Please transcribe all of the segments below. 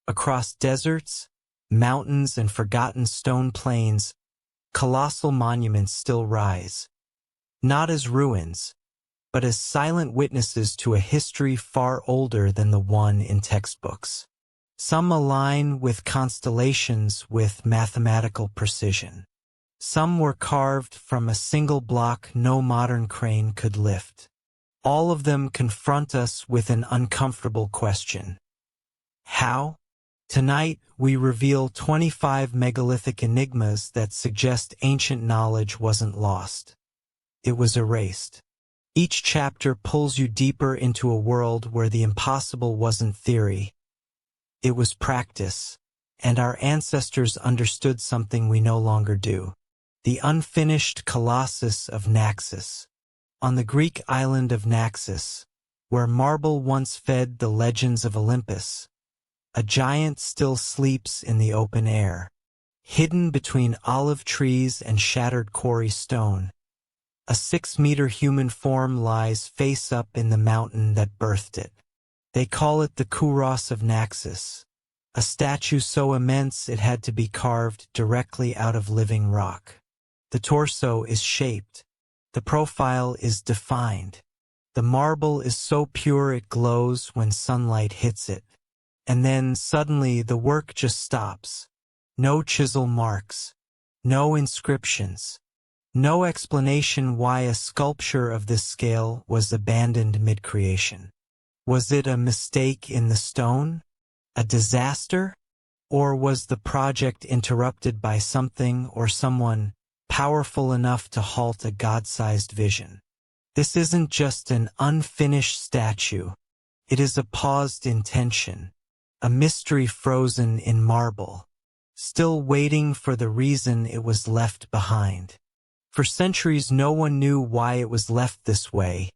Across deserts, mountains, and forgotten stone plains, colossal monuments still rise, not as ruins, but as silent witnesses to a history far older than the one in textbooks. Some align with constellations with mathematical precision. Some were carved from a single block no modern crane could lift. All of them confront us with an uncomfortable question. How? Tonight, we reveal 25 megalithic enigmas that suggest ancient knowledge wasn't lost. It was erased. Each chapter pulls you deeper into a world where the impossible wasn't theory. It was practice, and our ancestors understood something we no longer do. The unfinished colossus of Naxos. On the Greek island of Naxos, where marble once fed the legends of Olympus, a giant still sleeps in the open air, hidden between olive trees and shattered quarry stone. A 6-meter human form lies face up in the mountain that birthed it. They call it the Kouros of Naxos, a statue so immense it had to be carved directly out of living rock. The torso is shaped. The profile is defined. The marble is so pure it glows when sunlight hits it. And then, suddenly, the work just stops. No chisel marks. No inscriptions. No explanation why a sculpture of this scale was abandoned mid-creation. Was it a mistake in the stone? A disaster? Or was the project interrupted by something or someone powerful enough to halt a God-sized vision? This isn't just an unfinished statue. It is a paused intention. A mystery frozen in marble, still waiting for the reason it was left behind. For centuries no one knew why it was left this way.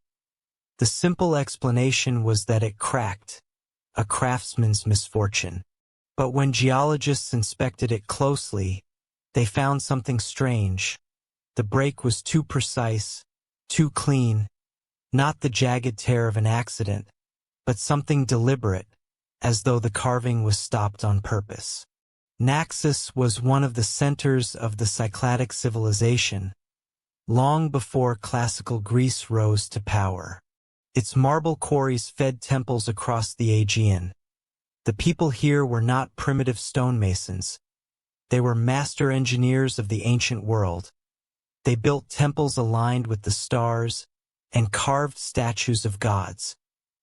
The simple explanation was that it cracked, a craftsman's misfortune. But when geologists inspected it closely, they found something strange. The break was too precise, too clean, not the jagged tear of an accident, but something deliberate, as though the carving was stopped on purpose. Naxos was one of the centers of the Cycladic civilization, long before classical Greece rose to power. Its marble quarries fed temples across the Aegean. The people here were not primitive stonemasons. They were master engineers of the ancient world. They built temples aligned with the stars and carved statues of gods,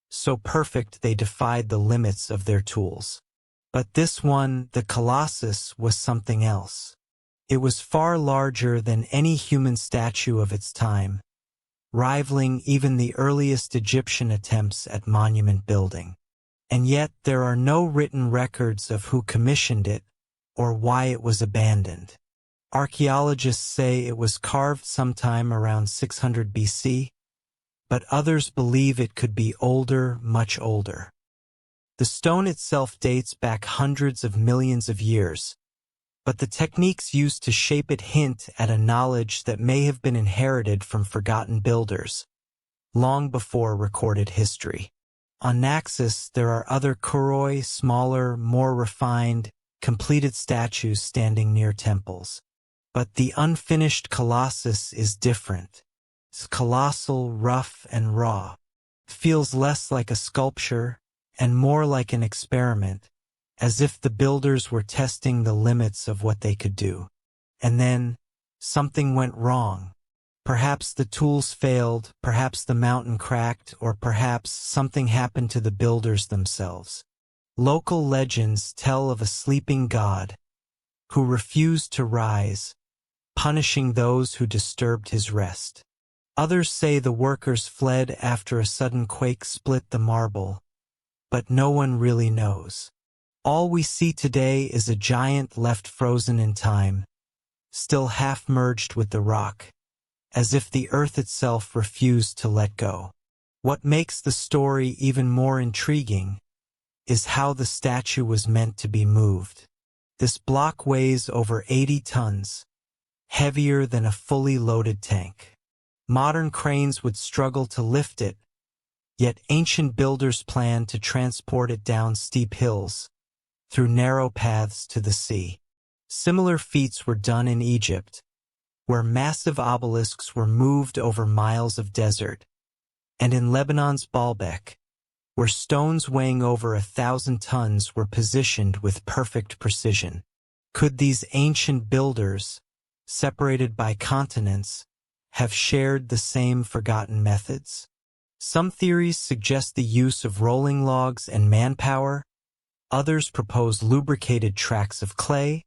so perfect they defied the limits of their tools. But this one, the Colossus, was something else. It was far larger than any human statue of its time, rivaling even the earliest Egyptian attempts at monument building. And yet there are no written records of who commissioned it or why it was abandoned. Archaeologists say it was carved sometime around 600 BC, but others believe it could be older, much older. The stone itself dates back hundreds of millions of years, but the techniques used to shape it hint at a knowledge that may have been inherited from forgotten builders, long before recorded history. On Naxos, there are other Kouroi, smaller, more refined, completed statues standing near temples. But the unfinished Colossus is different. It's colossal, rough, and raw. Feels less like a sculpture and more like an experiment, as if the builders were testing the limits of what they could do. And then, something went wrong. Perhaps the tools failed, perhaps the mountain cracked, or perhaps something happened to the builders themselves. Local legends tell of a sleeping god who refused to rise, punishing those who disturbed his rest. Others say the workers fled after a sudden quake split the marble, but no one really knows. All we see today is a giant left frozen in time, still half merged with the rock, as if the earth itself refused to let go. What makes the story even more intriguing is how the statue was meant to be moved. This block weighs over 80 tons, heavier than a fully loaded tank. Modern cranes would struggle to lift it, yet ancient builders planned to transport it down steep hills, through narrow paths to the sea. Similar feats were done in Egypt, where massive obelisks were moved over miles of desert, and in Lebanon's Baalbek, where stones weighing over 1,000 tons were positioned with perfect precision. Could these ancient builders, separated by continents, have shared the same forgotten methods? Some theories suggest the use of rolling logs and manpower, others propose lubricated tracks of clay,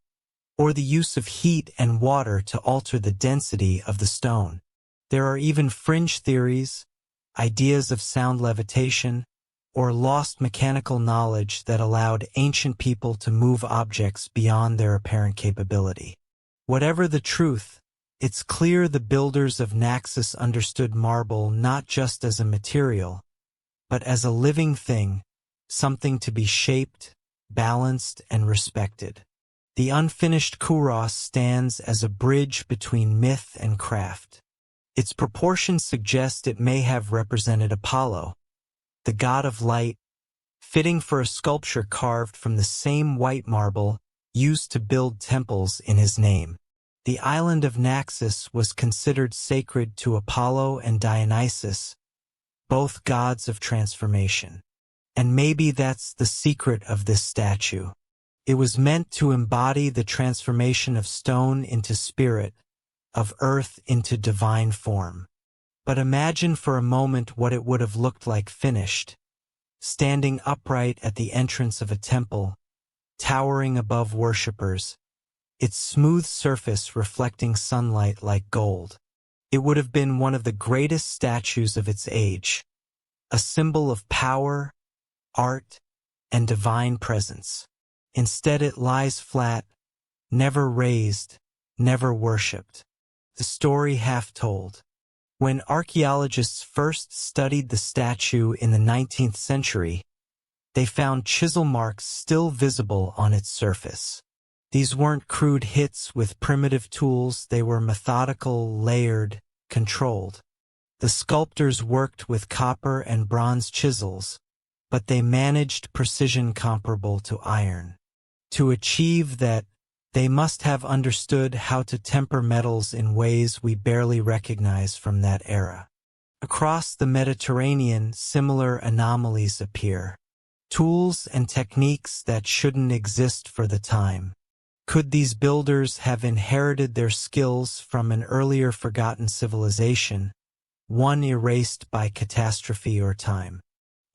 or the use of heat and water to alter the density of the stone. There are even fringe theories, ideas of sound levitation, or lost mechanical knowledge that allowed ancient people to move objects beyond their apparent capability. Whatever the truth, it's clear the builders of Naxos understood marble not just as a material, but as a living thing, something to be shaped, balanced, and respected. The unfinished kouros stands as a bridge between myth and craft. Its proportions suggest it may have represented Apollo, the god of light, fitting for a sculpture carved from the same white marble used to build temples in his name. The island of Naxos was considered sacred to Apollo and Dionysus, both gods of transformation. And maybe that's the secret of this statue. It was meant to embody the transformation of stone into spirit, of earth into divine form. But imagine for a moment what it would have looked like finished, standing upright at the entrance of a temple, towering above worshippers, its smooth surface reflecting sunlight like gold. It would have been one of the greatest statues of its age, a symbol of power, art, and divine presence. Instead, it lies flat, never raised, never worshipped. The story half told. When archaeologists first studied the statue in the 19th century, they found chisel marks still visible on its surface. These weren't crude hits with primitive tools, they were methodical, layered, controlled. The sculptors worked with copper and bronze chisels, but they managed precision comparable to iron. To achieve that, they must have understood how to temper metals in ways we barely recognize from that era. Across the Mediterranean, similar anomalies appear. Tools and techniques that shouldn't exist for the time. Could these builders have inherited their skills from an earlier forgotten civilization, one erased by catastrophe or time?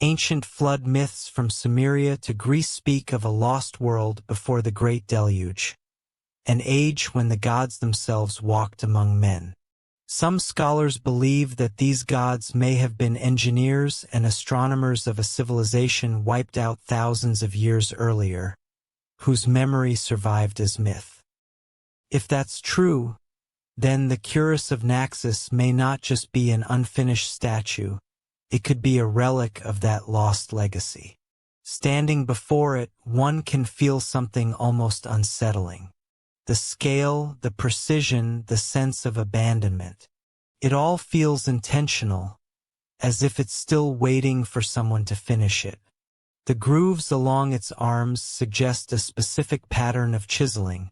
Ancient flood myths from Sumeria to Greece speak of a lost world before the Great Deluge, an age when the gods themselves walked among men. Some scholars believe that these gods may have been engineers and astronomers of a civilization wiped out thousands of years earlier, whose memory survived as myth. If that's true, then the Cuirass of Naxos may not just be an unfinished statue, it could be a relic of that lost legacy. Standing before it, one can feel something almost unsettling. The scale, the precision, the sense of abandonment. It all feels intentional, as if it's still waiting for someone to finish it. The grooves along its arms suggest a specific pattern of chiseling,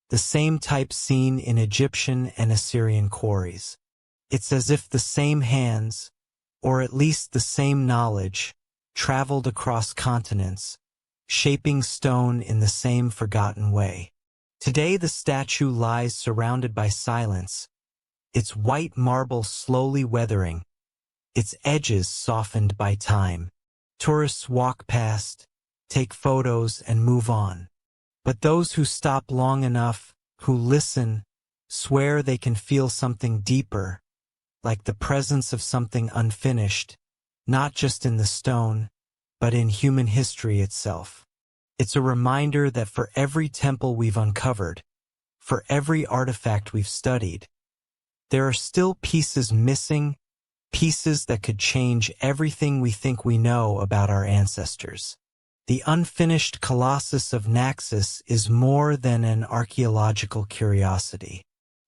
the same type seen in Egyptian and Assyrian quarries. It's as if the same hands, or at least the same knowledge, traveled across continents, shaping stone in the same forgotten way. Today the statue lies surrounded by silence, its white marble slowly weathering, its edges softened by time. Tourists walk past, take photos, and move on. But those who stop long enough, who listen, swear they can feel something deeper, like the presence of something unfinished, not just in the stone, but in human history itself. It's a reminder that for every temple we've uncovered, for every artifact we've studied, there are still pieces missing, pieces that could change everything we think we know about our ancestors. The unfinished Colossus of Naxos is more than an archaeological curiosity.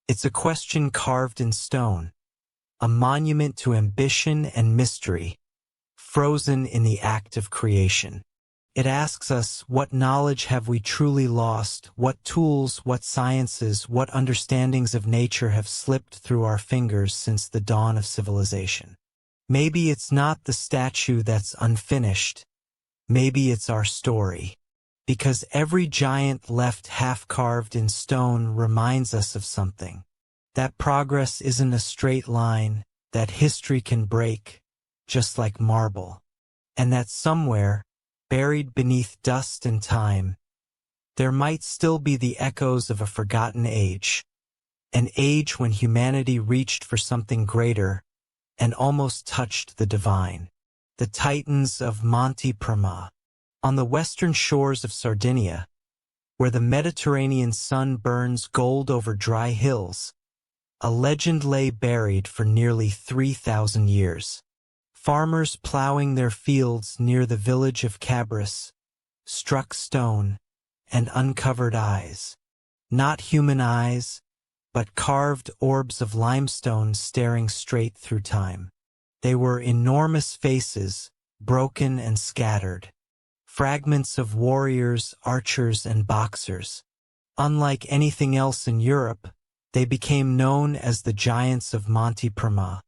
It's a question carved in stone, a monument to ambition and mystery, frozen in the act of creation. It asks us, what knowledge have we truly lost? What tools, what sciences, what understandings of nature have slipped through our fingers since the dawn of civilization? Maybe it's not the statue that's unfinished. Maybe it's our story. Because every giant left half-carved in stone reminds us of something. That progress isn't a straight line, that history can break, just like marble. And that somewhere, buried beneath dust and time, there might still be the echoes of a forgotten age. An age when humanity reached for something greater and almost touched the divine. The Titans of Monte Prima. On the western shores of Sardinia, where the Mediterranean sun burns gold over dry hills, a legend lay buried for nearly 3,000 years. Farmers plowing their fields near the village of Cabris struck stone and uncovered eyes. Not human eyes, but carved orbs of limestone staring straight through time. They were enormous faces, broken and scattered. Fragments of warriors, archers, and boxers. Unlike anything else in Europe, they became known as the Giants of Monte Prima,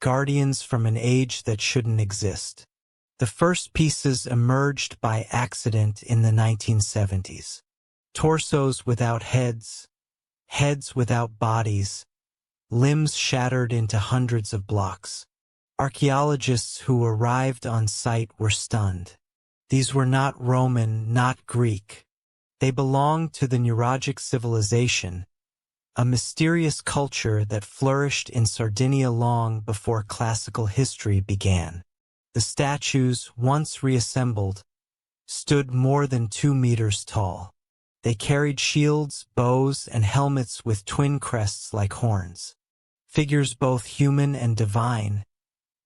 guardians from an age that shouldn't exist. The first pieces emerged by accident in the 1970s. Torsos without heads, heads without bodies, limbs shattered into hundreds of blocks. Archaeologists who arrived on site were stunned. These were not Roman, not Greek. They belonged to the Neurologic civilization, a mysterious culture that flourished in Sardinia long before classical history began. The statues, once reassembled, stood more than 2 meters tall. They carried shields, bows, and helmets with twin crests like horns. Figures both human and divine,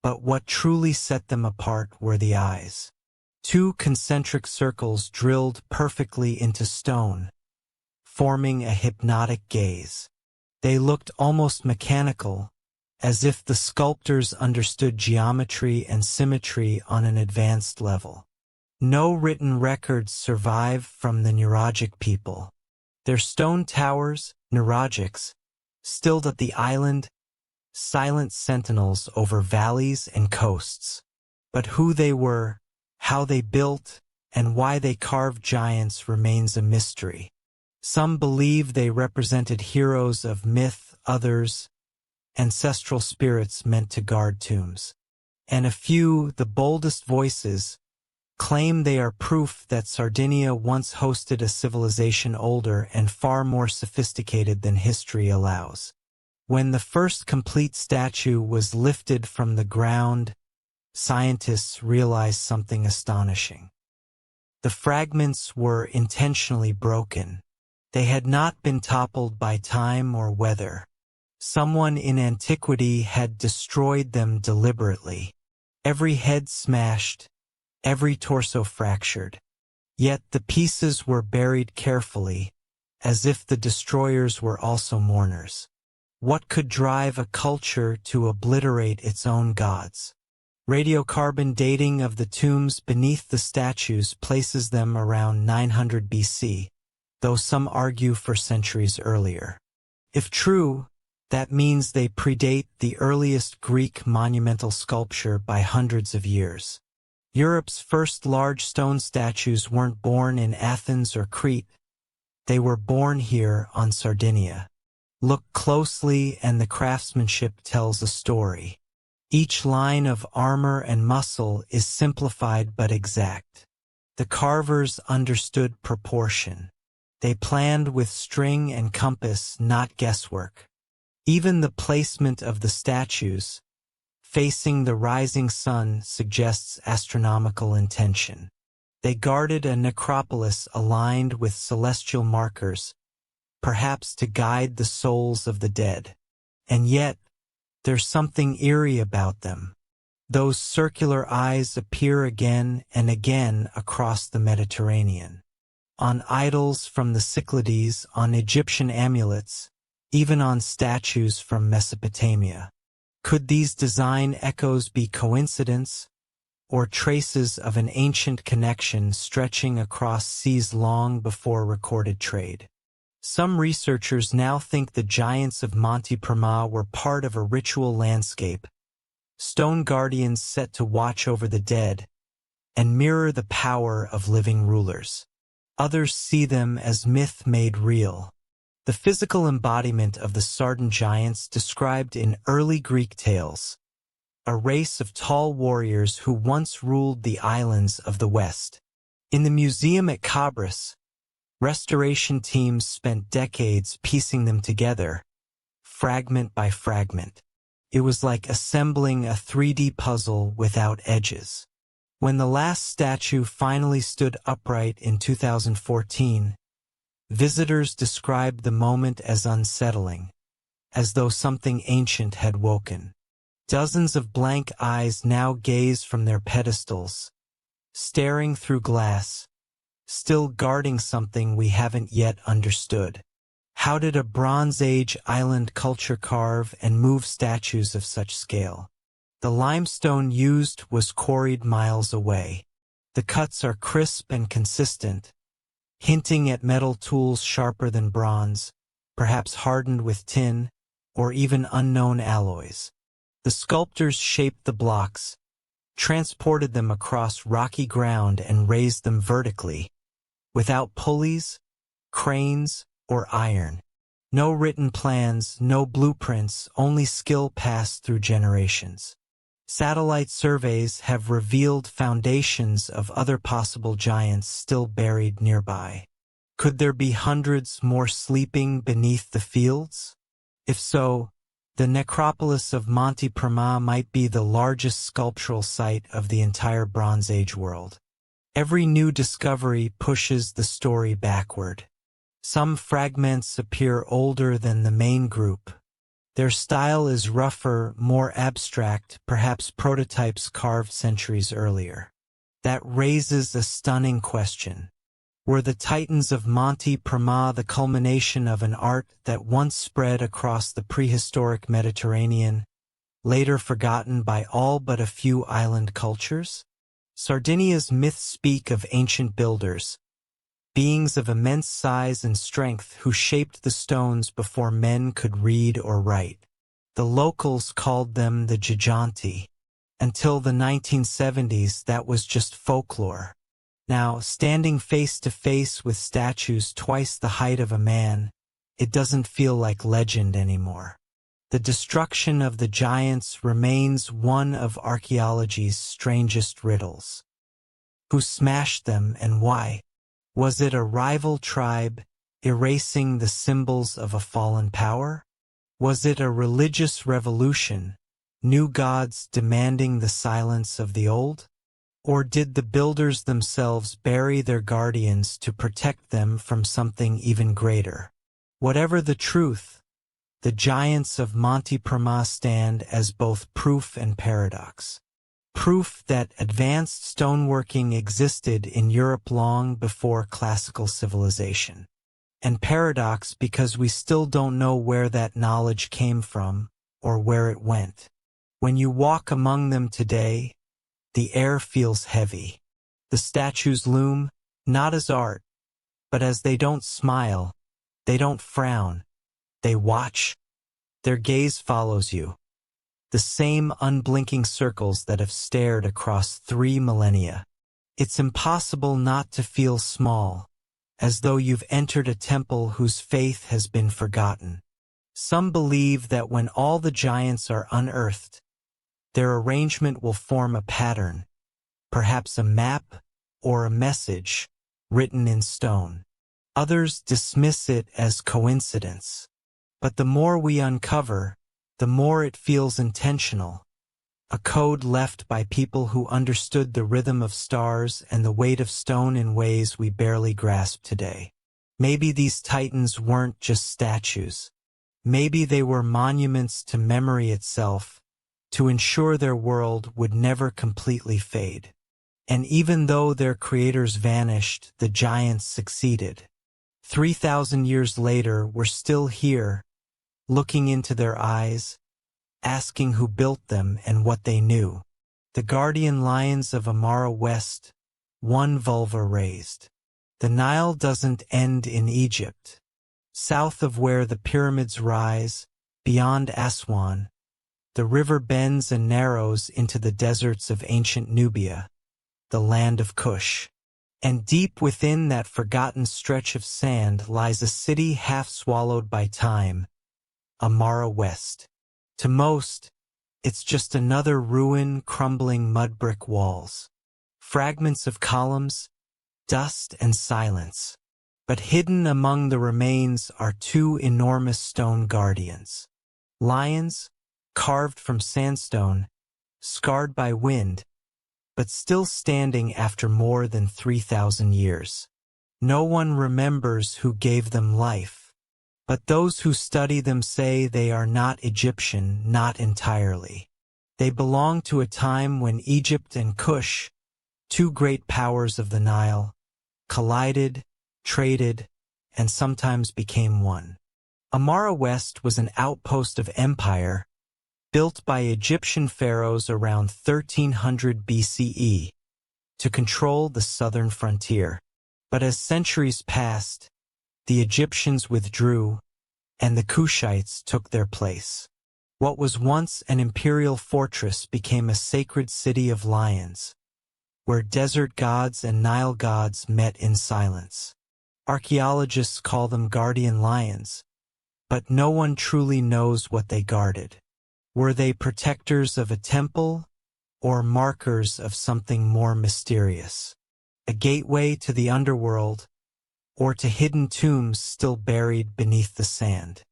but what truly set them apart were the eyes. 2 concentric circles drilled perfectly into stone, forming a hypnotic gaze. They looked almost mechanical, as if the sculptors understood geometry and symmetry on an advanced level. No written records survive from the Neurologic people. Their stone towers, Neurologics, still dot the island, silent sentinels over valleys and coasts. But who they were, how they built, and why they carved giants remains a mystery. Some believe they represented heroes of myth, others, ancestral spirits meant to guard tombs. And a few, the boldest voices, claim they are proof that Sardinia once hosted a civilization older and far more sophisticated than history allows. When the first complete statue was lifted from the ground, scientists realized something astonishing. The fragments were intentionally broken. They had not been toppled by time or weather. Someone in antiquity had destroyed them deliberately. Every head smashed, every torso fractured. Yet the pieces were buried carefully, as if the destroyers were also mourners. What could drive a culture to obliterate its own gods? Radiocarbon dating of the tombs beneath the statues places them around 900 BC, though some argue for centuries earlier. If true, that means they predate the earliest Greek monumental sculpture by hundreds of years. Europe's first large stone statues weren't born in Athens or Crete. They were born here on Sardinia. Look closely and the craftsmanship tells a story. Each line of armor and muscle is simplified but exact. The carvers understood proportion. They planned with string and compass, not guesswork. Even the placement of the statues, facing the rising sun, suggests astronomical intention. They guarded a necropolis aligned with celestial markers, perhaps to guide the souls of the dead. And yet, there's something eerie about them. Those circular eyes appear again and again across the Mediterranean. On idols from the Cyclades, on Egyptian amulets, even on statues from Mesopotamia. Could these design echoes be coincidence, or traces of an ancient connection stretching across seas long before recorded trade. Some researchers now think the giants of Monte Prima were part of a ritual landscape, stone guardians set to watch over the dead and mirror the power of living rulers. Others see them as myth made real, the physical embodiment of the Sardan giants described in early Greek tales, a race of tall warriors who once ruled the islands of the West. In the museum at Cabris, restoration teams spent decades piecing them together, fragment by fragment. It was like assembling a 3D puzzle without edges. When the last statue finally stood upright in 2014, visitors described the moment as unsettling, as though something ancient had woken. Dozens of blank eyes now gaze from their pedestals, staring through glass, still guarding something we haven't yet understood. How did a Bronze Age island culture carve and move statues of such scale? The limestone used was quarried miles away. The cuts are crisp and consistent, hinting at metal tools sharper than bronze, perhaps hardened with tin, or even unknown alloys. The sculptors shaped the blocks, transported them across rocky ground and raised them vertically, without pulleys, cranes, or iron. No written plans, no blueprints, only skill passed through generations. Satellite surveys have revealed foundations of other possible giants still buried nearby. Could there be hundreds more sleeping beneath the fields? If so, the necropolis of Monte Prima might be the largest sculptural site of the entire Bronze Age world. Every new discovery pushes the story backward. Some fragments appear older than the main group. Their style is rougher, more abstract, perhaps prototypes carved centuries earlier. That raises a stunning question. Were the Titans of Monte Prima the culmination of an art that once spread across the prehistoric Mediterranean, later forgotten by all but a few island cultures? Sardinia's myths speak of ancient builders, beings of immense size and strength who shaped the stones before men could read or write. The locals called them the Giganti. Until the 1970s, that was just folklore. Now, standing face to face with statues twice the height of a man, it doesn't feel like legend anymore. The destruction of the giants remains one of archaeology's strangest riddles. Who smashed them and why? Was it a rival tribe erasing the symbols of a fallen power? Was it a religious revolution, new gods demanding the silence of the old? Or did the builders themselves bury their guardians to protect them from something even greater? Whatever the truth, the giants of Monte Prima stand as both proof and paradox. Proof that advanced stoneworking existed in Europe long before classical civilization. And paradox because we still don't know where that knowledge came from or where it went. When you walk among them today, the air feels heavy. The statues loom, not as art, but as they don't smile, they don't frown, they watch. Their gaze follows you. The same unblinking circles that have stared across 3 millennia. It's impossible not to feel small, as though you've entered a temple whose faith has been forgotten. Some believe that when all the giants are unearthed, their arrangement will form a pattern, perhaps a map or a message written in stone. Others dismiss it as coincidence. But the more we uncover, the more it feels intentional, a code left by people who understood the rhythm of stars and the weight of stone in ways we barely grasp today. Maybe these titans weren't just statues. Maybe they were monuments to memory itself, to ensure their world would never completely fade. And even though their creators vanished, the giants succeeded. 3,000 years later, we're still here, looking into their eyes, asking who built them and what they knew. The guardian lions of Amara West, one vulva raised. The Nile doesn't end in Egypt. South of where the pyramids rise, beyond Aswan, the river bends and narrows into the deserts of ancient Nubia, the land of Kush. And deep within that forgotten stretch of sand lies a city half swallowed by time, Amara West. To most, it's just another ruin crumbling mud brick walls, fragments of columns, dust and silence. But hidden among the remains are two enormous stone guardians. Lions, carved from sandstone, scarred by wind, but still standing after more than 3,000 years. No one remembers who gave them life, but those who study them say they are not Egyptian, not entirely. They belong to a time when Egypt and Kush, two great powers of the Nile, collided, traded, and sometimes became one. Amara West was an outpost of empire built by Egyptian pharaohs around 1300 BCE to control the southern frontier. But as centuries passed, the Egyptians withdrew, and the Kushites took their place. What was once an imperial fortress became a sacred city of lions, where desert gods and Nile gods met in silence. Archaeologists call them guardian lions, but no one truly knows what they guarded. Were they protectors of a temple, or markers of something more mysterious? A gateway to the underworld, or to hidden tombs still buried beneath the sand?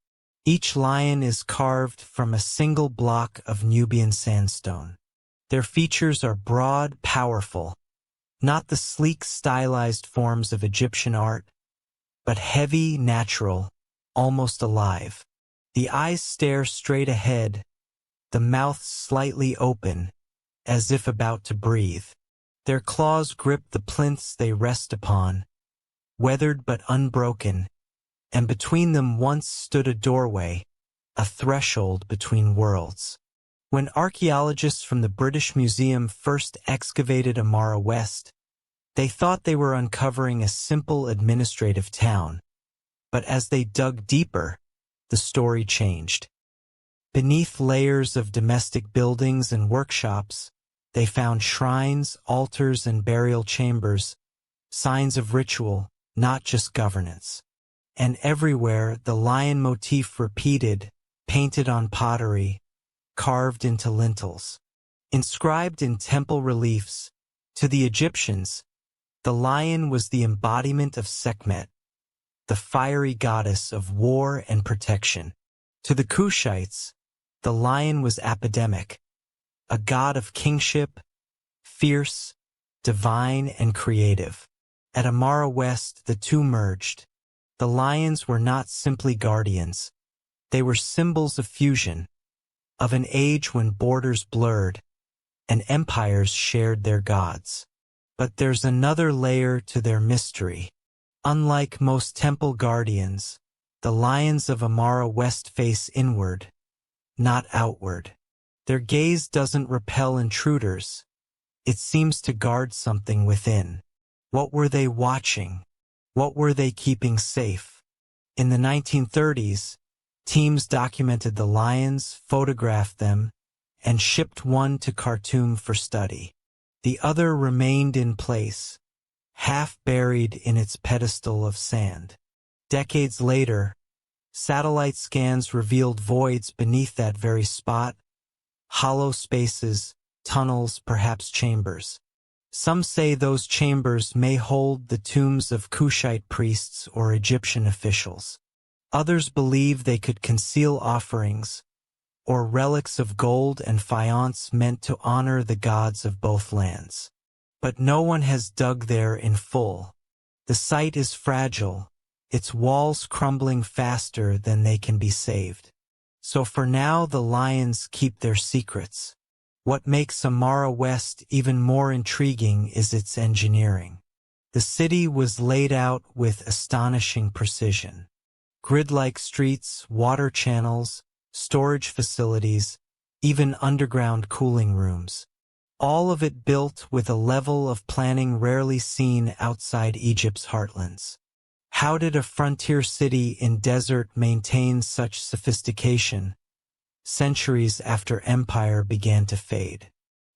Each lion is carved from a single block of Nubian sandstone. Their features are broad, powerful, not the sleek, stylized forms of Egyptian art, but heavy, natural, almost alive. The eyes stare straight ahead, the mouth slightly open, as if about to breathe. Their claws grip the plinths they rest upon, weathered but unbroken, and between them once stood a doorway, a threshold between worlds. When archaeologists from the British Museum first excavated Amara West, they thought they were uncovering a simple administrative town. But as they dug deeper, the story changed. Beneath layers of domestic buildings and workshops, they found shrines, altars, and burial chambers, signs of ritual, not just governance. And everywhere the lion motif repeated, painted on pottery, carved into lintels. Inscribed in temple reliefs, to the Egyptians, the lion was the embodiment of Sekhmet, the fiery goddess of war and protection. To the Kushites, the lion was epidemic, a god of kingship, fierce, divine, and creative. At Amara West, the two merged. The lions were not simply guardians. They were symbols of fusion, of an age when borders blurred, and empires shared their gods. But there's another layer to their mystery. Unlike most temple guardians, the lions of Amara West face inward, not outward. Their gaze doesn't repel intruders. It seems to guard something within. What were they watching? What were they keeping safe? In the 1930s, teams documented the lions, photographed them, and shipped one to Khartoum for study. The other remained in place, half buried in its pedestal of sand. Decades later, satellite scans revealed voids beneath that very spot, hollow spaces, tunnels, perhaps chambers. Some say those chambers may hold the tombs of Kushite priests or Egyptian officials. Others believe they could conceal offerings, or relics of gold and faience meant to honor the gods of both lands. But no one has dug there in full. The site is fragile, its walls crumbling faster than they can be saved. So for now the lions keep their secrets. What makes Amara West even more intriguing is its engineering. The city was laid out with astonishing precision. Grid-like streets, water channels, storage facilities, even underground cooling rooms. all of it built with a level of planning rarely seen outside Egypt's heartlands. How did a frontier city in desert maintain such sophistication centuries after empire began to fade?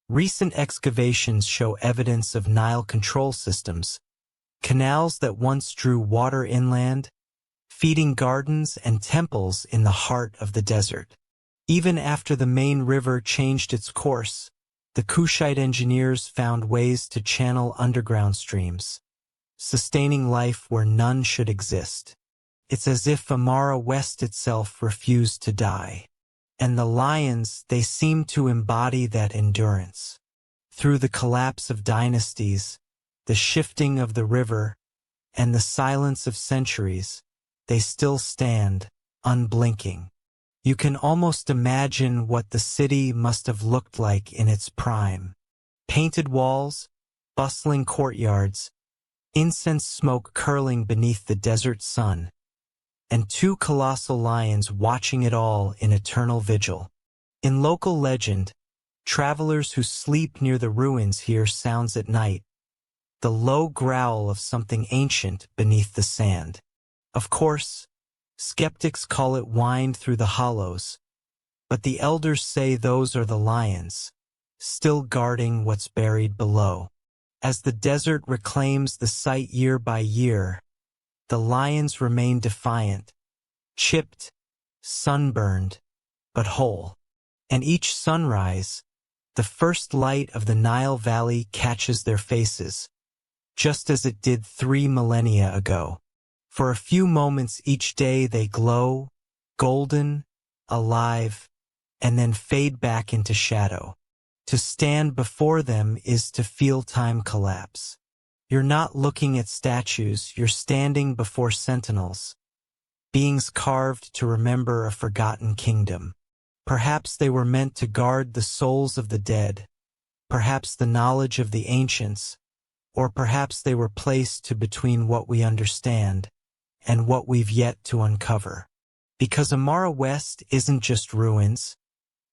Recent excavations show evidence of Nile control systems, canals that once drew water inland, feeding gardens and temples in the heart of the desert. Even after the main river changed its course, the Kushite engineers found ways to channel underground streams, sustaining life where none should exist. It's as if Amara West itself refused to die. And the lions, they seem to embody that endurance. Through the collapse of dynasties, the shifting of the river, and the silence of centuries, they still stand, unblinking. You can almost imagine what the city must have looked like in its prime. Painted walls, bustling courtyards, incense smoke curling beneath the desert sun, and two colossal lions watching it all in eternal vigil. In local legend, travelers who sleep near the ruins hear sounds at night, the low growl of something ancient beneath the sand. Of course, skeptics call it wind through the hollows, but the elders say those are the lions, still guarding what's buried below. As the desert reclaims the site year by year, the lions remain defiant, chipped, sunburned, but whole. And each sunrise, the first light of the Nile Valley catches their faces, just as it did 3 millennia ago. For a few moments each day they glow, golden, alive, and then fade back into shadow. To stand before them is to feel time collapse. You're not looking at statues, you're standing before sentinels, beings carved to remember a forgotten kingdom. Perhaps they were meant to guard the souls of the dead, perhaps the knowledge of the ancients, or perhaps they were placed to between what we understand and what we've yet to uncover. Because Amara West isn't just ruins,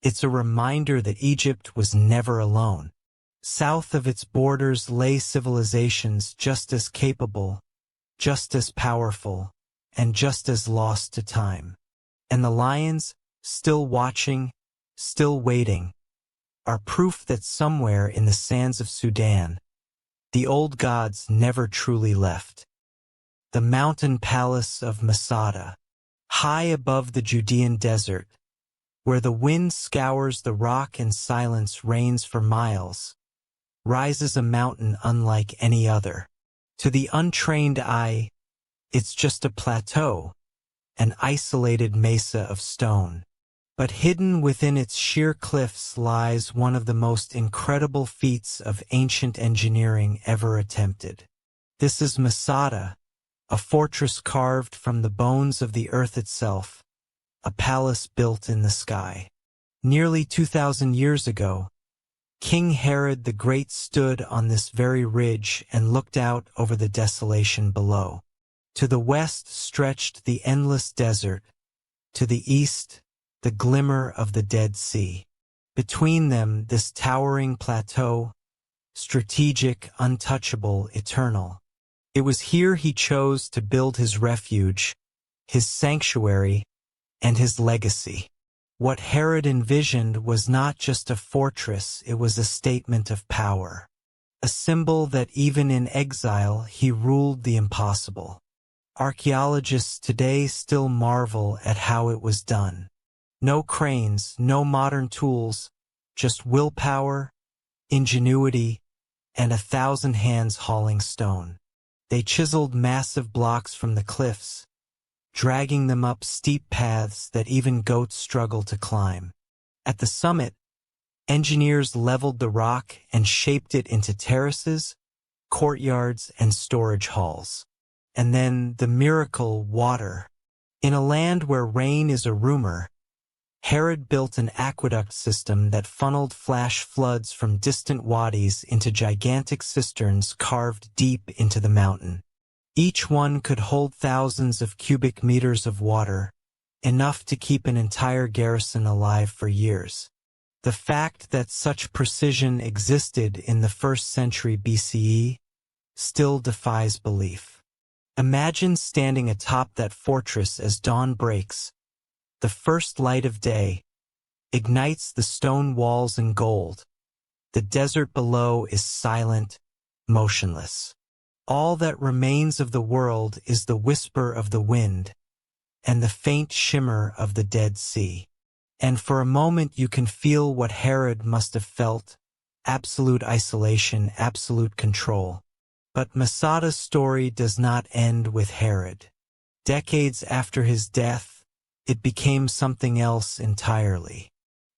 it's a reminder that Egypt was never alone. South of its borders lay civilizations just as capable, just as powerful, and just as lost to time. And the lions, still watching, still waiting, are proof that somewhere in the sands of Sudan, the old gods never truly left. The mountain palace of Masada, high above the Judean desert, where the wind scours the rock and silence reigns for miles, rises a mountain unlike any other. To the untrained eye, it's just a plateau, an isolated mesa of stone. But hidden within its sheer cliffs lies one of the most incredible feats of ancient engineering ever attempted. This is Masada, a fortress carved from the bones of the earth itself, a palace built in the sky. Nearly 2,000 years ago, King Herod the Great stood on this very ridge and looked out over the desolation below. To the west stretched the endless desert, to the east, the glimmer of the Dead Sea. Between them, this towering plateau, strategic, untouchable, eternal. It was here he chose to build his refuge, his sanctuary, and his legacy. What Herod envisioned was not just a fortress, it was a statement of power. A symbol that even in exile he ruled the impossible. Archaeologists today still marvel at how it was done. No cranes, no modern tools, just willpower, ingenuity, and 1,000 hands hauling stone. They chiseled massive blocks from the cliffs, dragging them up steep paths that even goats struggle to climb. At the summit, engineers leveled the rock and shaped it into terraces, courtyards, and storage halls. And then the miracle, water. In a land where rain is a rumor, Herod built an aqueduct system that funneled flash floods from distant wadis into gigantic cisterns carved deep into the mountain. Each one could hold thousands of cubic meters of water, enough to keep an entire garrison alive for years. The fact that such precision existed in the 1st century BCE still defies belief. Imagine standing atop that fortress as dawn breaks. The first light of day ignites the stone walls in gold. The desert below is silent, motionless. All that remains of the world is the whisper of the wind and the faint shimmer of the Dead Sea. And for a moment you can feel what Herod must have felt: absolute isolation, absolute control. But Masada's story does not end with Herod. Decades after his death, it became something else entirely.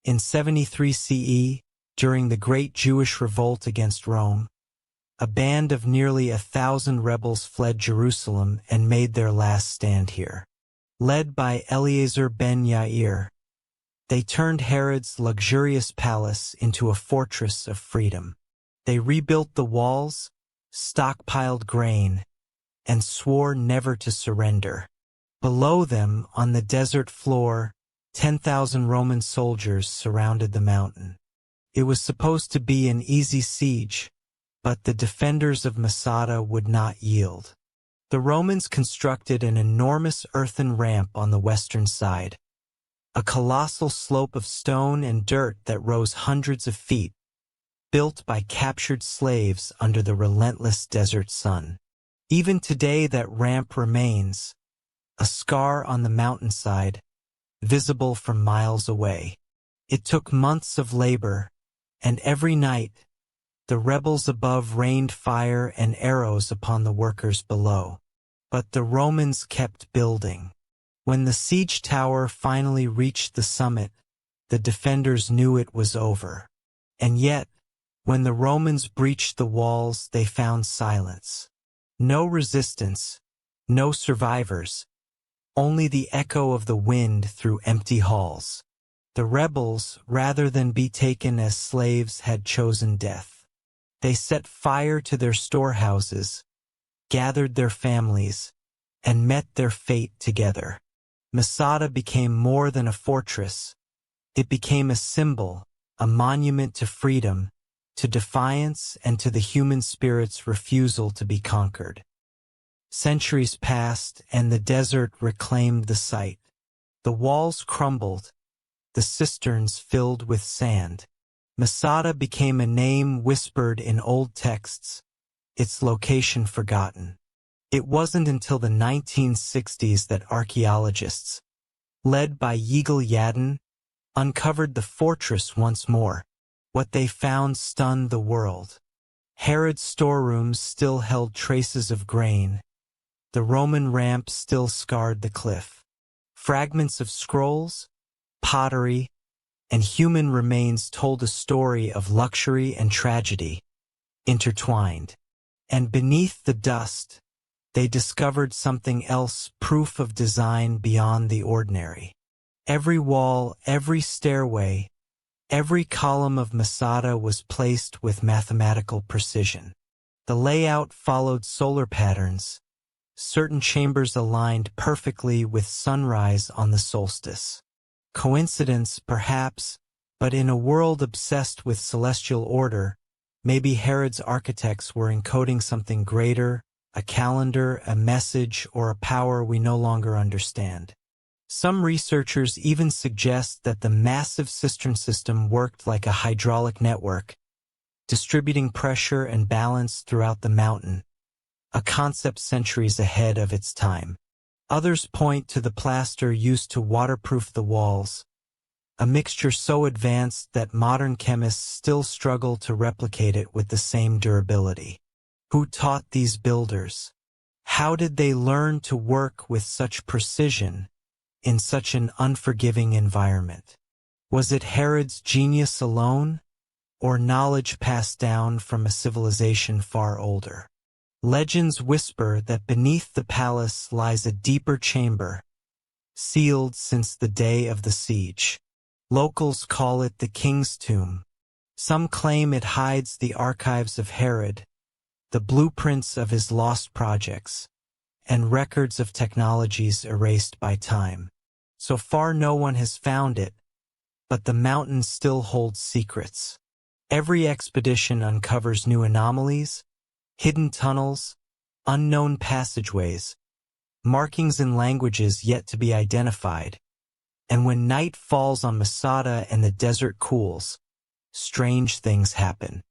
In 73 CE, during the Great Jewish Revolt against Rome, a band of nearly 1,000 rebels fled Jerusalem and made their last stand here. Led by Eleazar ben Yair, they turned Herod's luxurious palace into a fortress of freedom. They rebuilt the walls, stockpiled grain, and swore never to surrender. Below them, on the desert floor, 10,000 Roman soldiers surrounded the mountain. It was supposed to be an easy siege, but the defenders of Masada would not yield. The Romans constructed an enormous earthen ramp on the western side, a colossal slope of stone and dirt that rose hundreds of feet, built by captured slaves under the relentless desert sun. Even today that ramp remains, a scar on the mountainside, visible from miles away. It took months of labor, and every night, the rebels above rained fire and arrows upon the workers below. But the Romans kept building. When the siege tower finally reached the summit, the defenders knew it was over. And yet, when the Romans breached the walls, they found silence. No resistance, no survivors, only the echo of the wind through empty halls. The rebels, rather than be taken as slaves, had chosen death. They set fire to their storehouses, gathered their families, and met their fate together. Masada became more than a fortress. It became a symbol, a monument to freedom, to defiance, and to the human spirit's refusal to be conquered. Centuries passed, and the desert reclaimed the site. The walls crumbled, the cisterns filled with sand. Masada became a name whispered in old texts, its location forgotten. It wasn't until the 1960s that archaeologists, led by Yigal Yadin, uncovered the fortress once more. What they found stunned the world. Herod's storerooms still held traces of grain. The Roman ramp still scarred the cliff. Fragments of scrolls, pottery, and human remains told a story of luxury and tragedy, intertwined. And beneath the dust, they discovered something else, proof of design beyond the ordinary. Every wall, every stairway, every column of Masada was placed with mathematical precision. The layout followed solar patterns. Certain chambers aligned perfectly with sunrise on the solstice. Coincidence, perhaps, but in a world obsessed with celestial order, maybe Herod's architects were encoding something greater, a calendar, a message, or a power we no longer understand. Some researchers even suggest that the massive cistern system worked like a hydraulic network, distributing pressure and balance throughout the mountain, a concept centuries ahead of its time. Others point to the plaster used to waterproof the walls, a mixture so advanced that modern chemists still struggle to replicate it with the same durability. Who taught these builders? How did they learn to work with such precision in such an unforgiving environment? Was it Herod's genius alone, or knowledge passed down from a civilization far older? Legends whisper that beneath the palace lies a deeper chamber, sealed since the day of the siege. Locals call it the King's Tomb. Some claim it hides the archives of Herod, the blueprints of his lost projects, and records of technologies erased by time. So far no one has found it, but the mountain still holds secrets. Every expedition uncovers new anomalies, hidden tunnels, unknown passageways, markings in languages yet to be identified. And when night falls on Masada and the desert cools, strange things happen.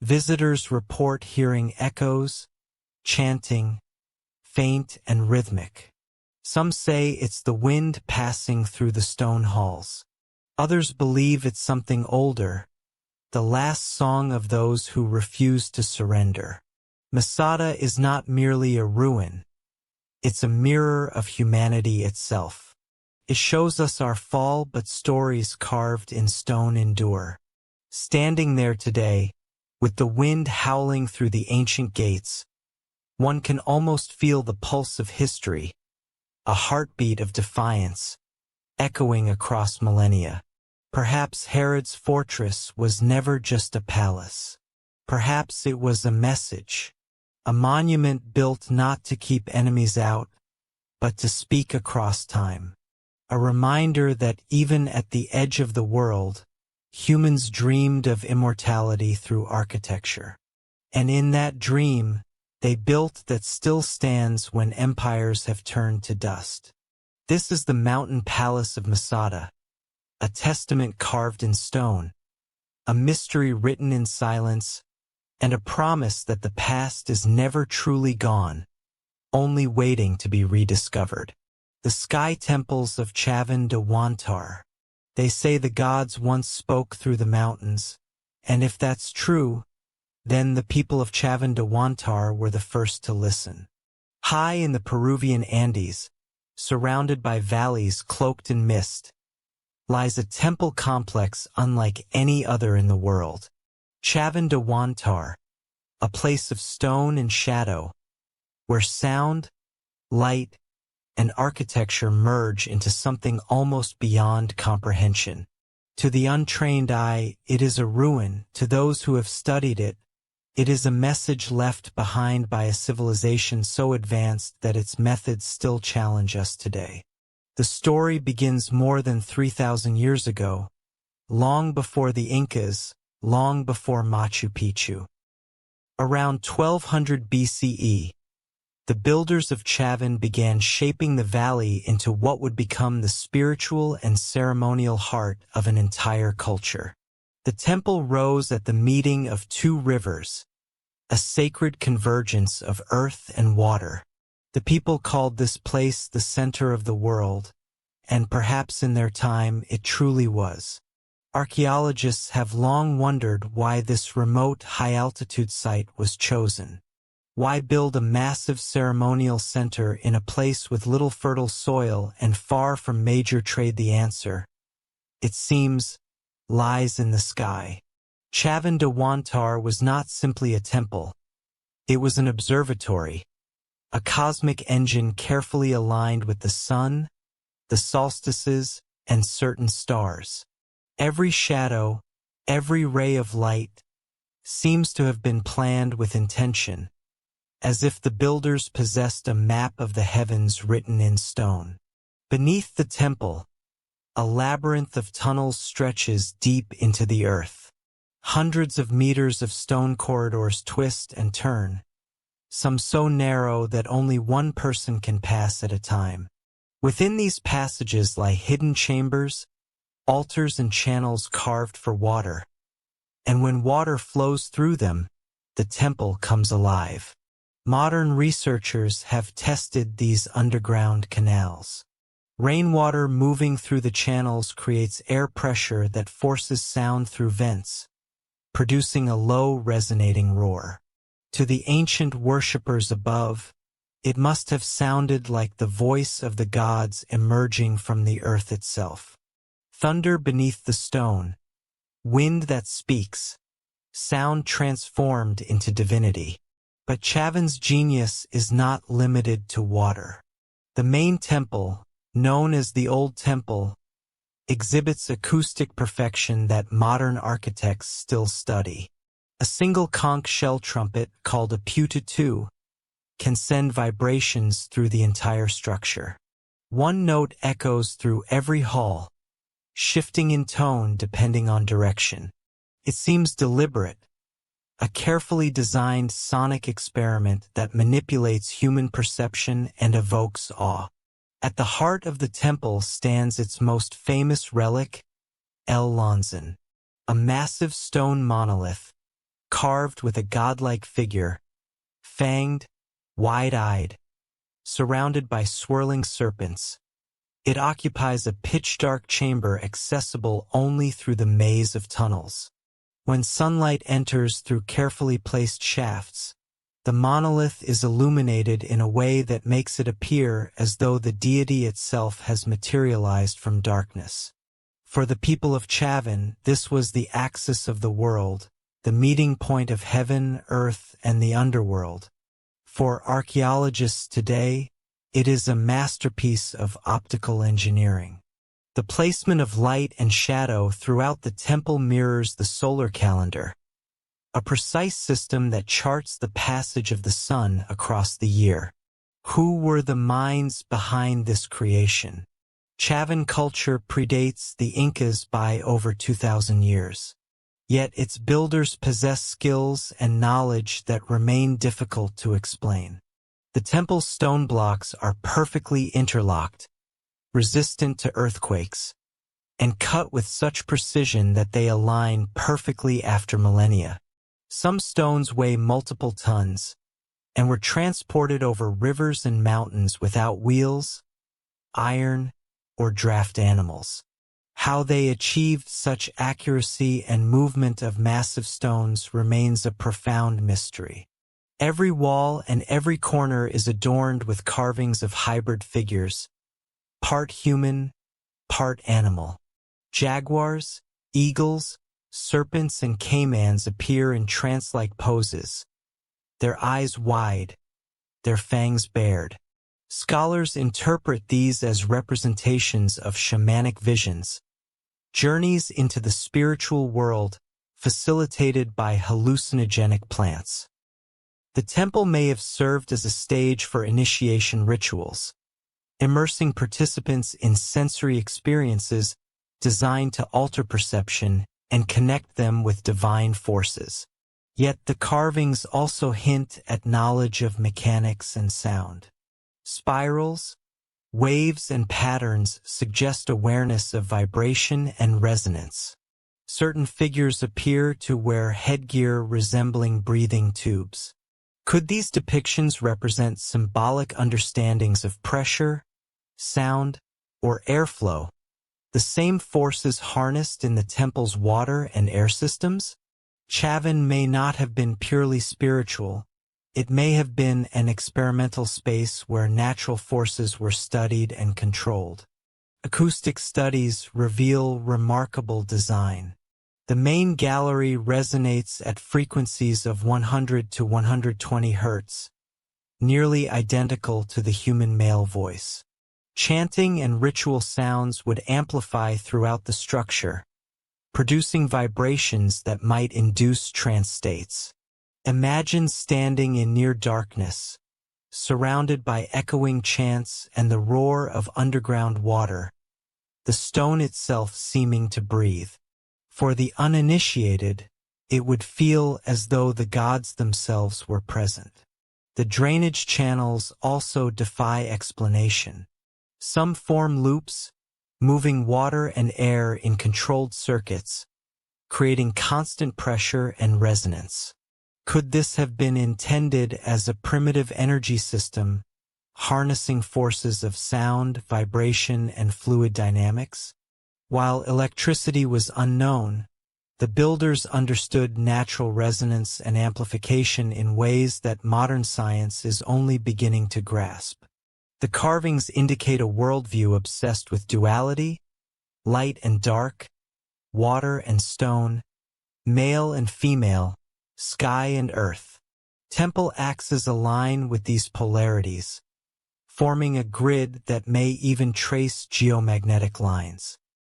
Visitors report hearing echoes, chanting, faint and rhythmic. Some say it's the wind passing through the stone halls. Others believe it's something older, the last song of those who refuse to surrender. Masada is not merely a ruin. It's a mirror of humanity itself. It shows us our fall, but stories carved in stone endure. Standing there today, with the wind howling through the ancient gates, one can almost feel the pulse of history, a heartbeat of defiance, echoing across millennia. Perhaps Herod's fortress was never just a palace. Perhaps it was a message, a monument built not to keep enemies out, but to speak across time. A reminder that even at the edge of the world, humans dreamed of immortality through architecture. And in that dream, they built that still stands when empires have turned to dust. This is the mountain palace of Masada, a testament carved in stone, a mystery written in silence, and a promise that the past is never truly gone, only waiting to be rediscovered. The sky temples of Chavan de Wantar. They say the gods once spoke through the mountains, and if that's true, then the people of Chavan de Wantar were the first to listen. High in the Peruvian Andes, surrounded by valleys cloaked in mist, lies a temple complex unlike any other in the world. Chavan de Wantar, a place of stone and shadow, where sound, light, and architecture merge into something almost beyond comprehension. To the untrained eye, it is a ruin. To those who have studied it, it is a message left behind by a civilization so advanced that its methods still challenge us today. The story begins more than 3,000 years ago, long before the Incas, long before Machu Picchu. Around 1200 BCE, the builders of Chavan began shaping the valley into what would become the spiritual and ceremonial heart of an entire culture. The temple rose at the meeting of two rivers, a sacred convergence of earth and water. The people called this place the center of the world, and perhaps in their time it truly was. Archaeologists have long wondered why this remote high-altitude site was chosen. Why build a massive ceremonial center in a place with little fertile soil and far from major trade? The answer, it seems, lies in the sky. Chavan de Wantar was not simply a temple. It was an observatory, a cosmic engine carefully aligned with the sun, the solstices, and certain stars. Every shadow, every ray of light, seems to have been planned with intention, as if the builders possessed a map of the heavens written in stone. Beneath the temple, a labyrinth of tunnels stretches deep into the earth. Hundreds of meters of stone corridors twist and turn, some so narrow that only one person can pass at a time. Within these passages lie hidden chambers, altars and channels carved for water. And when water flows through them, the temple comes alive. Modern researchers have tested these underground canals. Rainwater moving through the channels creates air pressure that forces sound through vents, producing a low resonating roar. To the ancient worshippers above, it must have sounded like the voice of the gods emerging from the earth itself. Thunder beneath the stone, wind that speaks, sound transformed into divinity. But Chavan's genius is not limited to water. The main temple, known as the Old Temple, exhibits acoustic perfection that modern architects still study. A single conch shell trumpet, called a putatu, can send vibrations through the entire structure. One note echoes through every hall, shifting in tone depending on direction. It seems deliberate, a carefully designed sonic experiment that manipulates human perception and evokes awe. At the heart of the temple stands its most famous relic, El Lonzon, a massive stone monolith, carved with a godlike figure, fanged, wide-eyed, surrounded by swirling serpents. It occupies a pitch-dark chamber accessible only through the maze of tunnels. When sunlight enters through carefully placed shafts, the monolith is illuminated in a way that makes it appear as though the deity itself has materialized from darkness. For the people of Chavin, this was the axis of the world, the meeting point of heaven, earth, and the underworld. For archaeologists today, it is a masterpiece of optical engineering. The placement of light and shadow throughout the temple mirrors the solar calendar, a precise system that charts the passage of the sun across the year. Who were the minds behind this creation? Chavin culture predates the Incas by over 2,000 years. Yet its builders possess skills and knowledge that remain difficult to explain. The temple's stone blocks are perfectly interlocked, resistant to earthquakes, and cut with such precision that they align perfectly after millennia. Some stones weigh multiple tons, and were transported over rivers and mountains without wheels, iron, or draft animals. How they achieved such accuracy and movement of massive stones remains a profound mystery. Every wall and every corner is adorned with carvings of hybrid figures, part human, part animal. Jaguars, eagles, serpents, and caimans appear in trance-like poses, their eyes wide, their fangs bared. Scholars interpret these as representations of shamanic visions, journeys into the spiritual world facilitated by hallucinogenic plants. The temple may have served as a stage for initiation rituals, immersing participants in sensory experiences designed to alter perception and connect them with divine forces. Yet the carvings also hint at knowledge of mechanics and sound. Spirals, waves, and patterns suggest awareness of vibration and resonance. Certain figures appear to wear headgear resembling breathing tubes. Could these depictions represent symbolic understandings of pressure, sound, or airflow, the same forces harnessed in the temple's water and air systems? Chavin may not have been purely spiritual. It may have been an experimental space where natural forces were studied and controlled. Acoustic studies reveal remarkable design. The main gallery resonates at frequencies of 100 to 120 Hz, nearly identical to the human male voice. Chanting and ritual sounds would amplify throughout the structure, producing vibrations that might induce trance states. Imagine standing in near darkness, surrounded by echoing chants and the roar of underground water, the stone itself seeming to breathe. For the uninitiated, it would feel as though the gods themselves were present. The drainage channels also defy explanation. Some form loops, moving water and air in controlled circuits, creating constant pressure and resonance. Could this have been intended as a primitive energy system, harnessing forces of sound, vibration, and fluid dynamics? While electricity was unknown, the builders understood natural resonance and amplification in ways that modern science is only beginning to grasp. The carvings indicate a worldview obsessed with duality, light and dark, water and stone, male and female, sky and earth. Temple axes align with these polarities, forming a grid that may even trace geomagnetic lines.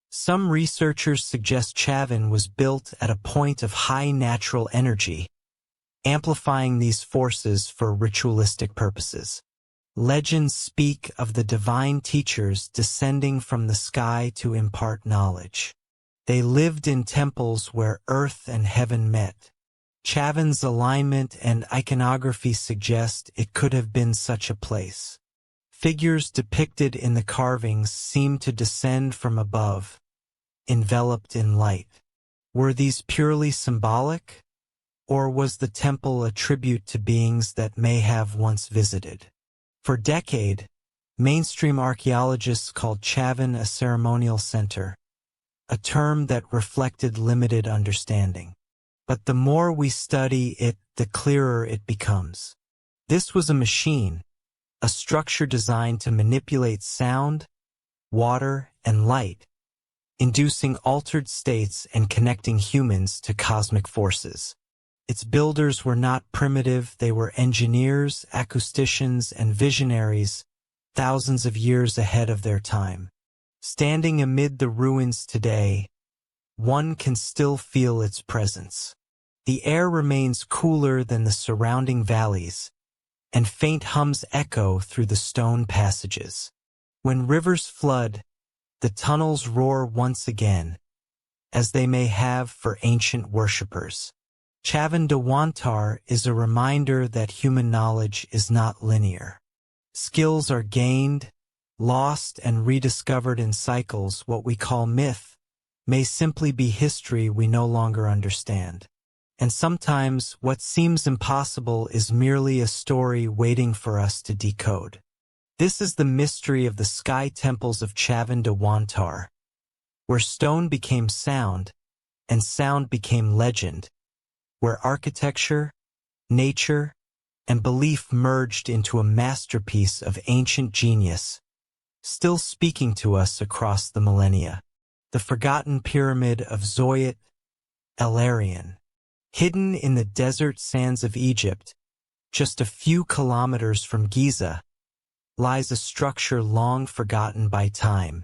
Some researchers suggest Chavin was built at a point of high natural energy, amplifying these forces for ritualistic purposes. Legends speak of the divine teachers descending from the sky to impart knowledge. They lived in temples where earth and heaven met. Chavin's alignment and iconography suggest it could have been such a place. Figures depicted in the carvings seem to descend from above, enveloped in light. Were these purely symbolic, or was the temple a tribute to beings that may have once visited? For decades, mainstream archaeologists called Chavin a ceremonial center, a term that reflected limited understanding. But the more we study it, the clearer it becomes. This was a machine, a structure designed to manipulate sound, water, and light, inducing altered states and connecting humans to cosmic forces. Its builders were not primitive, they were engineers, acousticians, and visionaries, thousands of years ahead of their time. Standing amid the ruins today, one can still feel its presence. The air remains cooler than the surrounding valleys, and faint hums echo through the stone passages. When rivers flood, the tunnels roar once again, as they may have for ancient worshippers. Chavin de Wantar is a reminder that human knowledge is not linear. Skills are gained, lost, and rediscovered in cycles. What we call myth may simply be history we no longer understand. And sometimes what seems impossible is merely a story waiting for us to decode. This is the mystery of the sky temples of Chavin de Wantar, where stone became sound, and sound became legend, where architecture, nature, and belief merged into a masterpiece of ancient genius, still speaking to us across the millennia. The forgotten pyramid of Zoyat el-Aryan. Hidden in the desert sands of Egypt, just a few kilometers from Giza, lies a structure long forgotten by time.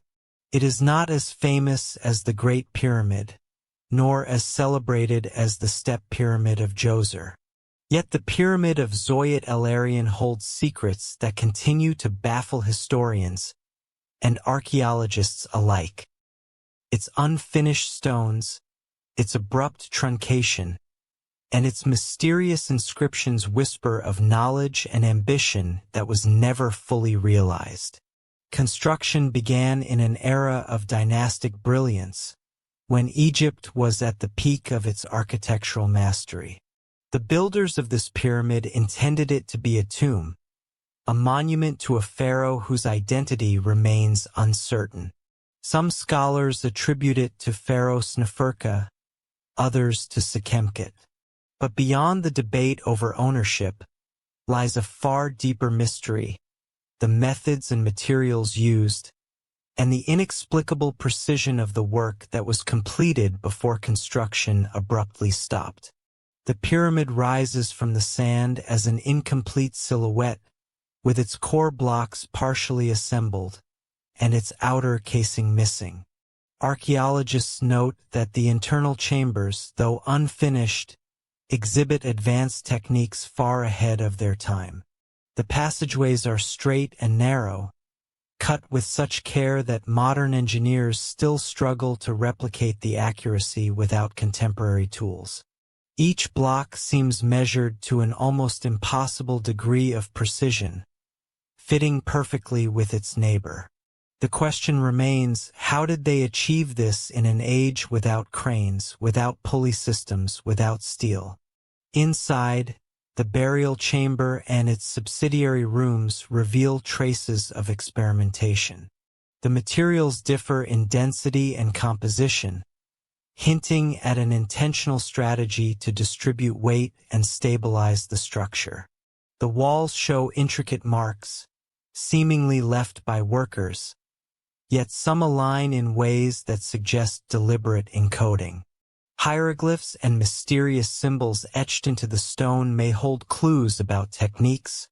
It is not as famous as the Great Pyramid, nor as celebrated as the Step Pyramid of Djoser. Yet the Pyramid of Zoyat el-Aryan holds secrets that continue to baffle historians and archaeologists alike. Its unfinished stones, its abrupt truncation, and its mysterious inscriptions whisper of knowledge and ambition that was never fully realized. Construction began in an era of dynastic brilliance, when Egypt was at the peak of its architectural mastery. The builders of this pyramid intended it to be a tomb, a monument to a pharaoh whose identity remains uncertain. Some scholars attribute it to Pharaoh Sneferka, others to Sekhemkhet. But beyond the debate over ownership lies a far deeper mystery: the methods and materials used, and the inexplicable precision of the work that was completed before construction abruptly stopped. The pyramid rises from the sand as an incomplete silhouette, with its core blocks partially assembled and its outer casing missing. Archaeologists note that the internal chambers, though unfinished, exhibit advanced techniques far ahead of their time. The passageways are straight and narrow, cut with such care that modern engineers still struggle to replicate the accuracy without contemporary tools. Each block seems measured to an almost impossible degree of precision, fitting perfectly with its neighbor. The question remains, how did they achieve this in an age without cranes, without pulley systems, without steel? Inside, the burial chamber and its subsidiary rooms reveal traces of experimentation. The materials differ in density and composition, hinting at an intentional strategy to distribute weight and stabilize the structure. The walls show intricate marks, seemingly left by workers, yet some align in ways that suggest deliberate encoding. Hieroglyphs and mysterious symbols etched into the stone may hold clues about techniques,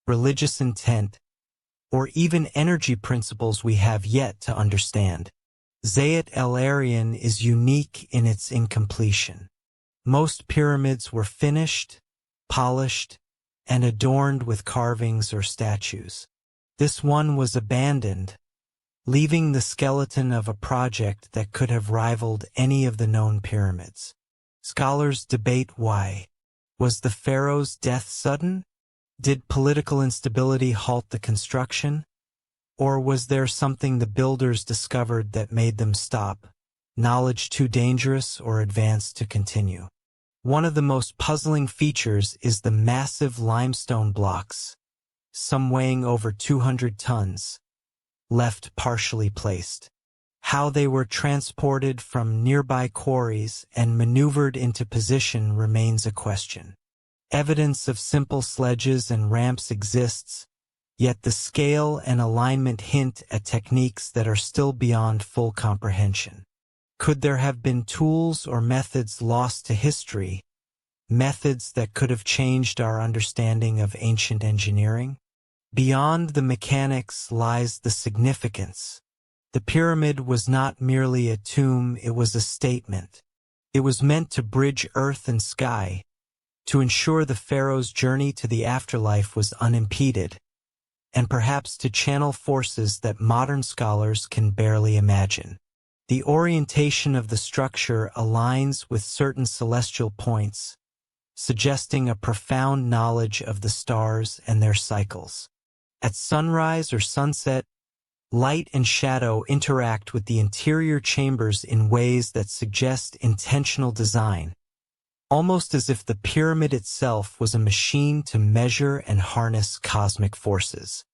religious intent, or even energy principles we have yet to understand. Zayat el-Aryan is unique in its incompletion. Most pyramids were finished, polished, and adorned with carvings or statues. This one was abandoned, leaving the skeleton of a project that could have rivaled any of the known pyramids. Scholars debate why. Was the pharaoh's death sudden? Did political instability halt the construction? Or was there something the builders discovered that made them stop? Knowledge too dangerous or advanced to continue? One of the most puzzling features is the massive limestone blocks, some weighing over 200 tons, left partially placed. How they were transported from nearby quarries and maneuvered into position remains a question. Evidence of simple sledges and ramps exists, yet the scale and alignment hint at techniques that are still beyond full comprehension. Could there have been tools or methods lost to history, methods that could have changed our understanding of ancient engineering? Beyond the mechanics lies the significance. The pyramid was not merely a tomb, it was a statement. It was meant to bridge earth and sky, to ensure the pharaoh's journey to the afterlife was unimpeded, and perhaps to channel forces that modern scholars can barely imagine. The orientation of the structure aligns with certain celestial points, suggesting a profound knowledge of the stars and their cycles. At sunrise or sunset, light and shadow interact with the interior chambers in ways that suggest intentional design, almost as if the pyramid itself was a machine to measure and harness cosmic forces.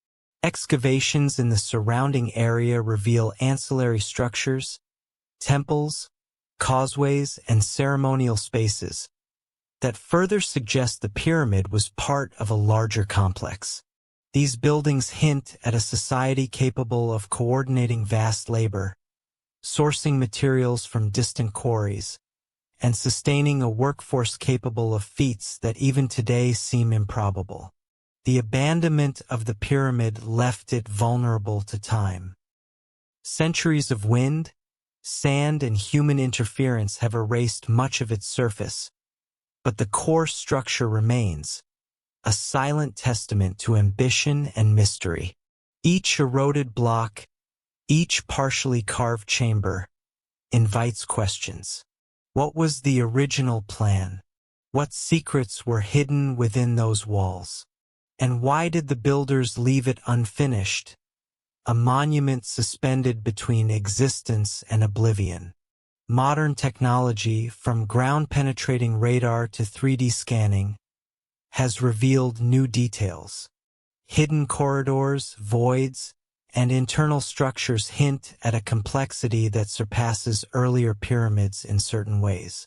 Excavations in the surrounding area reveal ancillary structures, temples, causeways, and ceremonial spaces that further suggest the pyramid was part of a larger complex. These buildings hint at a society capable of coordinating vast labor, sourcing materials from distant quarries, and sustaining a workforce capable of feats that even today seem improbable. The abandonment of the pyramid left it vulnerable to time. Centuries of wind, sand, and human interference have erased much of its surface, but the core structure remains, a silent testament to ambition and mystery. Each eroded block, each partially carved chamber, invites questions. What was the original plan? What secrets were hidden within those walls? And why did the builders leave it unfinished, a monument suspended between existence and oblivion? Modern technology, from ground-penetrating radar to 3D scanning, has revealed new details. Hidden corridors, voids, and internal structures hint at a complexity that surpasses earlier pyramids in certain ways.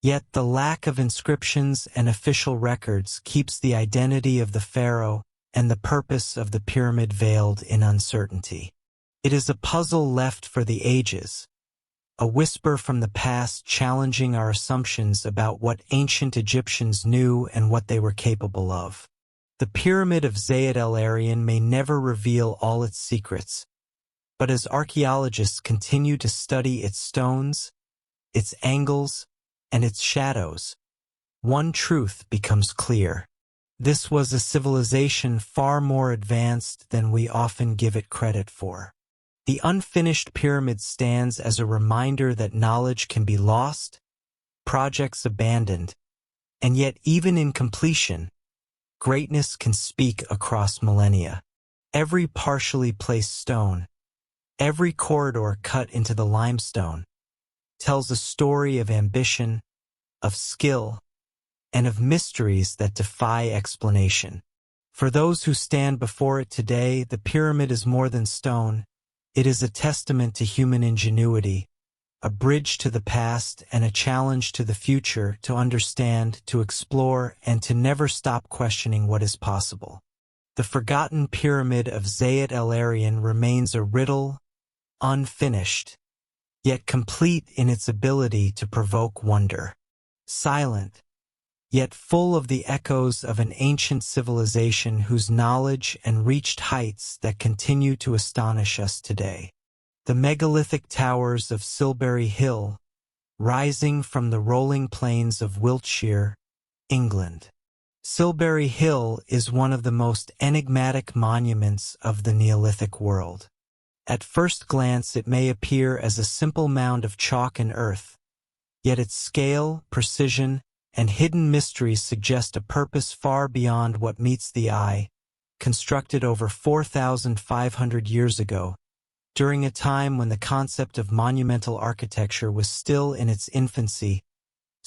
Yet the lack of inscriptions and official records keeps the identity of the pharaoh and the purpose of the pyramid veiled in uncertainty. It is a puzzle left for the ages, a whisper from the past challenging our assumptions about what ancient Egyptians knew and what they were capable of. The Pyramid of Zayed el-Aryan may never reveal all its secrets, but as archaeologists continue to study its stones, its angles, and its shadows, one truth becomes clear. This was a civilization far more advanced than we often give it credit for. The unfinished pyramid stands as a reminder that knowledge can be lost, projects abandoned, and yet even in completion, greatness can speak across millennia. Every partially placed stone, every corridor cut into the limestone, tells a story of ambition, of skill, and of mysteries that defy explanation. For those who stand before it today, the pyramid is more than stone. It is a testament to human ingenuity, a bridge to the past and a challenge to the future to understand, to explore, and to never stop questioning what is possible. The forgotten pyramid of Zayed el-Aryan remains a riddle, unfinished, yet complete in its ability to provoke wonder. Silent, yet full of the echoes of an ancient civilization whose knowledge and reached heights that continue to astonish us today. The megalithic towers of Silbury Hill, rising from the rolling plains of Wiltshire, England, Silbury Hill is one of the most enigmatic monuments of the Neolithic world. At first glance, it may appear as a simple mound of chalk and earth, yet its scale, precision, and hidden mysteries suggest a purpose far beyond what meets the eye. Constructed over 4,500 years ago, during a time when the concept of monumental architecture was still in its infancy,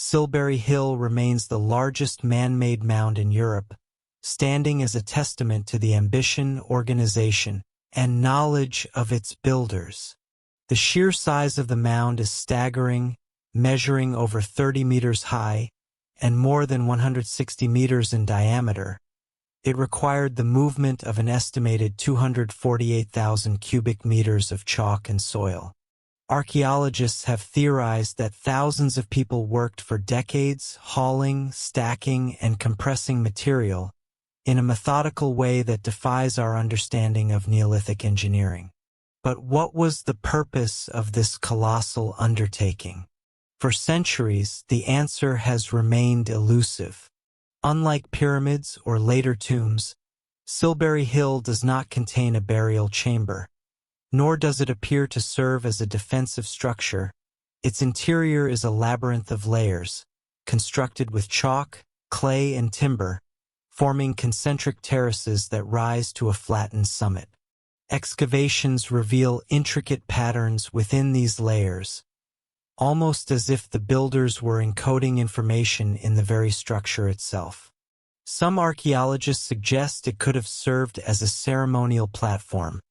Silbury Hill remains the largest man-made mound in Europe, standing as a testament to the ambition, organization, and knowledge of its builders. The sheer size of the mound is staggering, measuring over 30 meters high and more than 160 meters in diameter. It required the movement of an estimated 248,000 cubic meters of chalk and soil. Archaeologists have theorized that thousands of people worked for decades, hauling, stacking, and compressing material in a methodical way that defies our understanding of Neolithic engineering. But what was the purpose of this colossal undertaking? For centuries, the answer has remained elusive. Unlike pyramids or later tombs, Silbury Hill does not contain a burial chamber, nor does it appear to serve as a defensive structure. Its interior is a labyrinth of layers, constructed with chalk, clay, and timber, forming concentric terraces that rise to a flattened summit. Excavations reveal intricate patterns within these layers, almost as if the builders were encoding information in the very structure itself. Some archaeologists suggest it could have served as a ceremonial platform,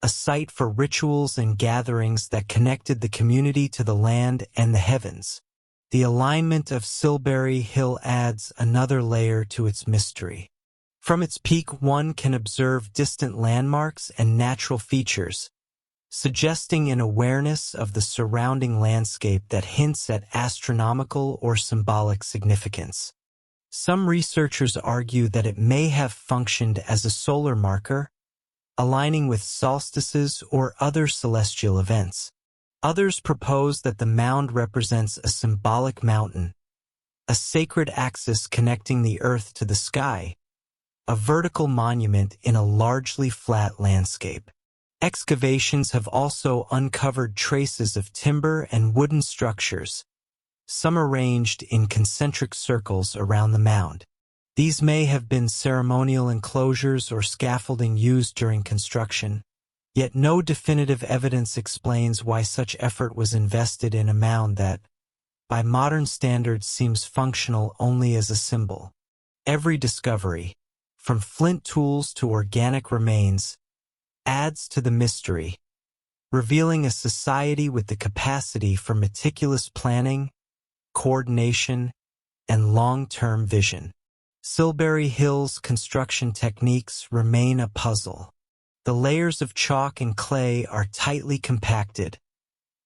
a site for rituals and gatherings that connected the community to the land and the heavens. The alignment of Silbury Hill adds another layer to its mystery. From its peak, one can observe distant landmarks and natural features, suggesting an awareness of the surrounding landscape that hints at astronomical or symbolic significance. Some researchers argue that it may have functioned as a solar marker, aligning with solstices or other celestial events. Others propose that the mound represents a symbolic mountain, a sacred axis connecting the earth to the sky, a vertical monument in a largely flat landscape. Excavations have also uncovered traces of timber and wooden structures, some arranged in concentric circles around the mound. These may have been ceremonial enclosures or scaffolding used during construction, yet no definitive evidence explains why such effort was invested in a mound that, by modern standards, seems functional only as a symbol. Every discovery, from flint tools to organic remains, adds to the mystery, revealing a society with the capacity for meticulous planning, coordination, and long-term vision. Silbury Hill's construction techniques remain a puzzle. The layers of chalk and clay are tightly compacted,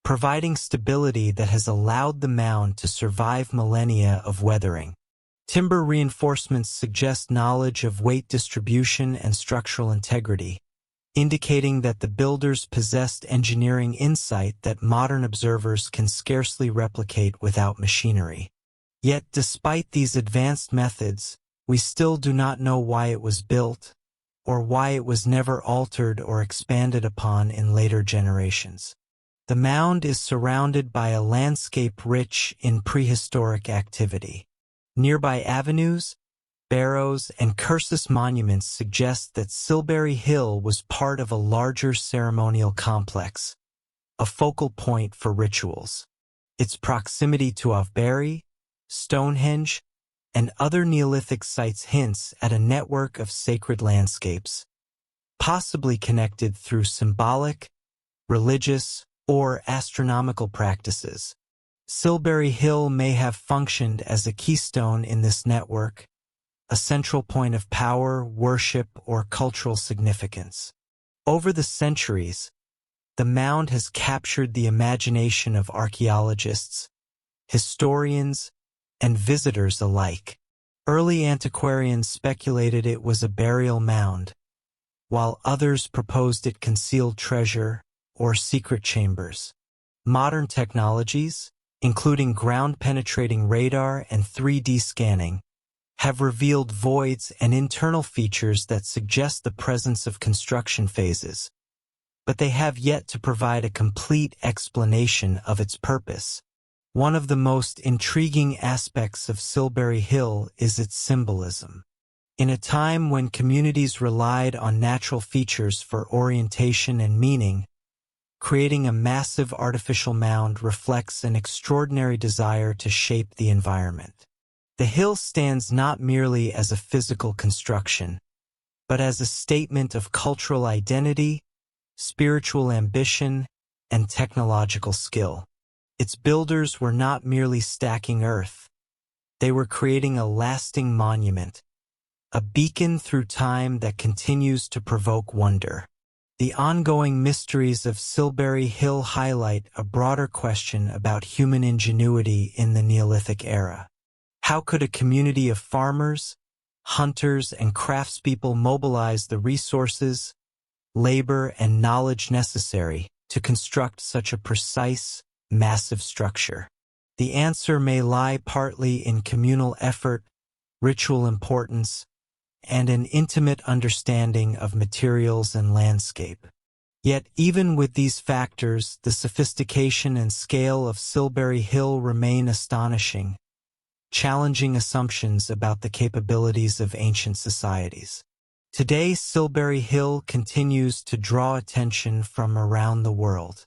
providing stability that has allowed the mound to survive millennia of weathering. Timber reinforcements suggest knowledge of weight distribution and structural integrity, indicating that the builders possessed engineering insight that modern observers can scarcely replicate without machinery. Yet, despite these advanced methods, we still do not know why it was built, or why it was never altered or expanded upon in later generations. The mound is surrounded by a landscape rich in prehistoric activity. Nearby avenues, barrows, and cursus monuments suggest that Silbury Hill was part of a larger ceremonial complex, a focal point for rituals. Its proximity to Avebury, Stonehenge, and other Neolithic sites hints at a network of sacred landscapes, possibly connected through symbolic, religious, or astronomical practices. Silbury Hill may have functioned as a keystone in this network, a central point of power, worship, or cultural significance. Over the centuries, the mound has captured the imagination of archaeologists, historians, and visitors alike. Early antiquarians speculated it was a burial mound, while others proposed it concealed treasure or secret chambers. Modern technologies, including ground-penetrating radar and 3D scanning, have revealed voids and internal features that suggest the presence of construction phases, but they have yet to provide a complete explanation of its purpose. One of the most intriguing aspects of Silbury Hill is its symbolism. In a time when communities relied on natural features for orientation and meaning, creating a massive artificial mound reflects an extraordinary desire to shape the environment. The hill stands not merely as a physical construction, but as a statement of cultural identity, spiritual ambition, and technological skill. Its builders were not merely stacking earth. They were creating a lasting monument, a beacon through time that continues to provoke wonder. The ongoing mysteries of Silbury Hill highlight a broader question about human ingenuity in the Neolithic era. How could a community of farmers, hunters, and craftspeople mobilize the resources, labor, and knowledge necessary to construct such a precise, massive structure? The answer may lie partly in communal effort, ritual importance, and an intimate understanding of materials and landscape. Yet even with these factors, the sophistication and scale of Silbury Hill remain astonishing, challenging assumptions about the capabilities of ancient societies. Today, Silbury Hill continues to draw attention from around the world.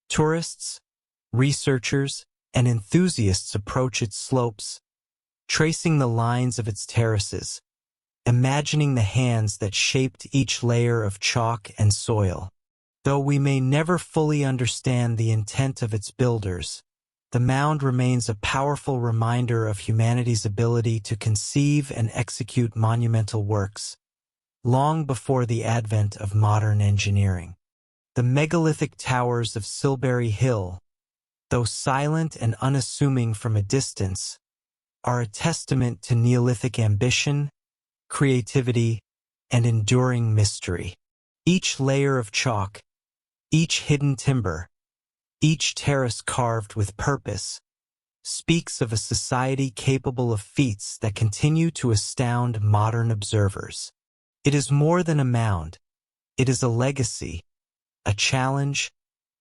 Tourists, researchers, and enthusiasts approach its slopes, tracing the lines of its terraces, imagining the hands that shaped each layer of chalk and soil. Though we may never fully understand the intent of its builders, the mound remains a powerful reminder of humanity's ability to conceive and execute monumental works, long before the advent of modern engineering. The megalithic towers of Silbury Hill, though silent and unassuming from a distance, are a testament to Neolithic ambition, creativity, and enduring mystery. Each layer of chalk, each hidden timber, each terrace carved with purpose, speaks of a society capable of feats that continue to astound modern observers. It is more than a mound. It is a legacy, a challenge,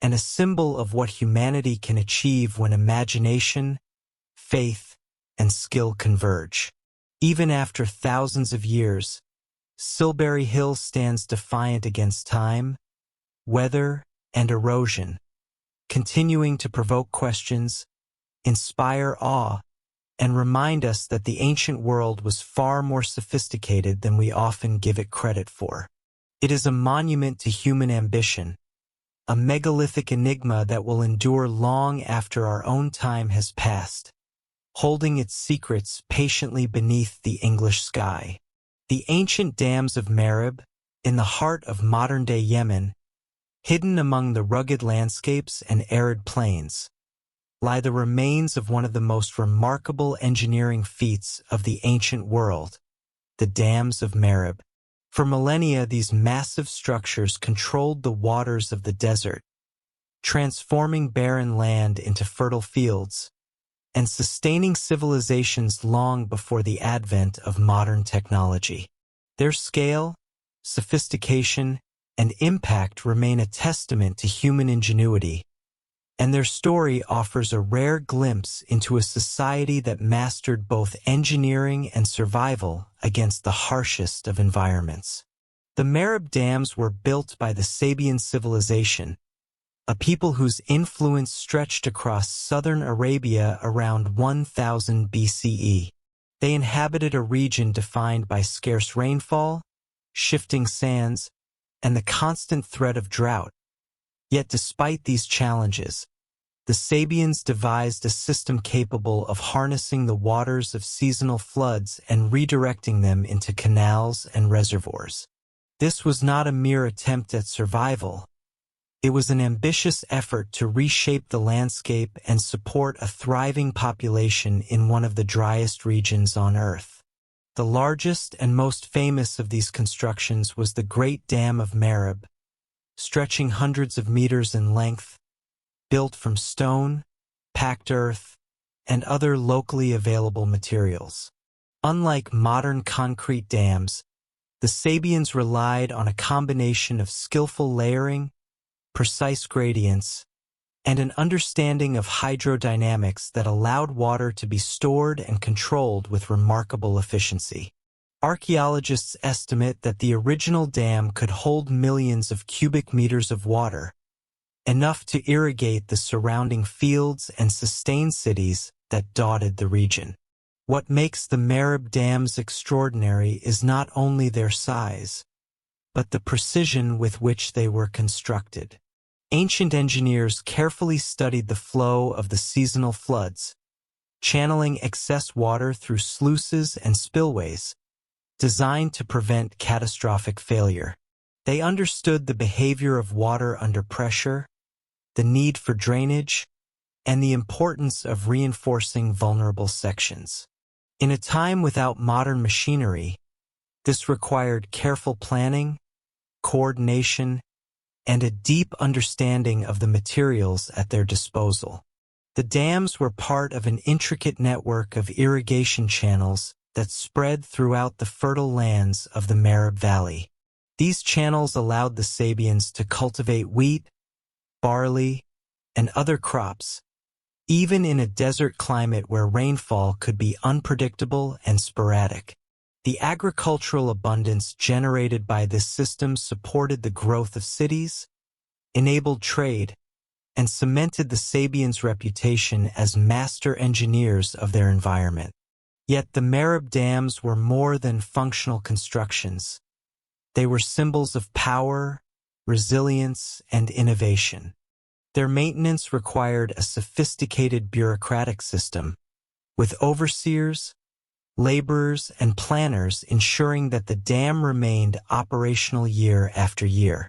and a symbol of what humanity can achieve when imagination, faith, and skill converge. Even after thousands of years, Silbury Hill stands defiant against time, weather, and erosion, continuing to provoke questions, inspire awe, and remind us that the ancient world was far more sophisticated than we often give it credit for. It is a monument to human ambition, a megalithic enigma that will endure long after our own time has passed, holding its secrets patiently beneath the English sky. The ancient dams of Marib, in the heart of modern-day Yemen, hidden among the rugged landscapes and arid plains, lie the remains of one of the most remarkable engineering feats of the ancient world, the dams of Marib. For millennia, these massive structures controlled the waters of the desert, transforming barren land into fertile fields, and sustaining civilizations long before the advent of modern technology. Their scale, sophistication, and impact remain a testament to human ingenuity, and their story offers a rare glimpse into a society that mastered both engineering and survival against the harshest of environments. The Marib dams were built by the Sabian civilization, a people whose influence stretched across southern Arabia around 1000 BCE. They inhabited a region defined by scarce rainfall, shifting sands, and the constant threat of drought. Yet despite these challenges, the Sabians devised a system capable of harnessing the waters of seasonal floods and redirecting them into canals and reservoirs. This was not a mere attempt at survival. It was an ambitious effort to reshape the landscape and support a thriving population in one of the driest regions on Earth. The largest and most famous of these constructions was the Great Dam of Marib, stretching hundreds of meters in length, built from stone, packed earth, and other locally available materials. Unlike modern concrete dams, the Sabians relied on a combination of skillful layering, precise gradients, and an understanding of hydrodynamics that allowed water to be stored and controlled with remarkable efficiency. Archaeologists estimate that the original dam could hold millions of cubic meters of water, enough to irrigate the surrounding fields and sustain cities that dotted the region. What makes the Merib dams extraordinary is not only their size, but the precision with which they were constructed. Ancient engineers carefully studied the flow of the seasonal floods, channeling excess water through sluices and spillways, designed to prevent catastrophic failure. They understood the behavior of water under pressure, the need for drainage, and the importance of reinforcing vulnerable sections. In a time without modern machinery, this required careful planning, coordination, and a deep understanding of the materials at their disposal. The dams were part of an intricate network of irrigation channels that spread throughout the fertile lands of the Merib Valley. These channels allowed the Sabians to cultivate wheat, barley, and other crops, even in a desert climate where rainfall could be unpredictable and sporadic. The agricultural abundance generated by this system supported the growth of cities, enabled trade, and cemented the Sabians' reputation as master engineers of their environment. Yet the Merib dams were more than functional constructions. They were symbols of power, resilience, and innovation. Their maintenance required a sophisticated bureaucratic system, with overseers, laborers, and planners ensuring that the dam remained operational year after year.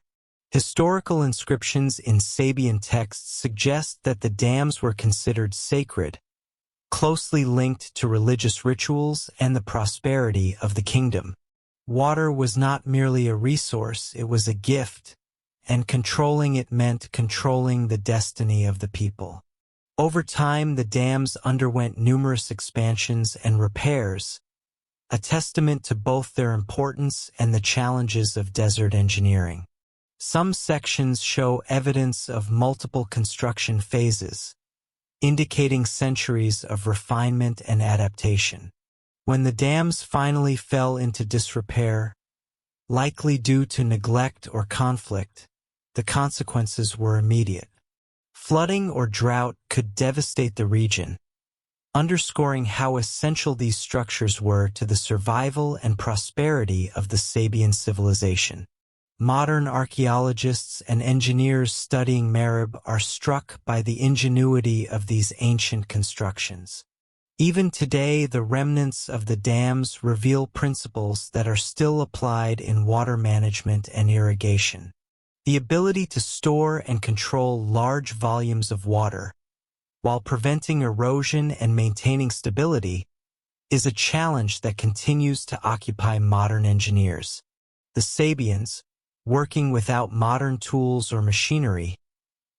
Historical inscriptions in Sabian texts suggest that the dams were considered sacred, closely linked to religious rituals and the prosperity of the kingdom. Water was not merely a resource, it was a gift, and controlling it meant controlling the destiny of the people. Over time, the dams underwent numerous expansions and repairs, a testament to both their importance and the challenges of desert engineering. Some sections show evidence of multiple construction phases, indicating centuries of refinement and adaptation. When the dams finally fell into disrepair, likely due to neglect or conflict, the consequences were immediate. Flooding or drought could devastate the region, underscoring how essential these structures were to the survival and prosperity of the Sabian civilization. Modern archaeologists and engineers studying Merib are struck by the ingenuity of these ancient constructions. Even today, the remnants of the dams reveal principles that are still applied in water management and irrigation. The ability to store and control large volumes of water, while preventing erosion and maintaining stability, is a challenge that continues to occupy modern engineers. The Sabians, working without modern tools or machinery,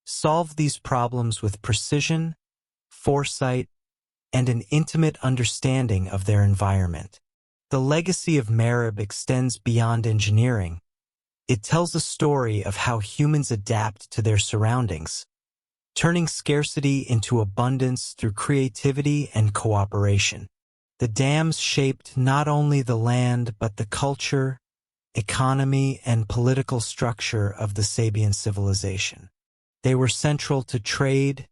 solved these problems with precision, foresight, and an intimate understanding of their environment. The legacy of Merib extends beyond engineering. It tells a story of how humans adapt to their surroundings, turning scarcity into abundance through creativity and cooperation. The dams shaped not only the land but the culture, economy, and political structure of the Sabian civilization. They were central to trade,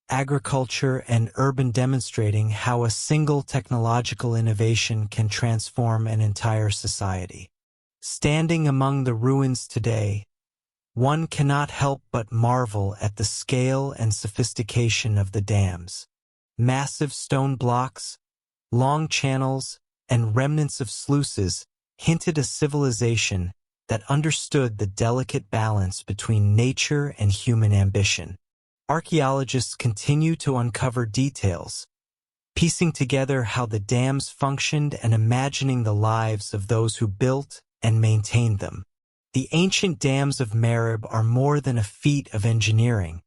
agriculture, and urban, demonstrating how a single technological innovation can transform an entire society. Standing among the ruins today, one cannot help but marvel at the scale and sophistication of the dams. Massive stone blocks, long channels, and remnants of sluices hinted a civilization that understood the delicate balance between nature and human ambition. Archaeologists continue to uncover details, piecing together how the dams functioned and imagining the lives of those who built and maintained them. The ancient dams of Merib are more than a feat of engineering.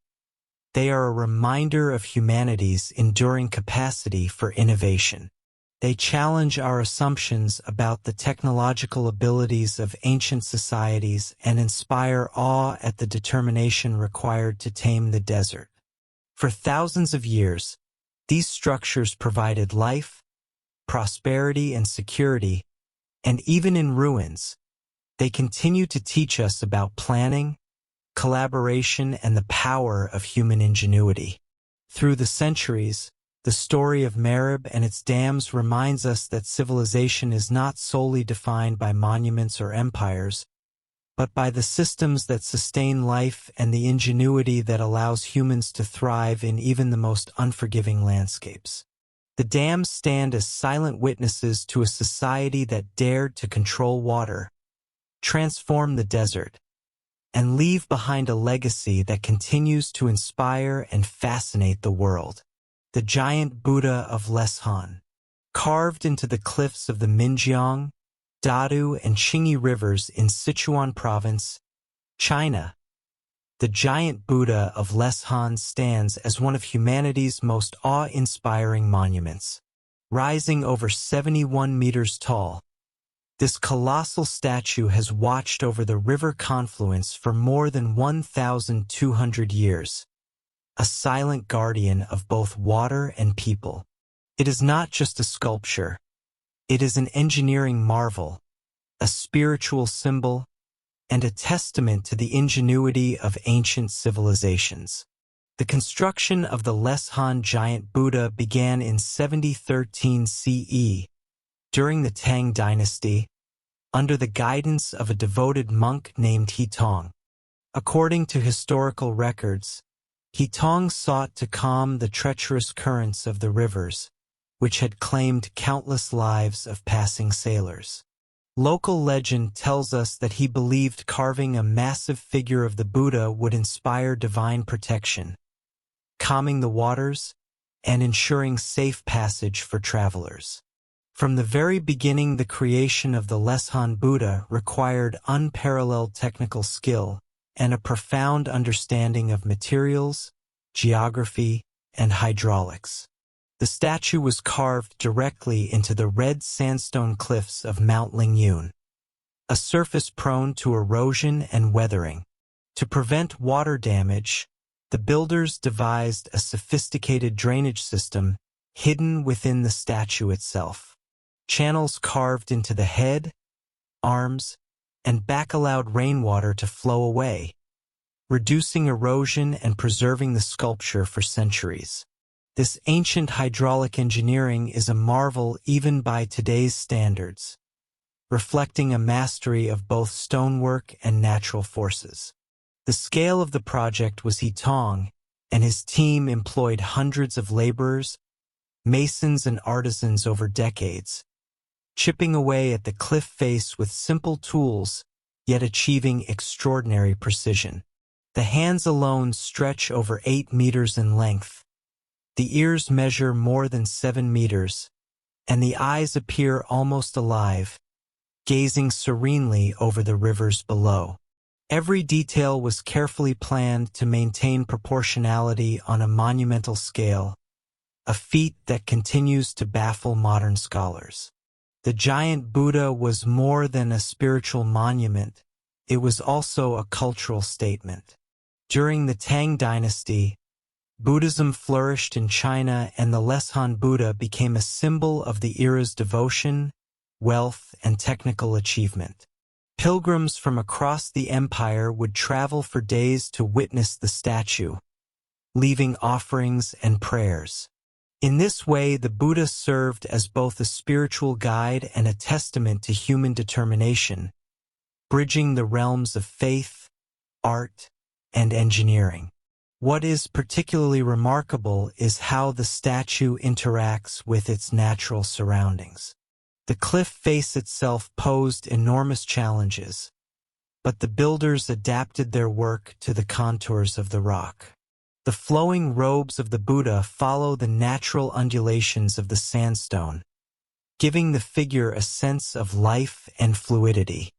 They are a reminder of humanity's enduring capacity for innovation. They challenge our assumptions about the technological abilities of ancient societies and inspire awe at the determination required to tame the desert. For thousands of years, these structures provided life, prosperity, and security, and even in ruins, they continue to teach us about planning, collaboration, and the power of human ingenuity. Through the centuries, the story of Merib and its dams reminds us that civilization is not solely defined by monuments or empires, but by the systems that sustain life and the ingenuity that allows humans to thrive in even the most unforgiving landscapes. The dams stand as silent witnesses to a society that dared to control water, transform the desert, and leave behind a legacy that continues to inspire and fascinate the world. The giant Buddha of Leshan, carved into the cliffs of the Minjiang, Dadu, and Qingyi rivers in Sichuan Province, China. The giant Buddha of Leshan stands as one of humanity's most awe-inspiring monuments. Rising over 71 meters tall, this colossal statue has watched over the river confluence for more than 1,200 years, a silent guardian of both water and people. It is not just a sculpture. It is an engineering marvel, a spiritual symbol, and a testament to the ingenuity of ancient civilizations. The construction of the Leshan giant Buddha began in 7013 CE, during the Tang dynasty, under the guidance of a devoted monk named Hitong. According to historical records, Hitong sought to calm the treacherous currents of the rivers, which had claimed countless lives of passing sailors. Local legend tells us that he believed carving a massive figure of the Buddha would inspire divine protection, calming the waters and ensuring safe passage for travelers. From the very beginning, the creation of the Leshan Buddha required unparalleled technical skill and a profound understanding of materials, geography, and hydraulics. The statue was carved directly into the red sandstone cliffs of Mount Lingyun, a surface prone to erosion and weathering. To prevent water damage, the builders devised a sophisticated drainage system hidden within the statue itself. Channels carved into the head, arms, and back allowed rainwater to flow away, reducing erosion and preserving the sculpture for centuries. This ancient hydraulic engineering is a marvel even by today's standards, reflecting a mastery of both stonework and natural forces. The scale of the project was Hitong, and his team employed hundreds of laborers, masons, and artisans over decades, chipping away at the cliff face with simple tools, yet achieving extraordinary precision. The hands alone stretch over 8 meters in length. The ears measure more than 7 meters, and the eyes appear almost alive, gazing serenely over the rivers below. Every detail was carefully planned to maintain proportionality on a monumental scale, a feat that continues to baffle modern scholars. The giant Buddha was more than a spiritual monument, it was also a cultural statement. During the Tang dynasty, Buddhism flourished in China, and the Leshan Buddha became a symbol of the era's devotion, wealth, and technical achievement. Pilgrims from across the empire would travel for days to witness the statue, leaving offerings and prayers. In this way, the Buddha served as both a spiritual guide and a testament to human determination, bridging the realms of faith, art, and engineering. What is particularly remarkable is how the statue interacts with its natural surroundings. The cliff face itself posed enormous challenges, but the builders adapted their work to the contours of the rock. The flowing robes of the Buddha follow the natural undulations of the sandstone, giving the figure a sense of life and fluidity.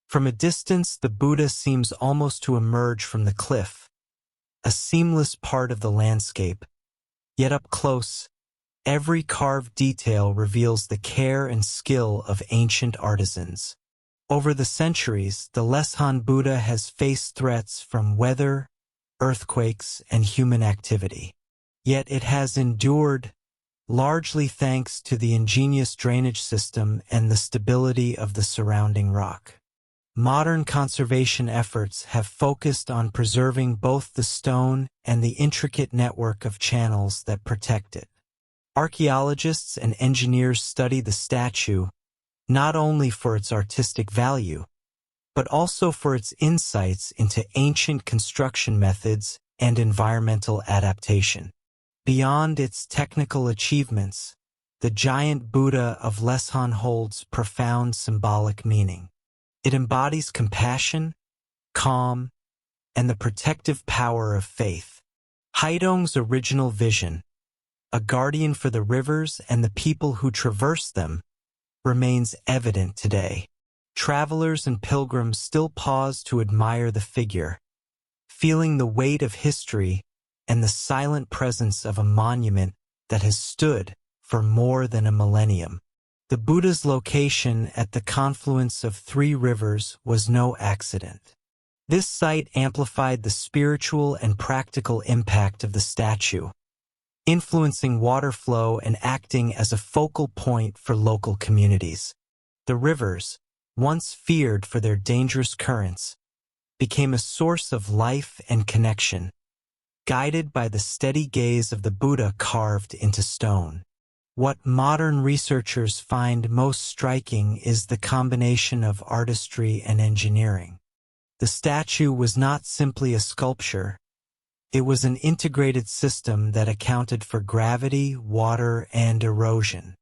From a distance, the Buddha seems almost to emerge from the cliff, a seamless part of the landscape, yet up close, Every carved detail reveals the care and skill of ancient artisans. Over the centuries, the Leshan Buddha has faced threats from weather, earthquakes, and human activity. Yet it has endured, largely thanks to the ingenious drainage system and the stability of the surrounding rock. Modern conservation efforts have focused on preserving both the stone and the intricate network of channels that protect it. Archaeologists and engineers study the statue not only for its artistic value, but also for its insights into ancient construction methods and environmental adaptation. Beyond its technical achievements, the giant Buddha of Leshan holds profound symbolic meaning. It embodies compassion, calm, and the protective power of faith. Haidong's original vision, a guardian for the rivers and the people who traverse them, remains evident today. Travelers and pilgrims still pause to admire the figure, feeling the weight of history and the silent presence of a monument that has stood for more than a millennium. The Buddha's location at the confluence of three rivers was no accident. This site amplified the spiritual and practical impact of the statue, influencing water flow and acting as a focal point for local communities. The rivers, once feared for their dangerous currents, became a source of life and connection, guided by the steady gaze of the Buddha carved into stone. What modern researchers find most striking is the combination of artistry and engineering. The statue was not simply a sculpture. It was an integrated system that accounted for gravity, water, and erosion.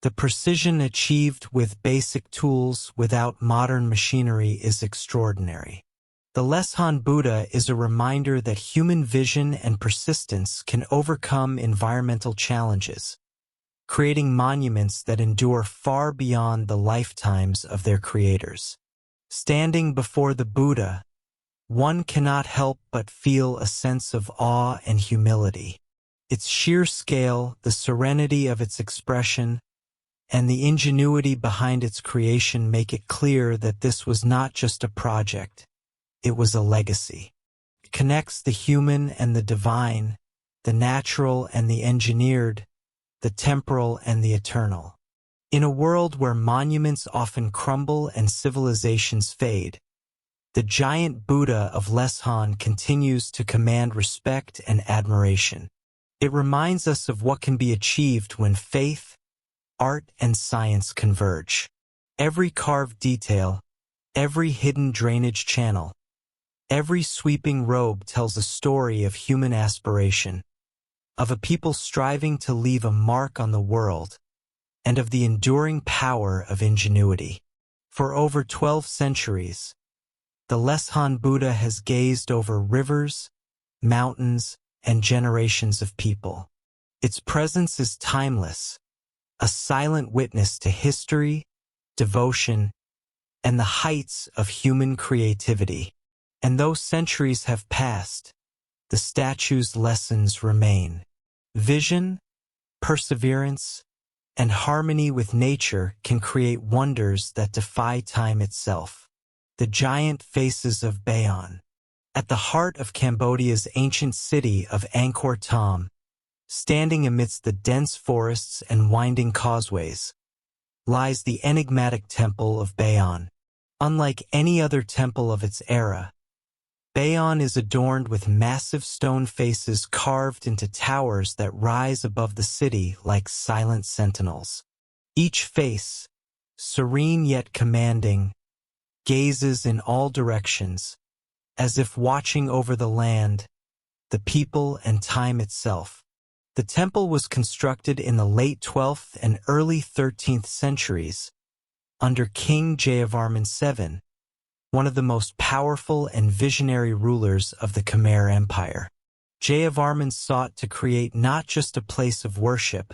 The precision achieved with basic tools without modern machinery is extraordinary. The Leshan Buddha is a reminder that human vision and persistence can overcome environmental challenges, creating monuments that endure far beyond the lifetimes of their creators. Standing before the Buddha, one cannot help but feel a sense of awe and humility. Its sheer scale, the serenity of its expression, and the ingenuity behind its creation make it clear that this was not just a project, it was a legacy. It connects the human and the divine, the natural and the engineered, the temporal and the eternal. In a world where monuments often crumble and civilizations fade, the giant Buddha of Leshan continues to command respect and admiration. It reminds us of what can be achieved when faith, art, and science converge. Every carved detail, every hidden drainage channel, every sweeping robe tells a story of human aspiration, of a people striving to leave a mark on the world, and of the enduring power of ingenuity. For over 12 centuries, the Leshan Buddha has gazed over rivers, mountains, and generations of people. Its presence is timeless, a silent witness to history, devotion, and the heights of human creativity. And though centuries have passed, the statue's lessons remain. Vision, perseverance, and harmony with nature can create wonders that defy time itself. The giant faces of Bayon. At the heart of Cambodia's ancient city of Angkor Thom, standing amidst the dense forests and winding causeways, lies the enigmatic temple of Bayon. Unlike any other temple of its era, Bayon is adorned with massive stone faces carved into towers that rise above the city like silent sentinels. Each face, serene yet commanding, gazes in all directions, as if watching over the land, the people, and time itself. The temple was constructed in the late 12th and early 13th centuries under King Jayavarman VII, one of the most powerful and visionary rulers of the Khmer Empire. Jayavarman sought to create not just a place of worship,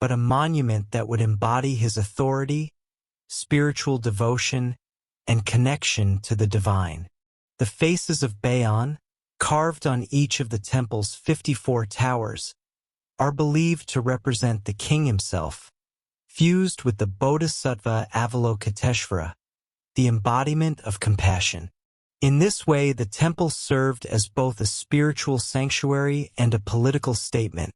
but a monument that would embody his authority, spiritual devotion, and connection to the divine. The faces of Bayon, carved on each of the temple's 54 towers, are believed to represent the king himself, fused with the Bodhisattva Avalokiteshvara, the embodiment of compassion. In this way, the temple served as both a spiritual sanctuary and a political statement,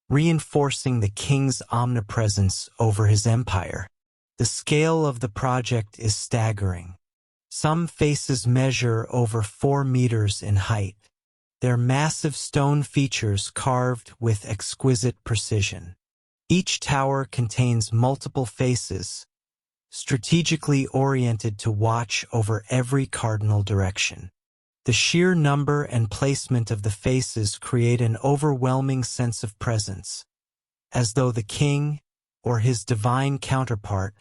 reinforcing the king's omnipresence over his empire. The scale of the project is staggering. Some faces measure over 4 meters in height, their massive stone features carved with exquisite precision. Each tower contains multiple faces, strategically oriented to watch over every cardinal direction. The sheer number and placement of the faces create an overwhelming sense of presence, as though the king, or his divine counterpart,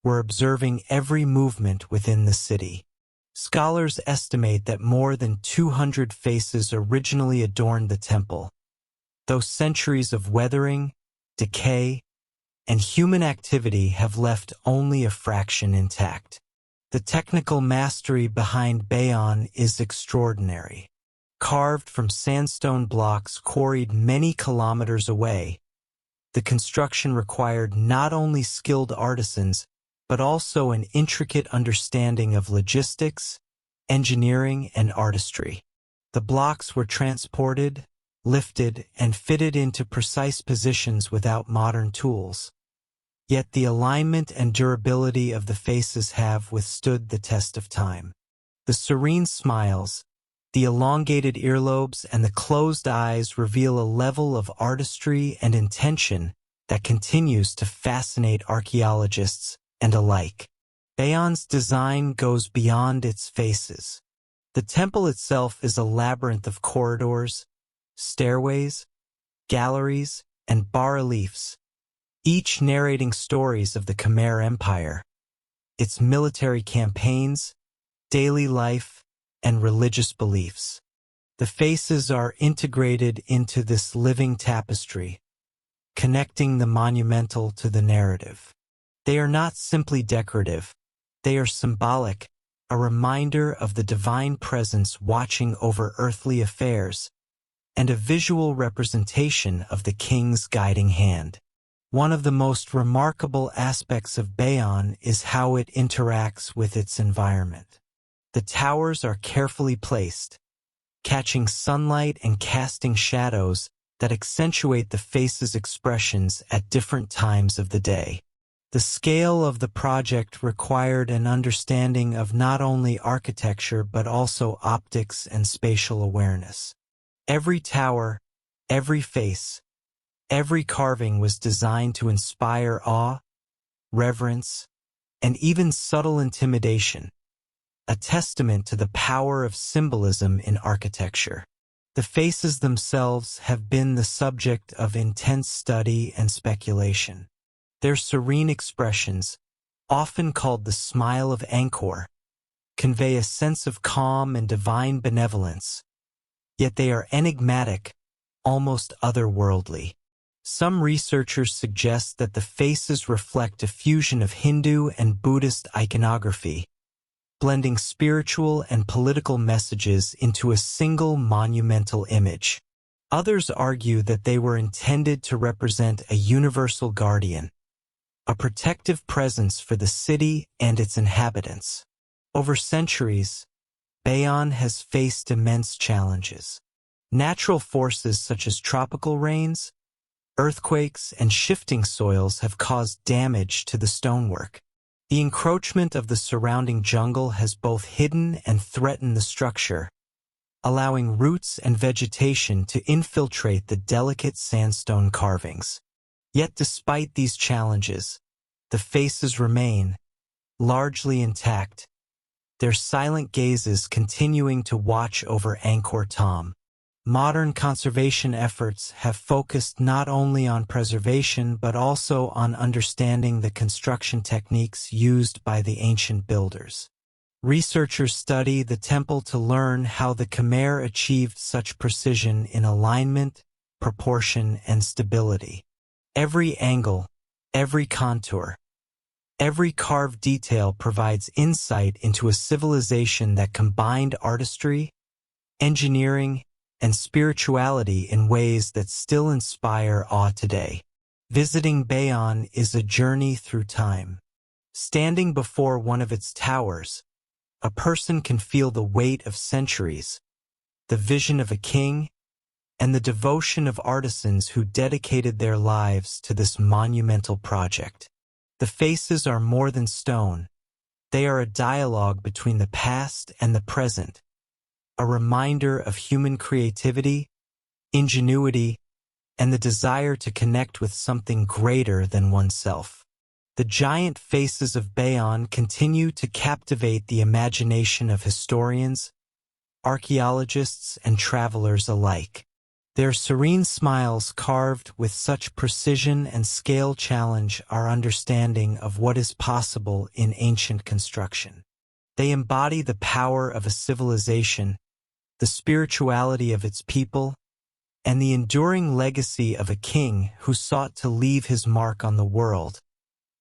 were observing every movement within the city. Scholars estimate that more than 200 faces originally adorned the temple, though centuries of weathering, decay, and human activity have left only a fraction intact. The technical mastery behind Bayon is extraordinary. Carved from sandstone blocks quarried many kilometers away, the construction required not only skilled artisans, but also an intricate understanding of logistics, engineering, and artistry. The blocks were transported, lifted, and fitted into precise positions without modern tools. Yet the alignment and durability of the faces have withstood the test of time. The serene smiles, the elongated earlobes, and the closed eyes reveal a level of artistry and intention that continues to fascinate archaeologists and alike. Bayon's design goes beyond its faces. The temple itself is a labyrinth of corridors, stairways, galleries, and bas-reliefs, each narrating stories of the Khmer Empire, its military campaigns, daily life, and religious beliefs. The faces are integrated into this living tapestry, connecting the monumental to the narrative. They are not simply decorative, they are symbolic, a reminder of the divine presence watching over earthly affairs, and a visual representation of the king's guiding hand. One of the most remarkable aspects of Bayon is how it interacts with its environment. The towers are carefully placed, catching sunlight and casting shadows that accentuate the face's expressions at different times of the day. The scale of the project required an understanding of not only architecture but also optics and spatial awareness. Every tower, every face, every carving was designed to inspire awe, reverence, and even subtle intimidation, a testament to the power of symbolism in architecture. The faces themselves have been the subject of intense study and speculation. Their serene expressions, often called the smile of Angkor, convey a sense of calm and divine benevolence, yet they are enigmatic, almost otherworldly. Some researchers suggest that the faces reflect a fusion of Hindu and Buddhist iconography, blending spiritual and political messages into a single monumental image. Others argue that they were intended to represent a universal guardian, a protective presence for the city and its inhabitants. Over centuries, Bayon has faced immense challenges. Natural forces such as tropical rains, earthquakes, and shifting soils have caused damage to the stonework. The encroachment of the surrounding jungle has both hidden and threatened the structure, allowing roots and vegetation to infiltrate the delicate sandstone carvings. Yet despite these challenges, the faces remain, largely intact, their silent gazes continuing to watch over Angkor Thom. Modern conservation efforts have focused not only on preservation but also on understanding the construction techniques used by the ancient builders. Researchers study the temple to learn how the Khmer achieved such precision in alignment, proportion, and stability. Every angle, every contour, every carved detail provides insight into a civilization that combined artistry, engineering, and spirituality in ways that still inspire awe today. Visiting Beian is a journey through time. Standing before one of its towers, a person can feel the weight of centuries, the vision of a king, and the devotion of artisans who dedicated their lives to this monumental project. The faces are more than stone. They are a dialogue between the past and the present, a reminder of human creativity, ingenuity, and the desire to connect with something greater than oneself. The giant faces of Beian continue to captivate the imagination of historians, archaeologists, and travelers alike. Their serene smiles carved with such precision and scale challenge our understanding of what is possible in ancient construction. They embody the power of a civilization, the spirituality of its people, and the enduring legacy of a king who sought to leave his mark on the world,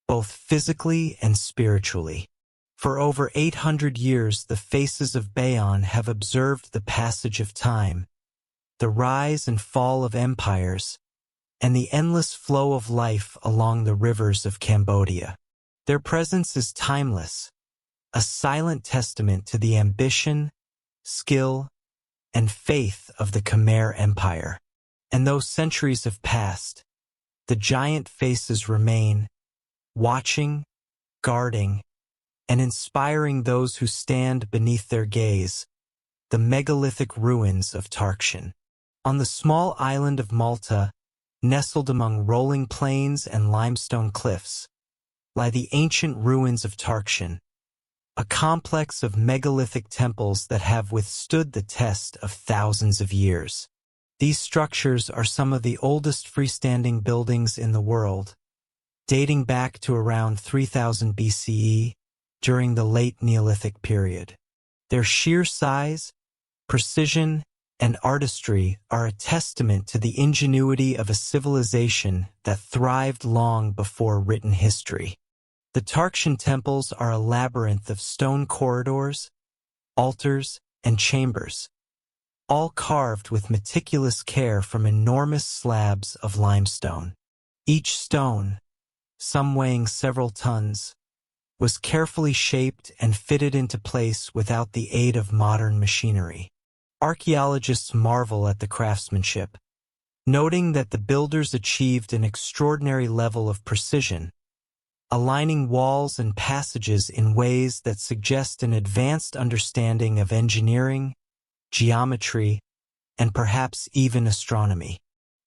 both physically and spiritually. For over 800 years, the faces of Beian have observed the passage of time, the rise and fall of empires, and the endless flow of life along the rivers of Cambodia. Their presence is timeless, a silent testament to the ambition, skill, and faith of the Khmer Empire. And though centuries have passed, the giant faces remain, watching, guarding, and inspiring those who stand beneath their gaze, the megalithic ruins of Tarkshan. On the small island of Malta, nestled among rolling plains and limestone cliffs, lie the ancient ruins of Tarkshan, a complex of megalithic temples that have withstood the test of thousands of years. These structures are some of the oldest freestanding buildings in the world, dating back to around 3000 BCE during the late Neolithic period. Their sheer size, precision, and artistry are a testament to the ingenuity of a civilization that thrived long before written history. The Tarkshan temples are a labyrinth of stone corridors, altars, and chambers, all carved with meticulous care from enormous slabs of limestone. Each stone, some weighing several tons, was carefully shaped and fitted into place without the aid of modern machinery. Archaeologists marvel at the craftsmanship, noting that the builders achieved an extraordinary level of precision, aligning walls and passages in ways that suggest an advanced understanding of engineering, geometry, and perhaps even astronomy.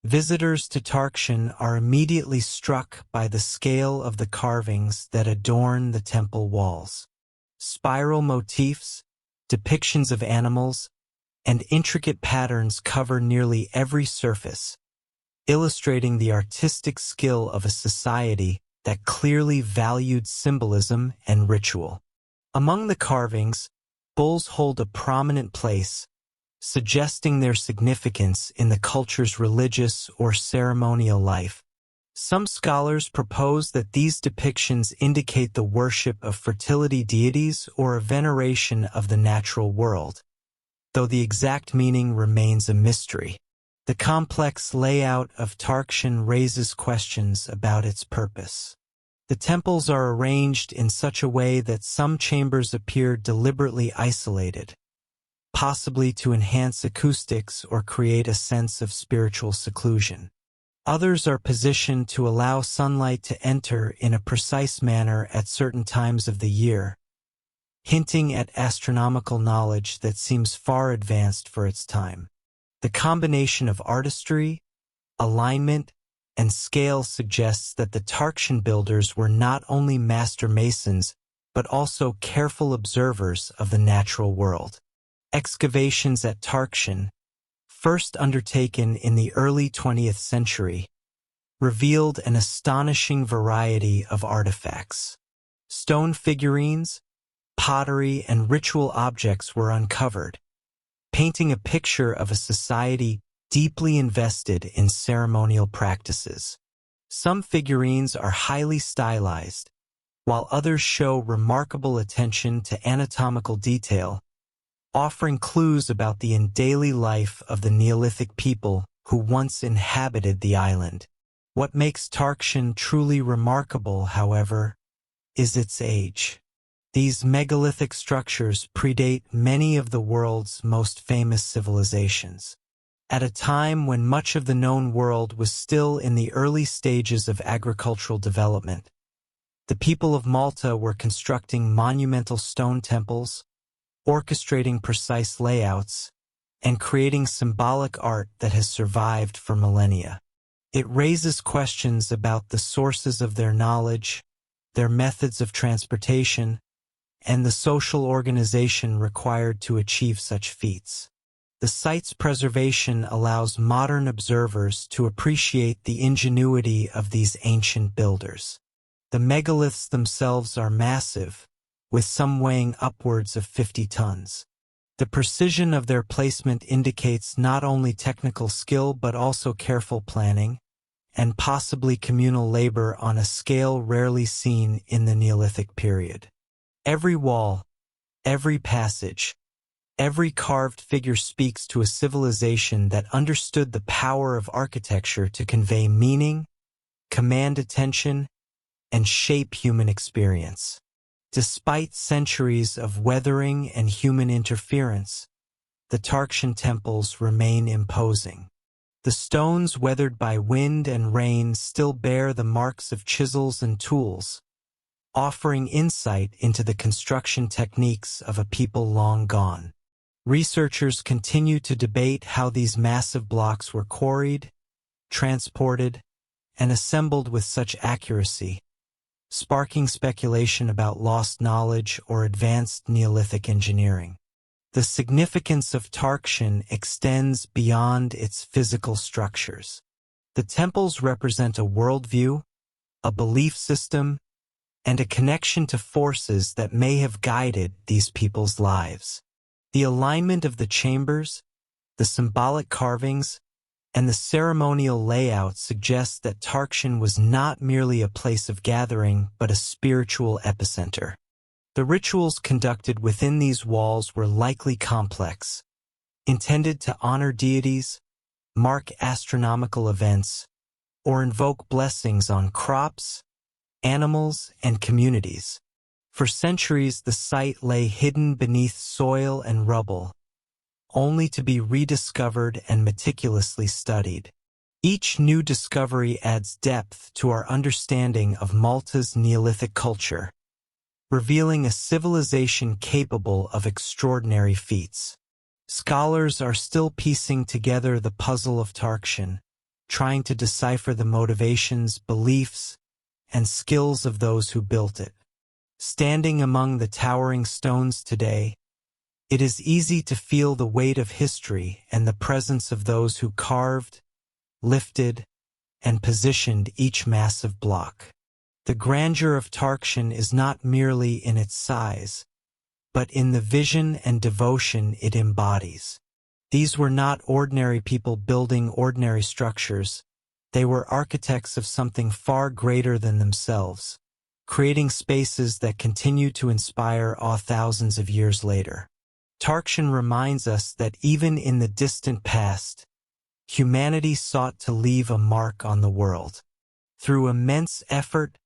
Visitors to Tarkshan are immediately struck by the scale of the carvings that adorn the temple walls. Spiral motifs, depictions of animals, and intricate patterns cover nearly every surface, illustrating the artistic skill of a society that clearly valued symbolism and ritual. Among the carvings, bulls hold a prominent place, suggesting their significance in the culture's religious or ceremonial life. Some scholars propose that these depictions indicate the worship of fertility deities or a veneration of the natural world, though the exact meaning remains a mystery. The complex layout of Tarkshan raises questions about its purpose. The temples are arranged in such a way that some chambers appear deliberately isolated, possibly to enhance acoustics or create a sense of spiritual seclusion. Others are positioned to allow sunlight to enter in a precise manner at certain times of the year, hinting at astronomical knowledge that seems far advanced for its time. The combination of artistry, alignment, and scale suggests that the Tarkshan builders were not only master masons, but also careful observers of the natural world. Excavations at Tarkshan, first undertaken in the early 20th century, revealed an astonishing variety of artifacts. Stone figurines, pottery, and ritual objects were uncovered, painting a picture of a society deeply invested in ceremonial practices. Some figurines are highly stylized, while others show remarkable attention to anatomical detail, offering clues about the daily life of the Neolithic people who once inhabited the island. What makes Tarkshan truly remarkable, however, is its age. These megalithic structures predate many of the world's most famous civilizations. At a time when much of the known world was still in the early stages of agricultural development, the people of Malta were constructing monumental stone temples, orchestrating precise layouts, and creating symbolic art that has survived for millennia. It raises questions about the sources of their knowledge, their methods of transportation, and the social organization required to achieve such feats. The site's preservation allows modern observers to appreciate the ingenuity of these ancient builders. The megaliths themselves are massive, with some weighing upwards of 50 tons. The precision of their placement indicates not only technical skill but also careful planning, and possibly communal labor on a scale rarely seen in the Neolithic period. Every wall, every passage, every carved figure speaks to a civilization that understood the power of architecture to convey meaning, command attention, and shape human experience. Despite centuries of weathering and human interference, the Tarkshan temples remain imposing. The stones weathered by wind and rain still bear the marks of chisels and tools, offering insight into the construction techniques of a people long gone. Researchers continue to debate how these massive blocks were quarried, transported, and assembled with such accuracy, sparking speculation about lost knowledge or advanced Neolithic engineering. The significance of Tarkshan extends beyond its physical structures. The temples represent a worldview, a belief system, and a connection to forces that may have guided these people's lives. The alignment of the chambers, the symbolic carvings, and the ceremonial layout suggests that Tarkshan was not merely a place of gathering but a spiritual epicenter. The rituals conducted within these walls were likely complex, intended to honor deities, mark astronomical events, or invoke blessings on crops, animals, and communities. For centuries, the site lay hidden beneath soil and rubble, only to be rediscovered and meticulously studied. Each new discovery adds depth to our understanding of Malta's Neolithic culture, revealing a civilization capable of extraordinary feats. Scholars are still piecing together the puzzle of Tarkshan, trying to decipher the motivations, beliefs, and skills of those who built it. Standing among the towering stones today, it is easy to feel the weight of history and the presence of those who carved, lifted, and positioned each massive block. The grandeur of Tarkshan is not merely in its size, but in the vision and devotion it embodies. These were not ordinary people building ordinary structures. They were architects of something far greater than themselves, creating spaces that continue to inspire awe thousands of years later. Tarkshan reminds us that even in the distant past, humanity sought to leave a mark on the world. Through immense effort,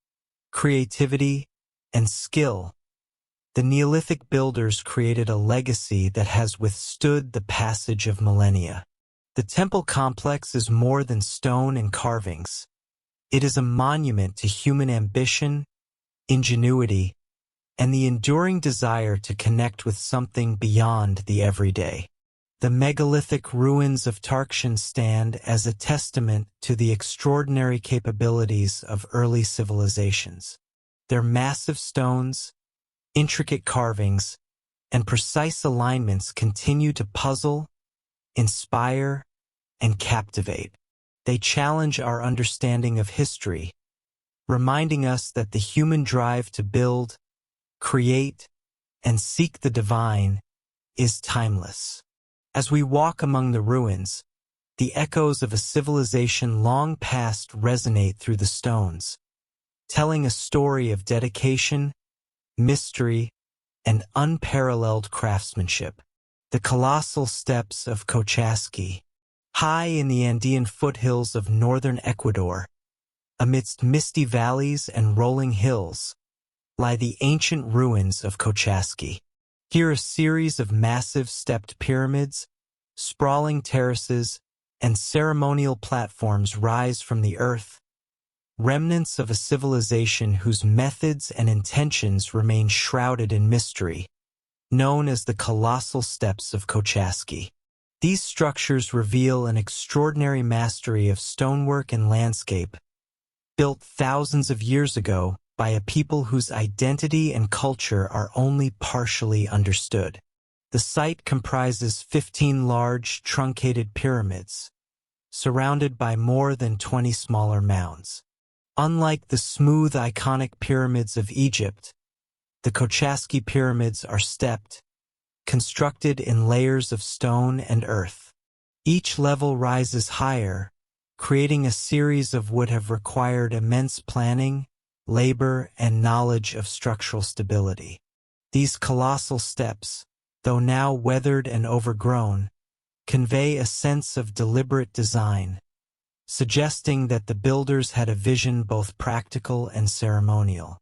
creativity, and skill, the Neolithic builders created a legacy that has withstood the passage of millennia. The temple complex is more than stone and carvings. It is a monument to human ambition, ingenuity, and the enduring desire to connect with something beyond the everyday. The megalithic ruins of Tarkshan stand as a testament to the extraordinary capabilities of early civilizations. Their massive stones, intricate carvings, and precise alignments continue to puzzle, inspire, and captivate. They challenge our understanding of history, reminding us that the human drive to build, create, and seek the divine is timeless. As we walk among the ruins, the echoes of a civilization long past resonate through the stones, telling a story of dedication, mystery, and unparalleled craftsmanship. The colossal steps of Cochasqui. High in the Andean foothills of northern Ecuador, amidst misty valleys and rolling hills, lie the ancient ruins of Cochasqui. Here a series of massive stepped pyramids, sprawling terraces, and ceremonial platforms rise from the earth, remnants of a civilization whose methods and intentions remain shrouded in mystery, known as the colossal steps of Cochasqui. These structures reveal an extraordinary mastery of stonework and landscape, built thousands of years ago by a people whose identity and culture are only partially understood. The site comprises 15 large, truncated pyramids, surrounded by more than 20 smaller mounds. Unlike the smooth, iconic pyramids of Egypt, the Cochasqui pyramids are stepped, constructed in layers of stone and earth. Each level rises higher, creating a series of would have required immense planning, labor, and knowledge of structural stability. These colossal steps, though now weathered and overgrown, convey a sense of deliberate design, suggesting that the builders had a vision both practical and ceremonial.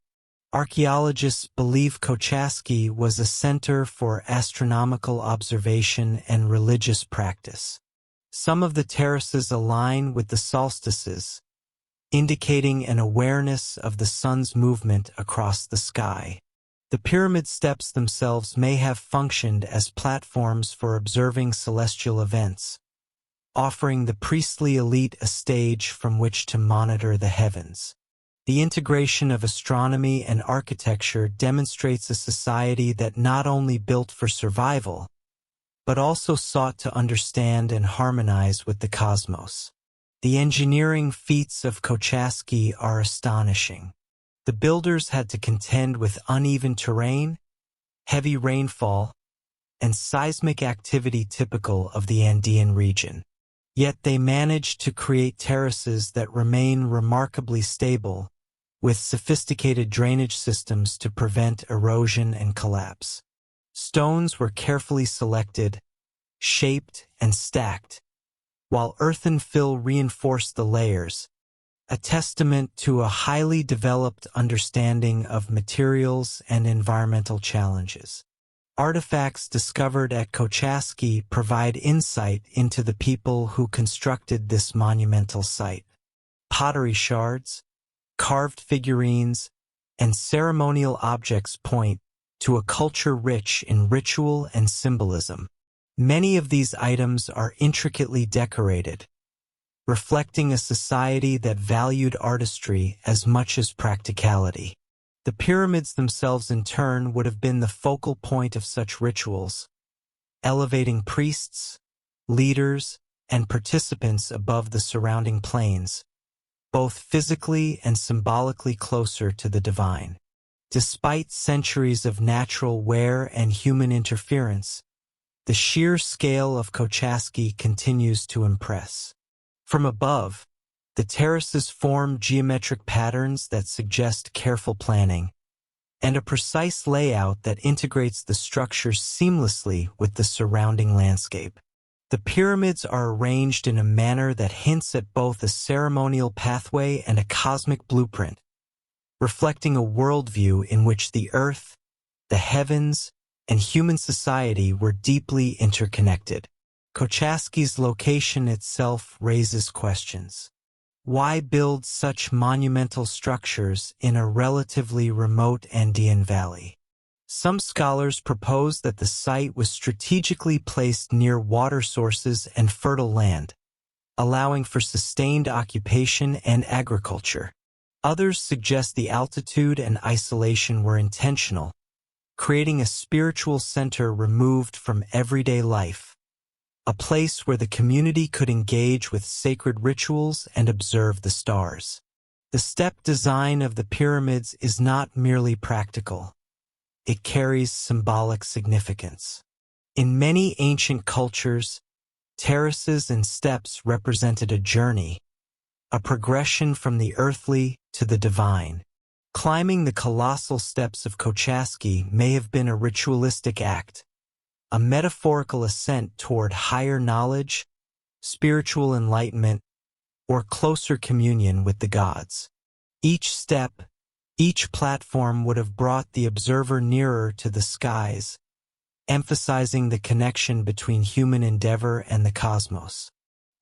Archaeologists believe Cochasqui was a center for astronomical observation and religious practice. Some of the terraces align with the solstices, indicating an awareness of the sun's movement across the sky. The pyramid steps themselves may have functioned as platforms for observing celestial events, offering the priestly elite a stage from which to monitor the heavens. The integration of astronomy and architecture demonstrates a society that not only built for survival, but also sought to understand and harmonize with the cosmos. The engineering feats of Cochasqui are astonishing. The builders had to contend with uneven terrain, heavy rainfall, and seismic activity typical of the Andean region. Yet they managed to create terraces that remain remarkably stable, with sophisticated drainage systems to prevent erosion and collapse. Stones were carefully selected, shaped, and stacked, while earthen fill reinforced the layers, a testament to a highly developed understanding of materials and environmental challenges. Artifacts discovered at Cochasqui provide insight into the people who constructed this monumental site. Pottery shards, carved figurines, and ceremonial objects point to a culture rich in ritual and symbolism. Many of these items are intricately decorated, reflecting a society that valued artistry as much as practicality. The pyramids themselves in turn would have been the focal point of such rituals, elevating priests, leaders, and participants above the surrounding plains, both physically and symbolically closer to the divine. Despite centuries of natural wear and human interference, the sheer scale of Cochasqui continues to impress. From above, the terraces form geometric patterns that suggest careful planning, and a precise layout that integrates the structures seamlessly with the surrounding landscape. The pyramids are arranged in a manner that hints at both a ceremonial pathway and a cosmic blueprint, reflecting a worldview in which the earth, the heavens, and human society were deeply interconnected. Cochasqui's location itself raises questions. Why build such monumental structures in a relatively remote Andean valley? Some scholars propose that the site was strategically placed near water sources and fertile land, allowing for sustained occupation and agriculture. Others suggest the altitude and isolation were intentional, creating a spiritual center removed from everyday life, a place where the community could engage with sacred rituals and observe the stars. The step design of the pyramids is not merely practical. It carries symbolic significance. In many ancient cultures, terraces and steps represented a journey, a progression from the earthly to the divine. Climbing the colossal steps of Cochasqui may have been a ritualistic act, a metaphorical ascent toward higher knowledge, spiritual enlightenment, or closer communion with the gods. Each step, each platform would have brought the observer nearer to the skies, emphasizing the connection between human endeavor and the cosmos.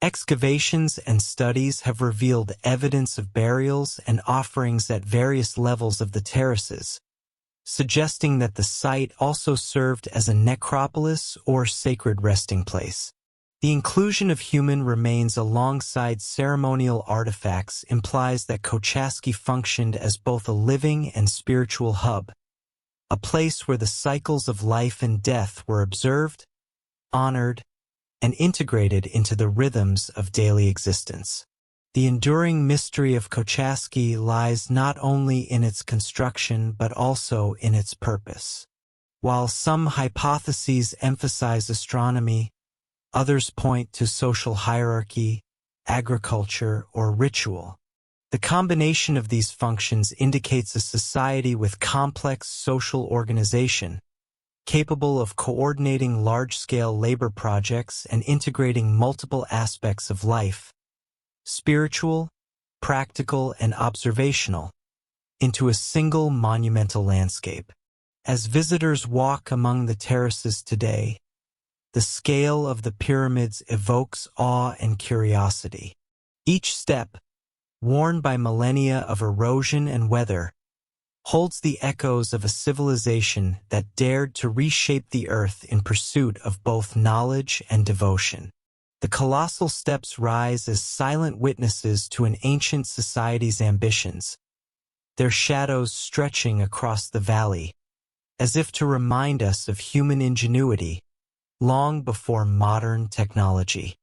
Excavations and studies have revealed evidence of burials and offerings at various levels of the terraces, suggesting that the site also served as a necropolis or sacred resting place. The inclusion of human remains alongside ceremonial artifacts implies that Kochaski functioned as both a living and spiritual hub, a place where the cycles of life and death were observed, honored, and integrated into the rhythms of daily existence. The enduring mystery of Kochaski lies not only in its construction but also in its purpose. While some hypotheses emphasize astronomy, others point to social hierarchy, agriculture, or ritual. The combination of these functions indicates a society with complex social organization, capable of coordinating large-scale labor projects and integrating multiple aspects of life, spiritual, practical, and observational, into a single monumental landscape. As visitors walk among the terraces today, the scale of the pyramids evokes awe and curiosity. Each step, worn by millennia of erosion and weather, holds the echoes of a civilization that dared to reshape the earth in pursuit of both knowledge and devotion. The colossal steps rise as silent witnesses to an ancient society's ambitions, their shadows stretching across the valley, as if to remind us of human ingenuity long before modern technology.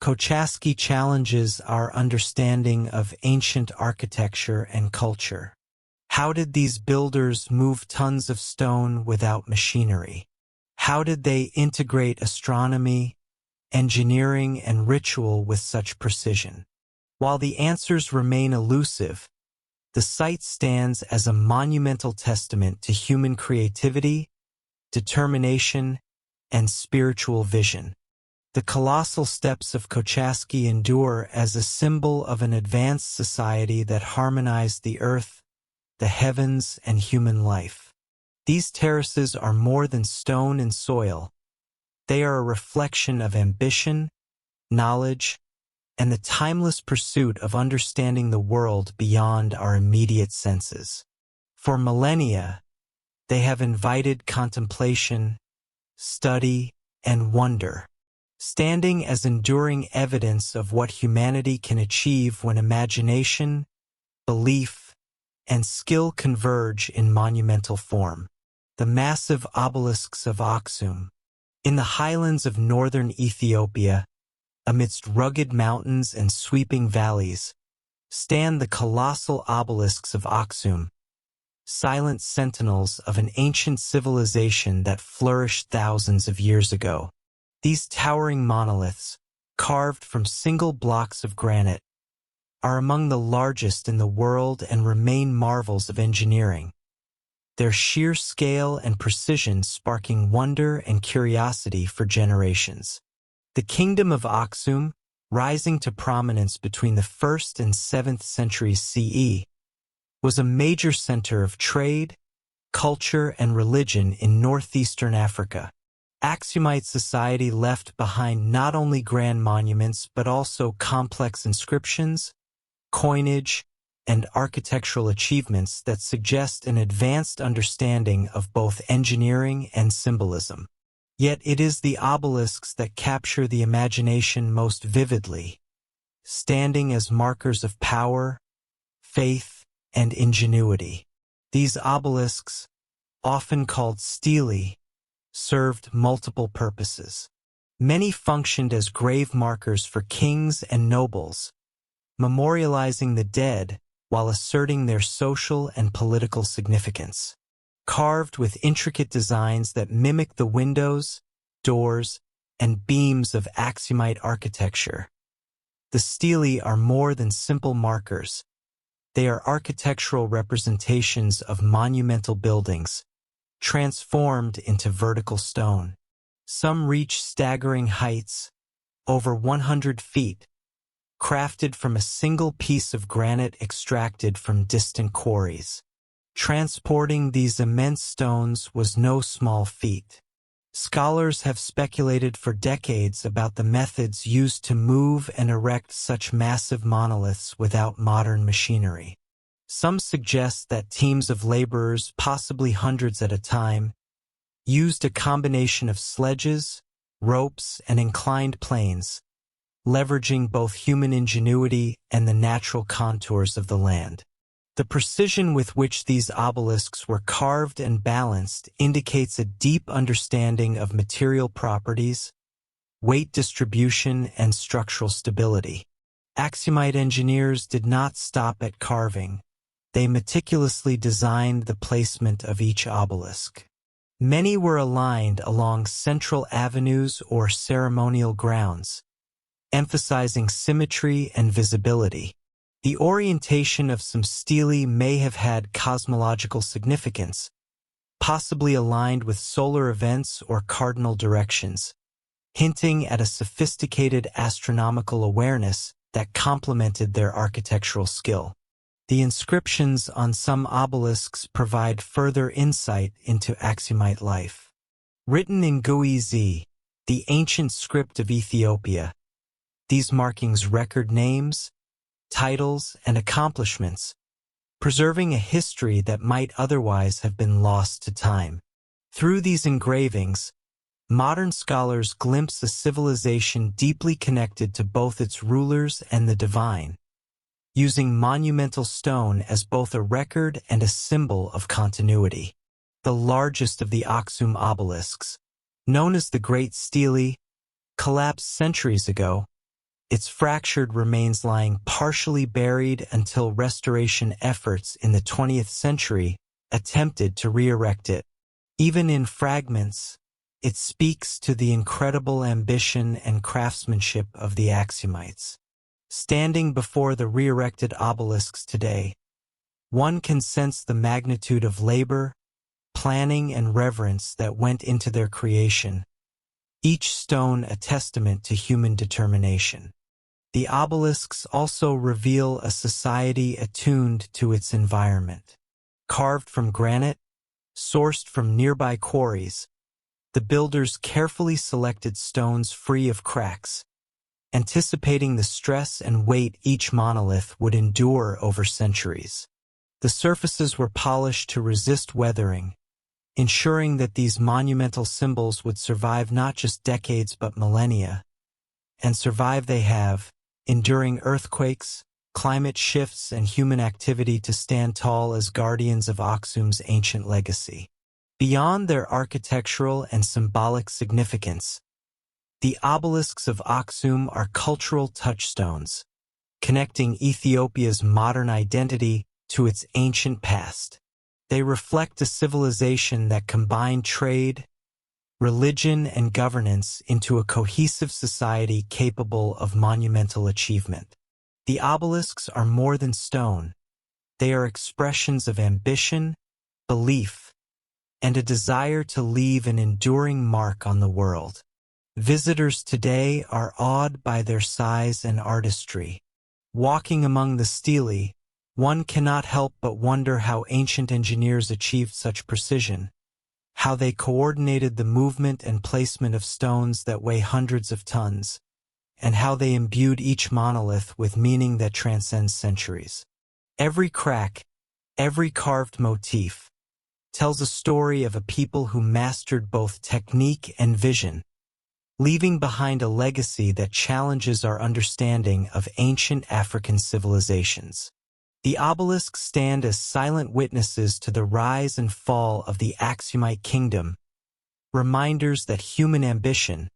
Kochaski challenges our understanding of ancient architecture and culture. How did these builders move tons of stone without machinery? How did they integrate astronomy, engineering, and ritual with such precision? While the answers remain elusive, the site stands as a monumental testament to human creativity, determination, and spiritual vision. The colossal steps of Kochaski endure as a symbol of an advanced society that harmonized the earth, the heavens, and human life. These terraces are more than stone and soil. They are a reflection of ambition, knowledge, and the timeless pursuit of understanding the world beyond our immediate senses. For millennia, they have invited contemplation, study, and wonder, standing as enduring evidence of what humanity can achieve when imagination, belief, and skill converge in monumental form. The massive obelisks of Aksum, in the highlands of northern Ethiopia, amidst rugged mountains and sweeping valleys, stand the colossal obelisks of Aksum, silent sentinels of an ancient civilization that flourished thousands of years ago. These towering monoliths, carved from single blocks of granite, are among the largest in the world and remain marvels of engineering, their sheer scale and precision sparking wonder and curiosity for generations. The kingdom of Aksum, rising to prominence between the 1st and 7th centuries CE, was a major center of trade, culture, and religion in northeastern Africa. Aksumite society left behind not only grand monuments but also complex inscriptions, coinage, and architectural achievements that suggest an advanced understanding of both engineering and symbolism. Yet it is the obelisks that capture the imagination most vividly, standing as markers of power, faith, and ingenuity. These obelisks, often called stelae, served multiple purposes. Many functioned as grave markers for kings and nobles, memorializing the dead while asserting their social and political significance. Carved with intricate designs that mimic the windows, doors, and beams of Aksumite architecture, the stelae are more than simple markers. They are architectural representations of monumental buildings, transformed into vertical stone. Some reach staggering heights, over 100 feet, crafted from a single piece of granite extracted from distant quarries. Transporting these immense stones was no small feat. Scholars have speculated for decades about the methods used to move and erect such massive monoliths without modern machinery. Some suggest that teams of laborers, possibly hundreds at a time, used a combination of sledges, ropes, and inclined planes, leveraging both human ingenuity and the natural contours of the land. The precision with which these obelisks were carved and balanced indicates a deep understanding of material properties, weight distribution, and structural stability. Aksumite engineers did not stop at carving. They meticulously designed the placement of each obelisk. Many were aligned along central avenues or ceremonial grounds, emphasizing symmetry and visibility. The orientation of some stelae may have had cosmological significance, possibly aligned with solar events or cardinal directions, hinting at a sophisticated astronomical awareness that complemented their architectural skill. The inscriptions on some obelisks provide further insight into Aksumite life. Written in Guizi, the ancient script of Ethiopia, these markings record names, titles, and accomplishments, preserving a history that might otherwise have been lost to time. Through these engravings, modern scholars glimpse a civilization deeply connected to both its rulers and the divine, using monumental stone as both a record and a symbol of continuity. The largest of the Aksum obelisks, known as the Great Stele, collapsed centuries ago, its fractured remains lying partially buried until restoration efforts in the 20th century attempted to re-erect it. Even in fragments, it speaks to the incredible ambition and craftsmanship of the Aksumites. Standing before the re-erected obelisks today, one can sense the magnitude of labor, planning, and reverence that went into their creation, each stone a testament to human determination. The obelisks also reveal a society attuned to its environment. Carved from granite, sourced from nearby quarries, the builders carefully selected stones free of cracks, anticipating the stress and weight each monolith would endure over centuries. The surfaces were polished to resist weathering, ensuring that these monumental symbols would survive not just decades but millennia. And survive they have, enduring earthquakes, climate shifts, and human activity to stand tall as guardians of Aksum's ancient legacy. Beyond their architectural and symbolic significance, the obelisks of Aksum are cultural touchstones, connecting Ethiopia's modern identity to its ancient past. They reflect a civilization that combined trade, religion, and governance into a cohesive society capable of monumental achievement. The obelisks are more than stone. They are expressions of ambition, belief, and a desire to leave an enduring mark on the world. Visitors today are awed by their size and artistry. Walking among the stelae, one cannot help but wonder how ancient engineers achieved such precision, how they coordinated the movement and placement of stones that weigh hundreds of tons, and how they imbued each monolith with meaning that transcends centuries. Every crack, every carved motif, tells a story of a people who mastered both technique and vision, leaving behind a legacy that challenges our understanding of ancient African civilizations. The obelisks stand as silent witnesses to the rise and fall of the Aksumite kingdom, reminders that human ambition,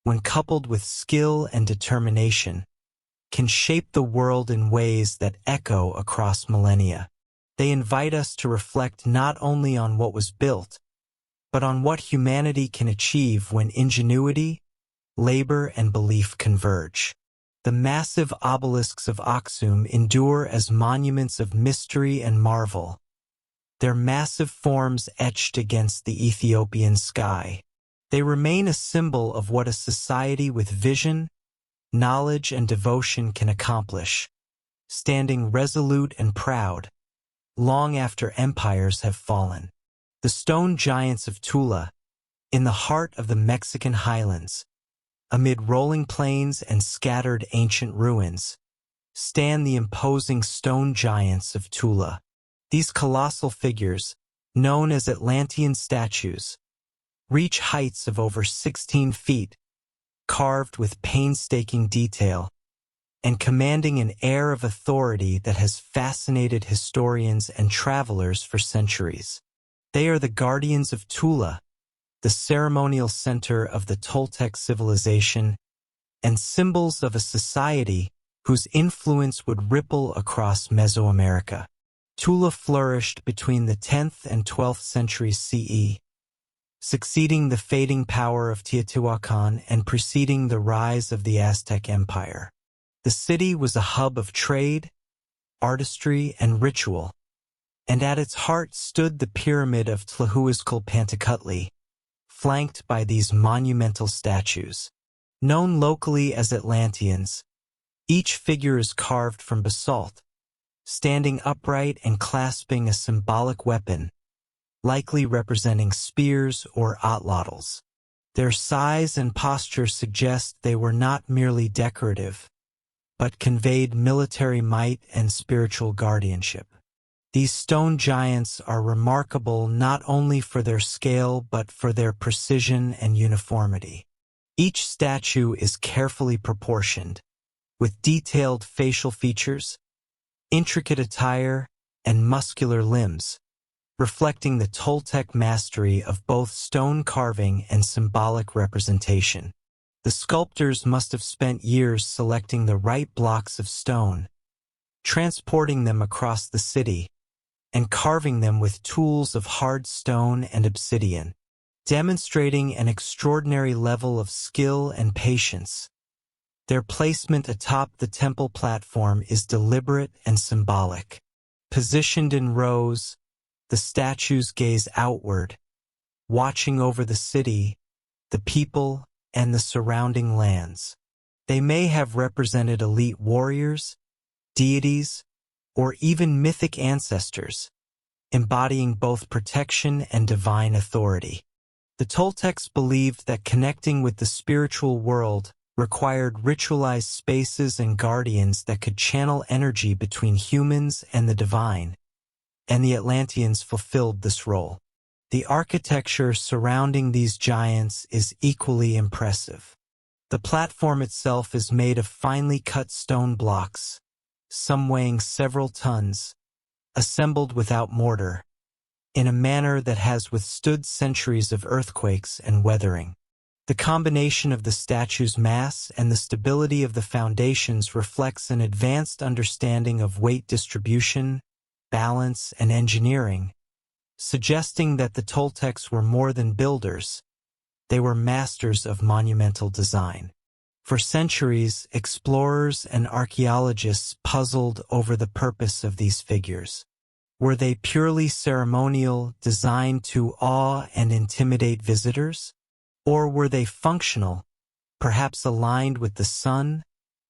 when coupled with skill and determination, can shape the world in ways that echo across millennia. They invite us to reflect not only on what was built, but on what humanity can achieve when ingenuity, labor, and belief converge. The massive obelisks of Aksum endure as monuments of mystery and marvel, their massive forms etched against the Ethiopian sky, They remain a symbol of what a society with vision, knowledge, and devotion can accomplish, standing resolute and proud, long after empires have fallen. The stone giants of Tula, in the heart of the Mexican highlands, amid rolling plains and scattered ancient ruins, stand the imposing stone giants of Tula. These colossal figures, known as Atlantean statues, reach heights of over 16 feet, carved with painstaking detail, and commanding an air of authority that has fascinated historians and travelers for centuries. They are the guardians of Tula, the ceremonial center of the Toltec civilization, and symbols of a society whose influence would ripple across Mesoamerica. Tula flourished between the 10th and 12th centuries CE, succeeding the fading power of Teotihuacan and preceding the rise of the Aztec Empire. The city was a hub of trade, artistry, and ritual, and at its heart stood the pyramid of Tlahuizcalpantecutli, flanked by these monumental statues. Known locally as Atlanteans, each figure is carved from basalt, standing upright and clasping a symbolic weapon, likely representing spears or atlotls. Their size and posture suggest they were not merely decorative, but conveyed military might and spiritual guardianship. These stone giants are remarkable not only for their scale but for their precision and uniformity. Each statue is carefully proportioned, with detailed facial features, intricate attire, and muscular limbs, reflecting the Toltec mastery of both stone carving and symbolic representation. The sculptors must have spent years selecting the right blocks of stone, transporting them across the city, and carving them with tools of hard stone and obsidian, demonstrating an extraordinary level of skill and patience. Their placement atop the temple platform is deliberate and symbolic. Positioned in rows, the statues gaze outward, watching over the city, the people, and the surrounding lands. They may have represented elite warriors, deities, or even mythic ancestors, embodying both protection and divine authority. The Toltecs believed that connecting with the spiritual world required ritualized spaces and guardians that could channel energy between humans and the divine, and the Atlanteans fulfilled this role. The architecture surrounding these giants is equally impressive. The platform itself is made of finely cut stone blocks, some weighing several tons, assembled without mortar, in a manner that has withstood centuries of earthquakes and weathering. The combination of the statue's mass and the stability of the foundations reflects an advanced understanding of weight distribution, balance, and engineering, suggesting that the Toltecs were more than builders. They were masters of monumental design. For centuries, explorers and archaeologists puzzled over the purpose of these figures. Were they purely ceremonial, designed to awe and intimidate visitors? Or were they functional, perhaps aligned with the sun,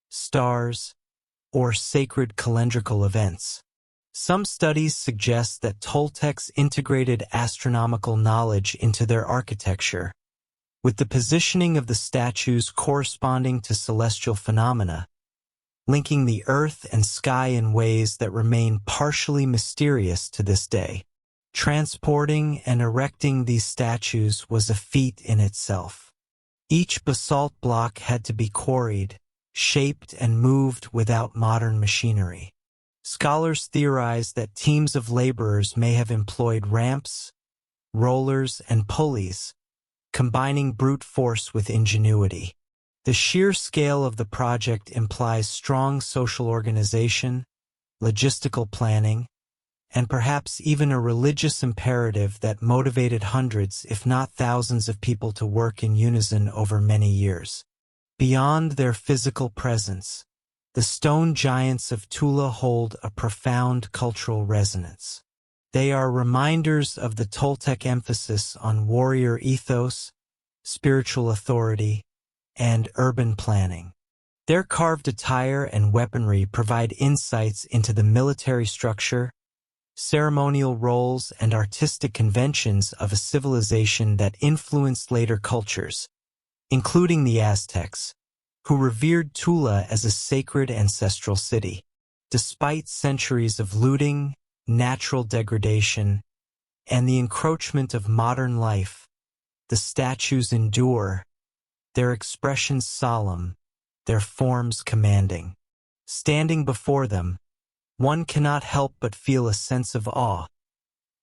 stars, or sacred calendrical events? Some studies suggest that Toltecs integrated astronomical knowledge into their architecture, with the positioning of the statues corresponding to celestial phenomena, linking the earth and sky in ways that remain partially mysterious to this day. Transporting and erecting these statues was a feat in itself. Each basalt block had to be quarried, shaped, and moved without modern machinery. Scholars theorize that teams of laborers may have employed ramps, rollers, and pulleys, combining brute force with ingenuity. The sheer scale of the project implies strong social organization, logistical planning, and perhaps even a religious imperative that motivated hundreds, if not thousands, of people to work in unison over many years. Beyond their physical presence, the stone giants of Tula hold a profound cultural resonance. They are reminders of the Toltec emphasis on warrior ethos, spiritual authority, and urban planning. Their carved attire and weaponry provide insights into the military structure, ceremonial roles, and artistic conventions of a civilization that influenced later cultures, including the Aztecs, who revered Tula as a sacred ancestral city. Despite centuries of looting, natural degradation, and the encroachment of modern life, the statues endure, their expressions solemn, their forms commanding. Standing before them, one cannot help but feel a sense of awe,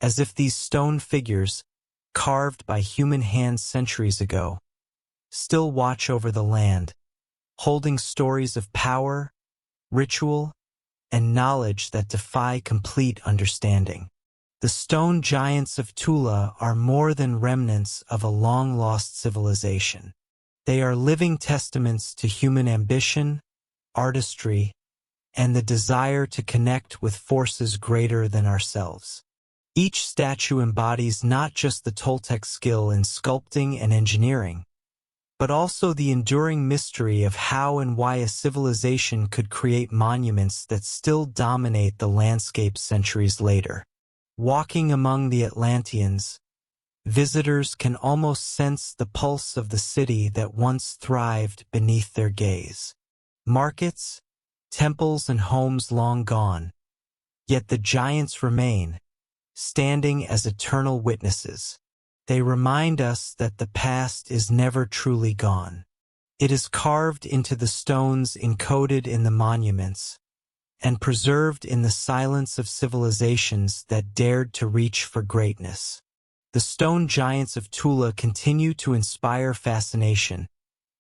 as if these stone figures, carved by human hands centuries ago, still watch over the land, holding stories of power, ritual, and knowledge that defy complete understanding. The stone giants of Tula are more than remnants of a long-lost civilization. They are living testaments to human ambition, artistry, and the desire to connect with forces greater than ourselves. Each statue embodies not just the Toltec skill in sculpting and engineering, but also the enduring mystery of how and why a civilization could create monuments that still dominate the landscape centuries later. Walking among the Atlanteans, visitors can almost sense the pulse of the city that once thrived beneath their gaze. Markets, temples, and homes long gone, yet the giants remain, standing as eternal witnesses. They remind us that the past is never truly gone. It is carved into the stones encoded in the monuments, and preserved in the silence of civilizations that dared to reach for greatness. The stone giants of Tula continue to inspire fascination,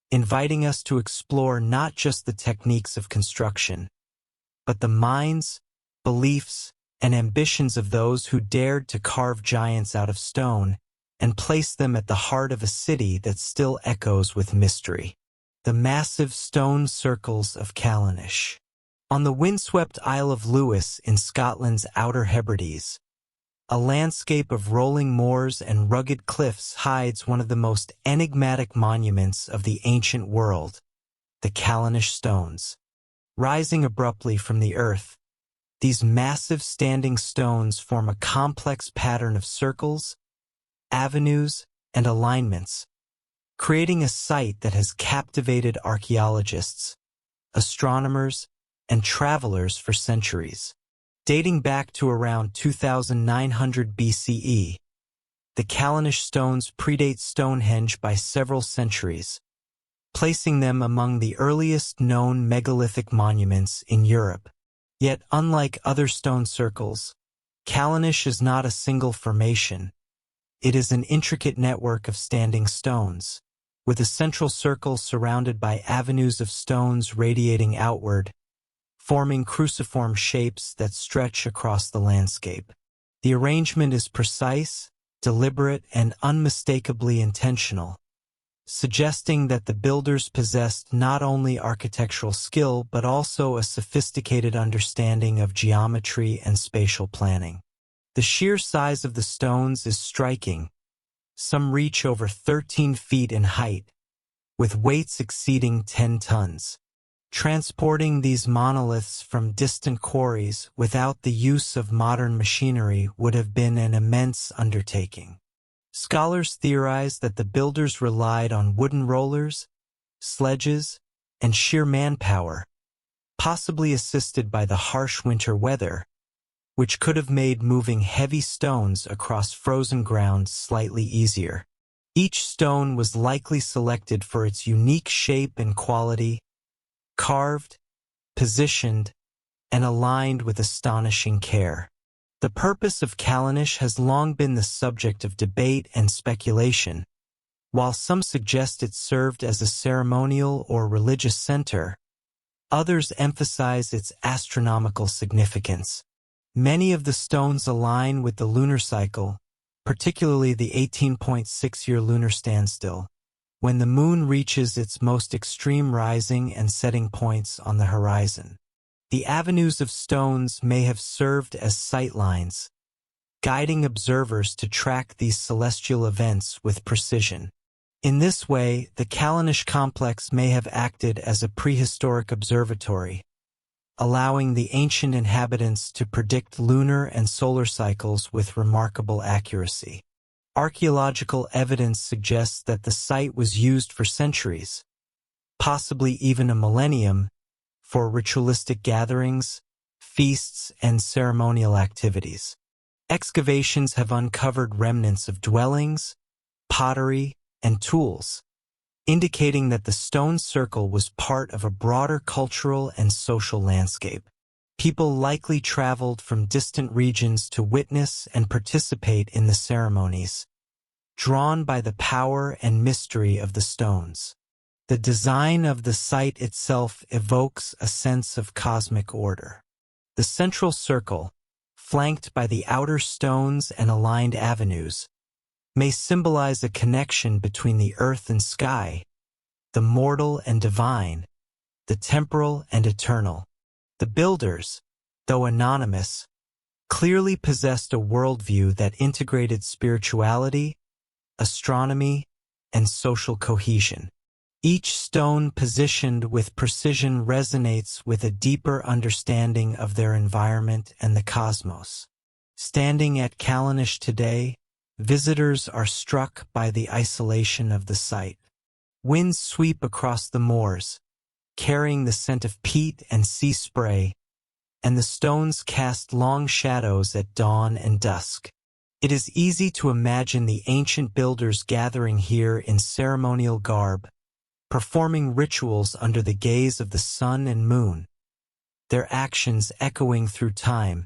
inviting us to explore not just the techniques of construction, but the minds, beliefs, and ambitions of those who dared to carve giants out of stone and place them at the heart of a city that still echoes with mystery. The massive stone circles of Callanish. On the windswept Isle of Lewis in Scotland's Outer Hebrides, a landscape of rolling moors and rugged cliffs hides one of the most enigmatic monuments of the ancient world, the Callanish stones. Rising abruptly from the earth, these massive standing stones form a complex pattern of circles, avenues, and alignments, creating a site that has captivated archaeologists, astronomers, and travelers for centuries. Dating back to around 2900 BCE, the Callanish stones predate Stonehenge by several centuries, placing them among the earliest known megalithic monuments in Europe. Yet, unlike other stone circles, Callanish is not a single formation. It is an intricate network of standing stones, with a central circle surrounded by avenues of stones radiating outward, forming cruciform shapes that stretch across the landscape. The arrangement is precise, deliberate, and unmistakably intentional, suggesting that the builders possessed not only architectural skill but also a sophisticated understanding of geometry and spatial planning. The sheer size of the stones is striking. Some reach over 13 feet in height, with weights exceeding 10 tons. Transporting these monoliths from distant quarries without the use of modern machinery would have been an immense undertaking. Scholars theorize that the builders relied on wooden rollers, sledges, and sheer manpower, possibly assisted by the harsh winter weather, which could have made moving heavy stones across frozen ground slightly easier. Each stone was likely selected for its unique shape and quality, carved, positioned, and aligned with astonishing care. The purpose of Callanish has long been the subject of debate and speculation. While some suggest it served as a ceremonial or religious center, others emphasize its astronomical significance. Many of the stones align with the lunar cycle, particularly the 18.6-year lunar standstill, when the moon reaches its most extreme rising and setting points on the horizon. The avenues of stones may have served as sightlines, guiding observers to track these celestial events with precision. In this way, the Callanish complex may have acted as a prehistoric observatory, allowing the ancient inhabitants to predict lunar and solar cycles with remarkable accuracy. Archaeological evidence suggests that the site was used for centuries, possibly even a millennium, for ritualistic gatherings, feasts, and ceremonial activities. Excavations have uncovered remnants of dwellings, pottery, and tools, indicating that the stone circle was part of a broader cultural and social landscape. People likely traveled from distant regions to witness and participate in the ceremonies, drawn by the power and mystery of the stones. The design of the site itself evokes a sense of cosmic order. The central circle, flanked by the outer stones and aligned avenues, may symbolize a connection between the earth and sky, the mortal and divine, the temporal and eternal. The builders, though anonymous, clearly possessed a worldview that integrated spirituality, astronomy, and social cohesion. Each stone positioned with precision resonates with a deeper understanding of their environment and the cosmos. Standing at Callanish today, visitors are struck by the isolation of the site. Winds sweep across the moors, carrying the scent of peat and sea spray, and the stones cast long shadows at dawn and dusk. It is easy to imagine the ancient builders gathering here in ceremonial garb, performing rituals under the gaze of the sun and moon, their actions echoing through time,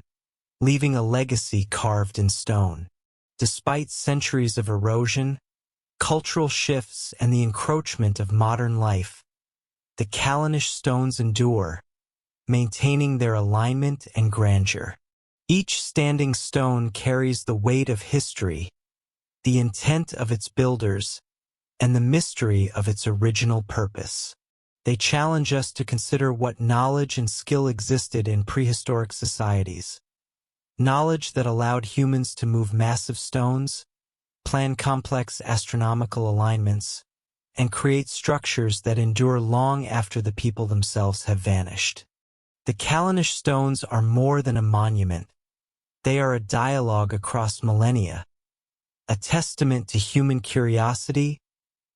leaving a legacy carved in stone. Despite centuries of erosion, cultural shifts, and the encroachment of modern life, the Callanish stones endure, maintaining their alignment and grandeur. Each standing stone carries the weight of history, the intent of its builders, and the mystery of its original purpose. They challenge us to consider what knowledge and skill existed in prehistoric societies. Knowledge that allowed humans to move massive stones, plan complex astronomical alignments, and create structures that endure long after the people themselves have vanished. The Callanish stones are more than a monument. They are a dialogue across millennia, a testament to human curiosity,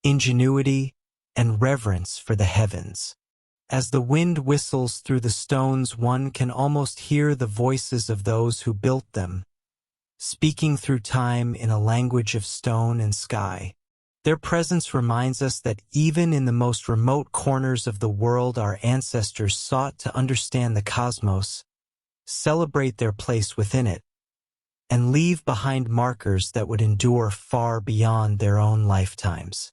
ingenuity, and reverence for the heavens. As the wind whistles through the stones, one can almost hear the voices of those who built them, speaking through time in a language of stone and sky. Their presence reminds us that even in the most remote corners of the world, our ancestors sought to understand the cosmos, celebrate their place within it, and leave behind markers that would endure far beyond their own lifetimes.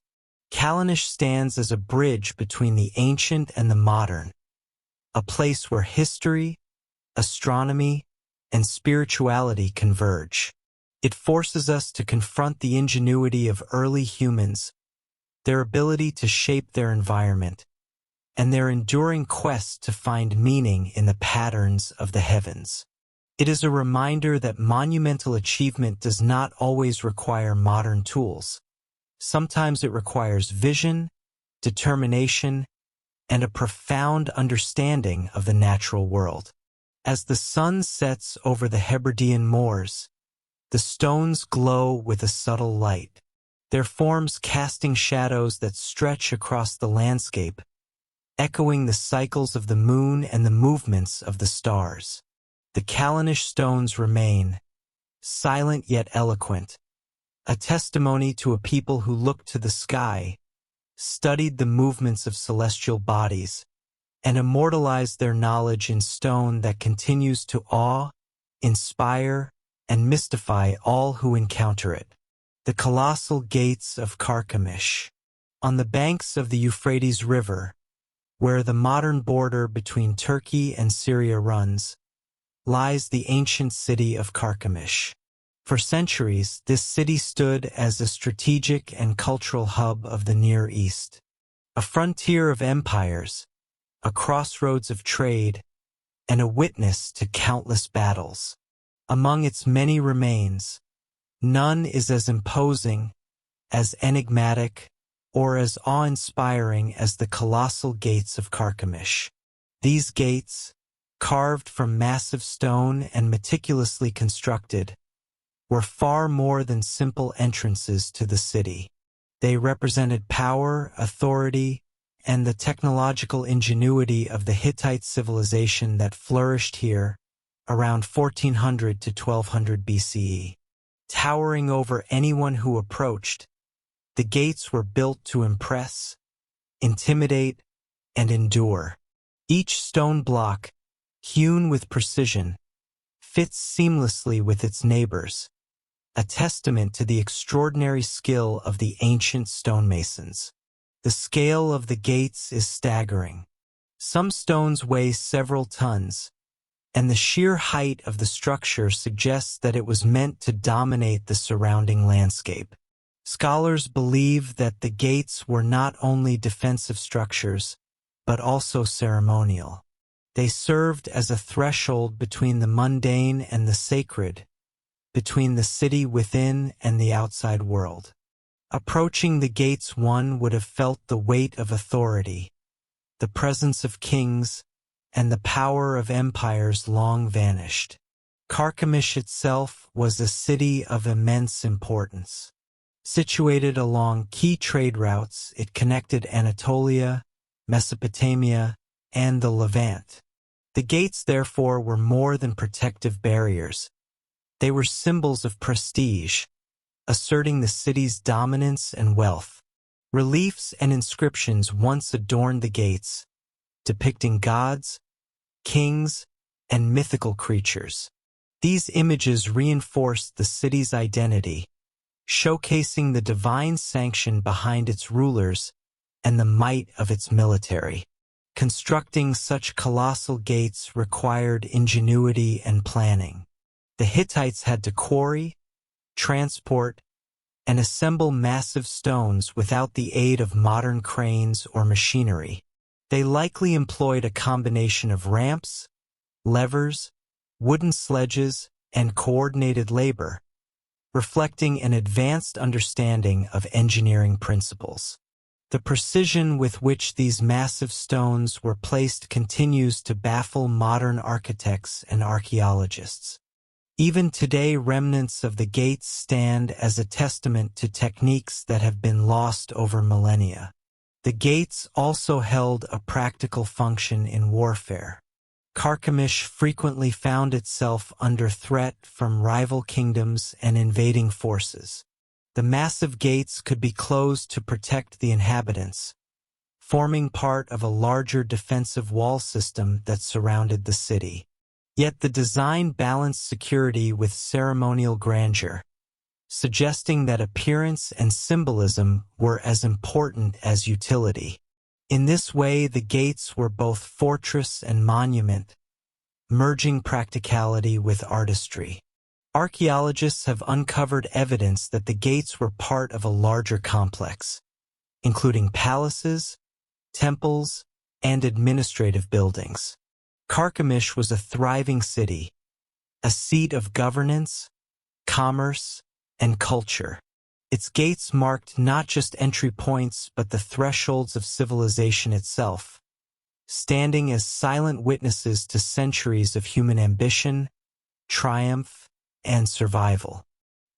Callanish stands as a bridge between the ancient and the modern, a place where history, astronomy, and spirituality converge. It forces us to confront the ingenuity of early humans, their ability to shape their environment, and their enduring quest to find meaning in the patterns of the heavens. It is a reminder that monumental achievement does not always require modern tools. Sometimes it requires vision, determination, and a profound understanding of the natural world. As the sun sets over the Hebridean moors, the stones glow with a subtle light, their forms casting shadows that stretch across the landscape, echoing the cycles of the moon and the movements of the stars. The Callanish stones remain, silent yet eloquent, a testimony to a people who looked to the sky, studied the movements of celestial bodies, and immortalized their knowledge in stone that continues to awe, inspire, and mystify all who encounter it. The colossal gates of Carchemish. On the banks of the Euphrates River, where the modern border between Turkey and Syria runs, lies the ancient city of Carchemish. For centuries, this city stood as a strategic and cultural hub of the Near East, a frontier of empires, a crossroads of trade, and a witness to countless battles. Among its many remains, none is as imposing, as enigmatic, or as awe-inspiring as the colossal gates of Carchemish. These gates, carved from massive stone and meticulously constructed, were far more than simple entrances to the city. They represented power, authority, and the technological ingenuity of the Hittite civilization that flourished here around 1400 to 1200 BCE. Towering over anyone who approached, the gates were built to impress, intimidate, and endure. Each stone block, hewn with precision, fits seamlessly with its neighbors, a testament to the extraordinary skill of the ancient stonemasons. The scale of the gates is staggering. Some stones weigh several tons, and the sheer height of the structure suggests that it was meant to dominate the surrounding landscape. Scholars believe that the gates were not only defensive structures, but also ceremonial. They served as a threshold between the mundane and the sacred, between the city within and the outside world. Approaching the gates, one would have felt the weight of authority, the presence of kings, and the power of empires long vanished. Carchemish itself was a city of immense importance. Situated along key trade routes, it connected Anatolia, Mesopotamia, and the Levant. The gates, therefore, were more than protective barriers. They were symbols of prestige, asserting the city's dominance and wealth. Reliefs and inscriptions once adorned the gates, depicting gods, kings, and mythical creatures. These images reinforced the city's identity, showcasing the divine sanction behind its rulers and the might of its military. Constructing such colossal gates required ingenuity and planning. The Hittites had to quarry, transport, and assemble massive stones without the aid of modern cranes or machinery. They likely employed a combination of ramps, levers, wooden sledges, and coordinated labor, reflecting an advanced understanding of engineering principles. The precision with which these massive stones were placed continues to baffle modern architects and archaeologists. Even today, remnants of the gates stand as a testament to techniques that have been lost over millennia. The gates also held a practical function in warfare. Carchemish frequently found itself under threat from rival kingdoms and invading forces. The massive gates could be closed to protect the inhabitants, forming part of a larger defensive wall system that surrounded the city. Yet the design balanced security with ceremonial grandeur, suggesting that appearance and symbolism were as important as utility. In this way, the gates were both fortress and monument, merging practicality with artistry. Archaeologists have uncovered evidence that the gates were part of a larger complex, including palaces, temples, and administrative buildings. Carchemish was a thriving city, a seat of governance, commerce, and culture. Its gates marked not just entry points but the thresholds of civilization itself, standing as silent witnesses to centuries of human ambition, triumph, and survival.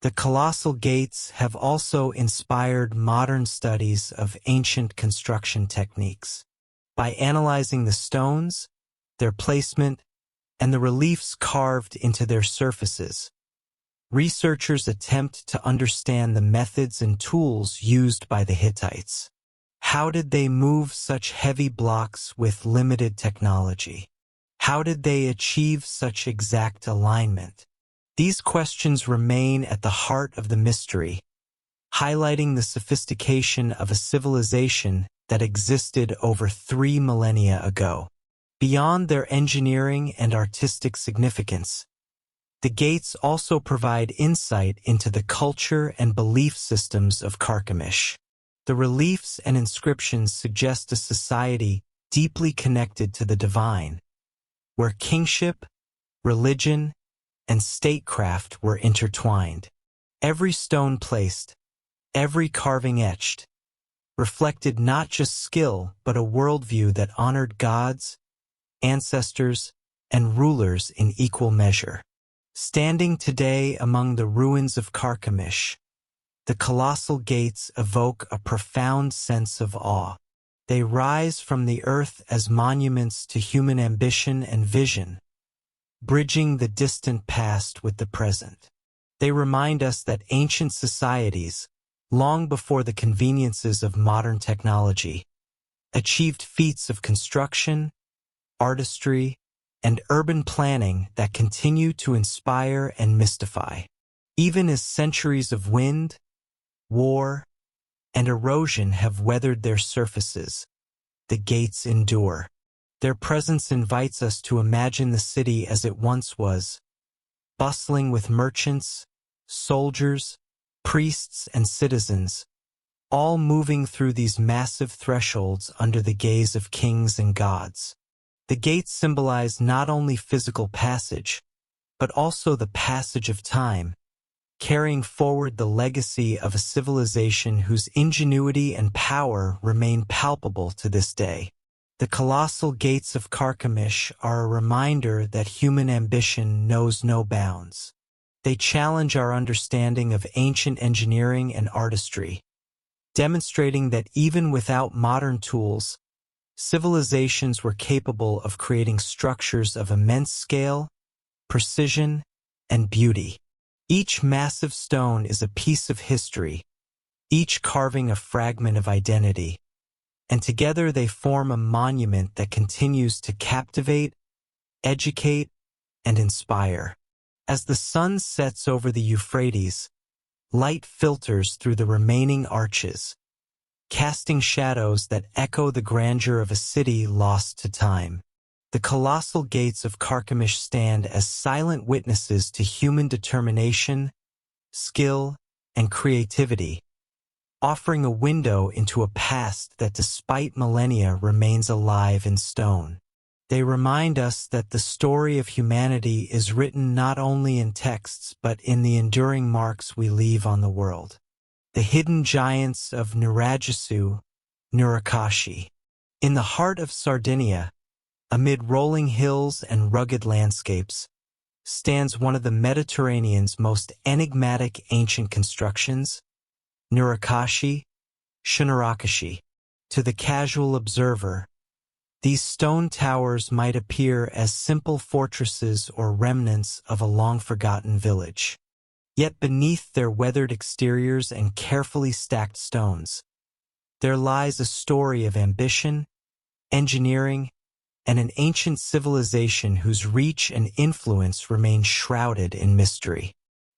The colossal gates have also inspired modern studies of ancient construction techniques. By analyzing the stones, their placement, and the reliefs carved into their surfaces, researchers attempt to understand the methods and tools used by the Hittites. How did they move such heavy blocks with limited technology? How did they achieve such exact alignment? These questions remain at the heart of the mystery, highlighting the sophistication of a civilization that existed over 3 millennia ago. Beyond their engineering and artistic significance, the gates also provide insight into the culture and belief systems of Carchemish. The reliefs and inscriptions suggest a society deeply connected to the divine, where kingship, religion, and statecraft were intertwined. Every stone placed, every carving etched, reflected not just skill but a worldview that honored gods, ancestors, and rulers in equal measure. Standing today among the ruins of Carchemish, the colossal gates evoke a profound sense of awe. They rise from the earth as monuments to human ambition and vision, bridging the distant past with the present. They remind us that ancient societies, long before the conveniences of modern technology, achieved feats of construction, artistry, and urban planning that continue to inspire and mystify. Even as centuries of wind, war, and erosion have weathered their surfaces, the gates endure. Their presence invites us to imagine the city as it once was, bustling with merchants, soldiers, priests, and citizens, all moving through these massive thresholds under the gaze of kings and gods. The gates symbolize not only physical passage, but also the passage of time, carrying forward the legacy of a civilization whose ingenuity and power remain palpable to this day. The colossal gates of Carchemish are a reminder that human ambition knows no bounds. They challenge our understanding of ancient engineering and artistry, demonstrating that even without modern tools, civilizations were capable of creating structures of immense scale, precision, and beauty. Each massive stone is a piece of history, each carving a fragment of identity, and together they form a monument that continues to captivate, educate, and inspire. As the sun sets over the Euphrates, light filters through the remaining arches, casting shadows that echo the grandeur of a city lost to time. The colossal gates of Carchemish stand as silent witnesses to human determination, skill, and creativity, offering a window into a past that despite millennia remains alive in stone. They remind us that the story of humanity is written not only in texts but in the enduring marks we leave on the world. The hidden giants of Nuragisu, Nurakashi. In the heart of Sardinia, amid rolling hills and rugged landscapes, stands one of the Mediterranean's most enigmatic ancient constructions, Nurakashi, Shinarakashi. To the casual observer, these stone towers might appear as simple fortresses or remnants of a long-forgotten village. Yet beneath their weathered exteriors and carefully stacked stones, there lies a story of ambition, engineering, and an ancient civilization whose reach and influence remain shrouded in mystery.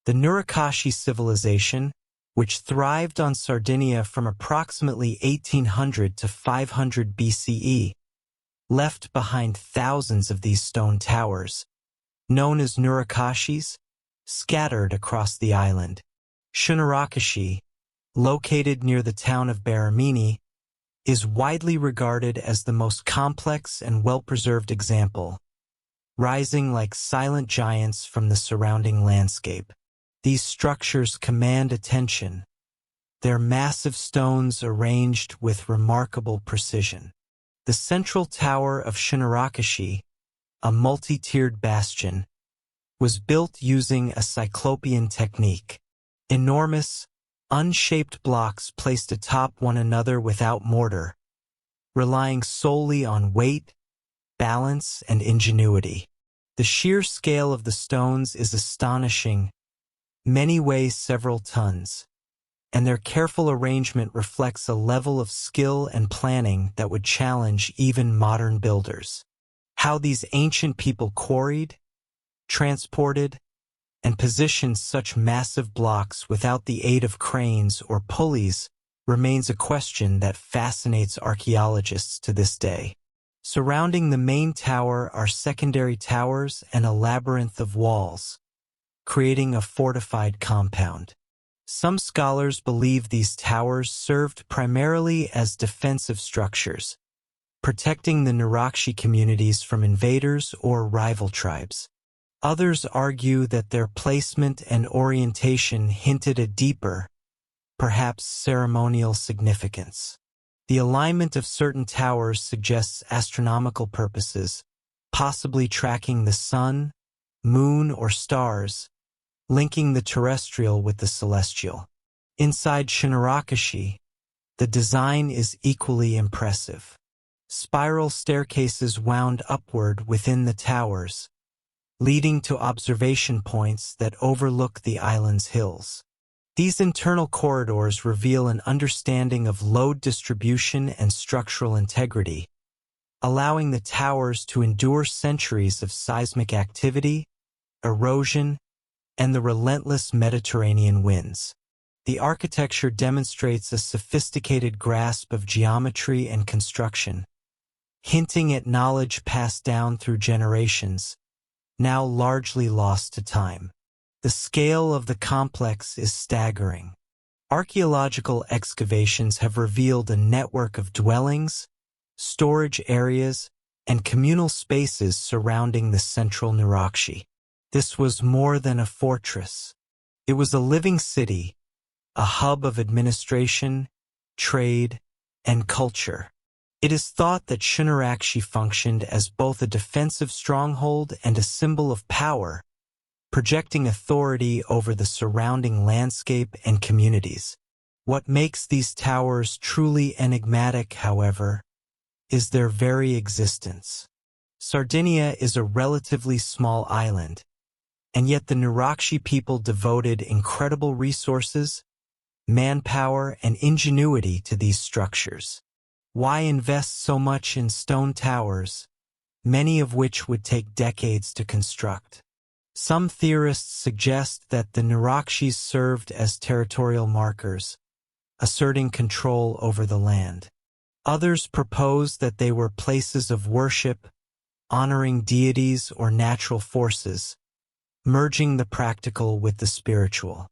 The Nurakashi civilization, which thrived on Sardinia from approximately 1800 to 500 BCE, left behind thousands of these stone towers, known as Nurakashis, scattered across the island. Shinarakashi, located near the town of Baramini, is widely regarded as the most complex and well-preserved example, rising like silent giants from the surrounding landscape. These structures command attention, their massive stones arranged with remarkable precision. The central tower of Shinarakashi, a multi-tiered bastion, was built using a cyclopean technique. Enormous, unshaped blocks placed atop one another without mortar, relying solely on weight, balance, and ingenuity. The sheer scale of the stones is astonishing. Many weigh several tons, and their careful arrangement reflects a level of skill and planning that would challenge even modern builders. How these ancient people quarried, transported, and positioned such massive blocks without the aid of cranes or pulleys remains a question that fascinates archaeologists to this day. Surrounding the main tower are secondary towers and a labyrinth of walls, creating a fortified compound. Some scholars believe these towers served primarily as defensive structures, protecting the Nurakshi communities from invaders or rival tribes. Others argue that their placement and orientation hinted a deeper, perhaps ceremonial significance. The alignment of certain towers suggests astronomical purposes, possibly tracking the sun, moon, or stars, linking the terrestrial with the celestial. Inside Shinarakashi, the design is equally impressive. Spiral staircases wound upward within the towers, leading to observation points that overlook the island's hills. These internal corridors reveal an understanding of load distribution and structural integrity, allowing the towers to endure centuries of seismic activity, erosion, and the relentless Mediterranean winds. The architecture demonstrates a sophisticated grasp of geometry and construction, hinting at knowledge passed down through generations, now largely lost to time. The scale of the complex is staggering. Archaeological excavations have revealed a network of dwellings, storage areas, and communal spaces surrounding the central Nurakshi. This was more than a fortress. It was a living city, a hub of administration, trade, and culture. It is thought that Shinarakashi functioned as both a defensive stronghold and a symbol of power, projecting authority over the surrounding landscape and communities. What makes these towers truly enigmatic, however, is their very existence. Sardinia is a relatively small island, and yet the Nurakshi people devoted incredible resources, manpower, and ingenuity to these structures. Why invest so much in stone towers, many of which would take decades to construct? Some theorists suggest that the Nurakshis served as territorial markers, asserting control over the land. Others propose that they were places of worship, honoring deities or natural forces, merging the practical with the spiritual.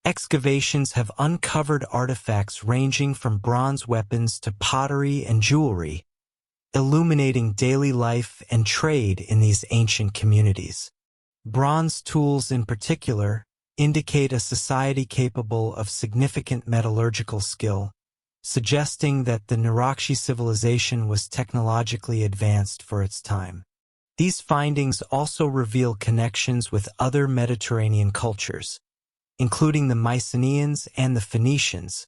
Excavations have uncovered artifacts ranging from bronze weapons to pottery and jewelry, illuminating daily life and trade in these ancient communities. Bronze tools in particular indicate a society capable of significant metallurgical skill, suggesting that the Nurakshi civilization was technologically advanced for its time. These findings also reveal connections with other Mediterranean cultures, including the Mycenaeans and the Phoenicians,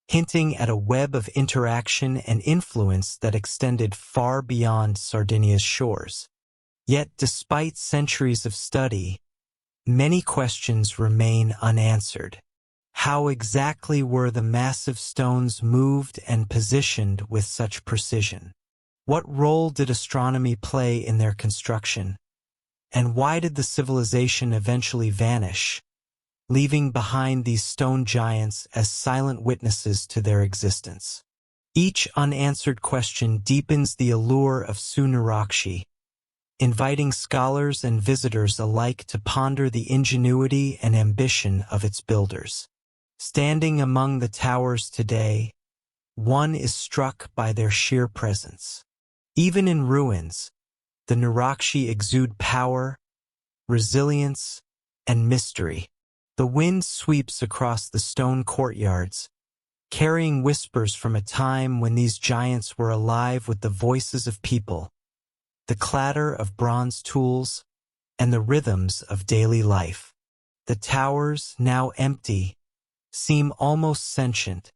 hinting at a web of interaction and influence that extended far beyond Sardinia's shores. Yet, despite centuries of study, many questions remain unanswered. How exactly were the massive stones moved and positioned with such precision? What role did astronomy play in their construction? And why did the civilization eventually vanish, leaving behind these stone giants as silent witnesses to their existence? Each unanswered question deepens the allure of Nurakshi, inviting scholars and visitors alike to ponder the ingenuity and ambition of its builders. Standing among the towers today, one is struck by their sheer presence. Even in ruins, the Nurakshi exude power, resilience, and mystery. The wind sweeps across the stone courtyards, carrying whispers from a time when these giants were alive with the voices of people, the clatter of bronze tools, and the rhythms of daily life. The towers, now empty, seem almost sentient,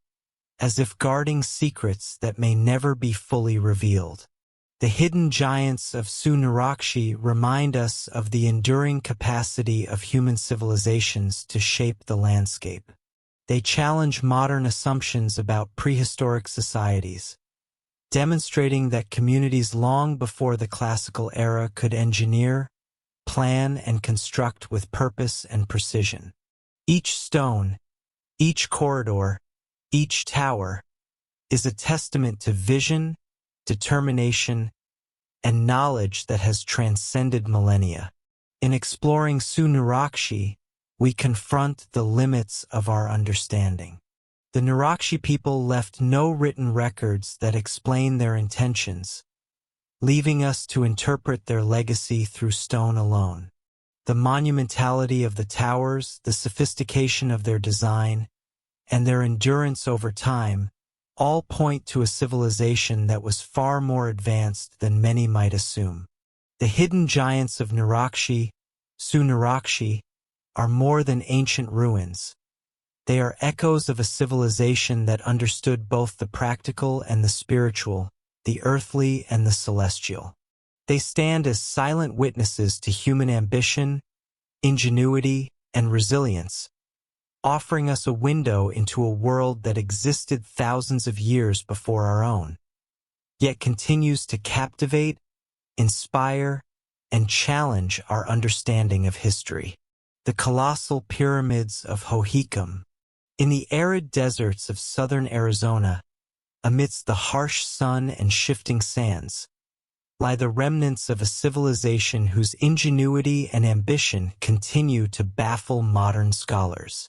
as if guarding secrets that may never be fully revealed. The hidden giants of Nurakshi remind us of the enduring capacity of human civilizations to shape the landscape. They challenge modern assumptions about prehistoric societies, demonstrating that communities long before the classical era could engineer, plan, and construct with purpose and precision. Each stone, each corridor, each tower is a testament to vision, determination, and knowledge that has transcended millennia. In exploring Nurakshi, we confront the limits of our understanding. The Nurakshi people left no written records that explain their intentions, leaving us to interpret their legacy through stone alone. The monumentality of the towers, the sophistication of their design, and their endurance over time all point to a civilization that was far more advanced than many might assume. The hidden giants of Nurakshi, Su-Nurakshi, are more than ancient ruins. They are echoes of a civilization that understood both the practical and the spiritual, the earthly and the celestial. They stand as silent witnesses to human ambition, ingenuity, and resilience, offering us a window into a world that existed thousands of years before our own, yet continues to captivate, inspire, and challenge our understanding of history. The colossal pyramids of Hohokam. In the arid deserts of southern Arizona, amidst the harsh sun and shifting sands, lie the remnants of a civilization whose ingenuity and ambition continue to baffle modern scholars.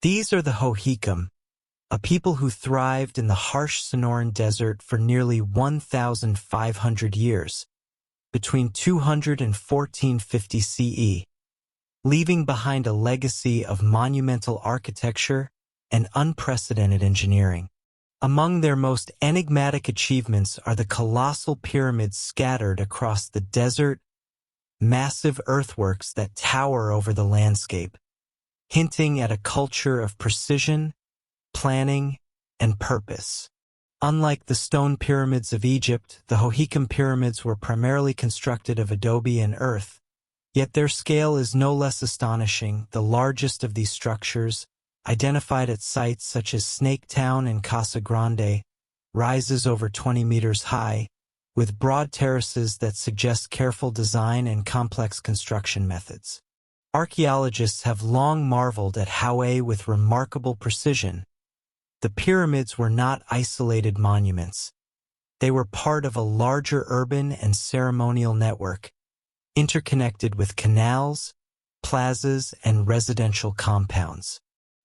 These are the Hohokam, a people who thrived in the harsh Sonoran Desert for nearly 1,500 years, between 200 and 1450 CE, leaving behind a legacy of monumental architecture and unprecedented engineering. Among their most enigmatic achievements are the colossal pyramids scattered across the desert, massive earthworks that tower over the landscape, hinting at a culture of precision, planning, and purpose. Unlike the stone pyramids of Egypt, the Hohokam pyramids were primarily constructed of adobe and earth, yet their scale is no less astonishing. The largest of these structures, identified at sites such as Snaketown and Casa Grande, rises over 20 meters high, with broad terraces that suggest careful design and complex construction methods. Archaeologists have long marveled at how, with remarkable precision, the pyramids were not isolated monuments. They were part of a larger urban and ceremonial network, interconnected with canals, plazas, and residential compounds.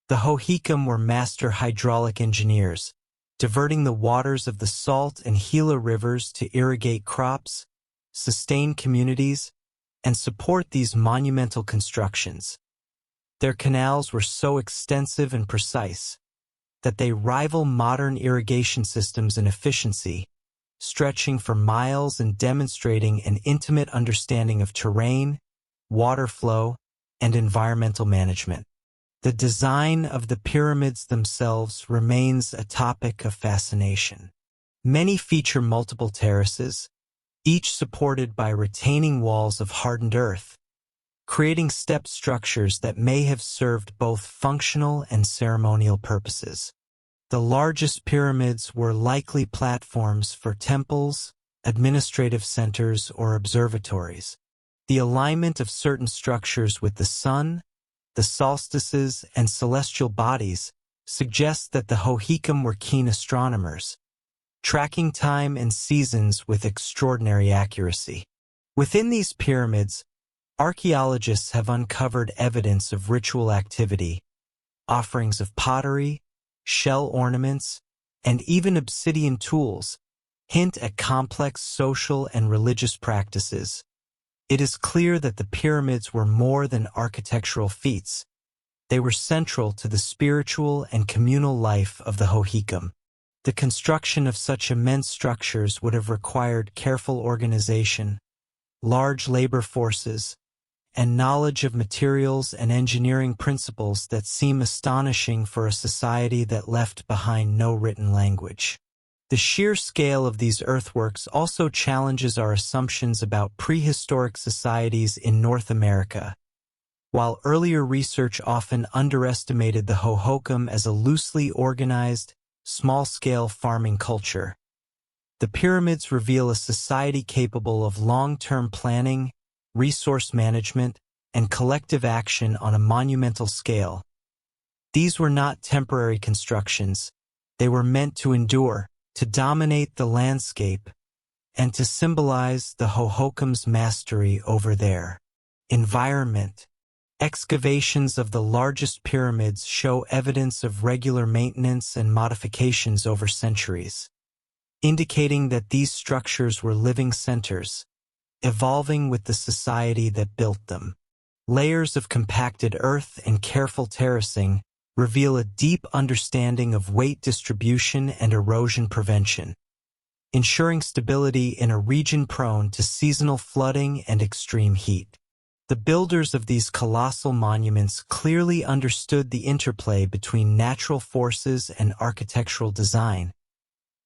The Hohokam were master hydraulic engineers, diverting the waters of the Salt and Gila rivers to irrigate crops, sustain communities, and support these monumental constructions. Their canals were so extensive and precise that they rival modern irrigation systems in efficiency, stretching for miles and demonstrating an intimate understanding of terrain, water flow, and environmental management. The design of the pyramids themselves remains a topic of fascination. Many feature multiple terraces, each supported by retaining walls of hardened earth, creating step structures that may have served both functional and ceremonial purposes. The largest pyramids were likely platforms for temples, administrative centers, or observatories. The alignment of certain structures with the sun, the solstices, and celestial bodies suggests that the Hohokam were keen astronomers, tracking time and seasons with extraordinary accuracy. Within these pyramids, archaeologists have uncovered evidence of ritual activity, offerings of pottery, shell ornaments, and even obsidian tools hint at complex social and religious practices. It is clear that the pyramids were more than architectural feats. They were central to the spiritual and communal life of the Hohokam. The construction of such immense structures would have required careful organization, large labor forces, and knowledge of materials and engineering principles that seem astonishing for a society that left behind no written language. The sheer scale of these earthworks also challenges our assumptions about prehistoric societies in North America. While earlier research often underestimated the Hohokam as a loosely organized, small-scale farming culture, the pyramids reveal a society capable of long-term planning, resource management, and collective action on a monumental scale. These were not temporary constructions. They were meant to endure, to dominate the landscape, and to symbolize the Hohokam's mastery over their environment. Excavations of the largest pyramids show evidence of regular maintenance and modifications over centuries, indicating that these structures were living centers, evolving with the society that built them. Layers of compacted earth and careful terracing reveal a deep understanding of weight distribution and erosion prevention, ensuring stability in a region prone to seasonal flooding and extreme heat. The builders of these colossal monuments clearly understood the interplay between natural forces and architectural design,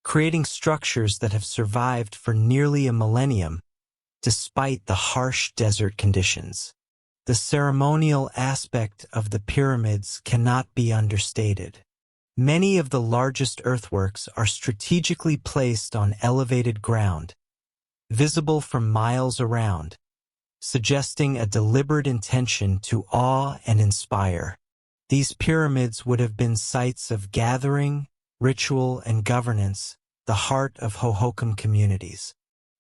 creating structures that have survived for nearly a millennium, despite the harsh desert conditions. The ceremonial aspect of the pyramids cannot be understated. Many of the largest earthworks are strategically placed on elevated ground, visible from miles around, suggesting a deliberate intention to awe and inspire. These pyramids would have been sites of gathering, ritual, and governance, the heart of Hohokam communities.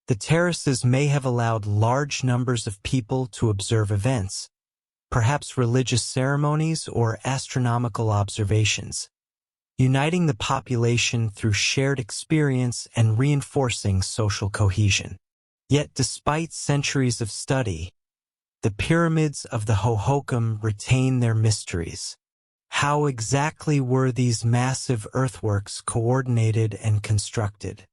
The terraces may have allowed large numbers of people to observe events, perhaps religious ceremonies or astronomical observations, uniting the population through shared experience and reinforcing social cohesion. Yet despite centuries of study, the pyramids of the Hohokam retain their mysteries. How exactly were these massive earthworks coordinated and constructed?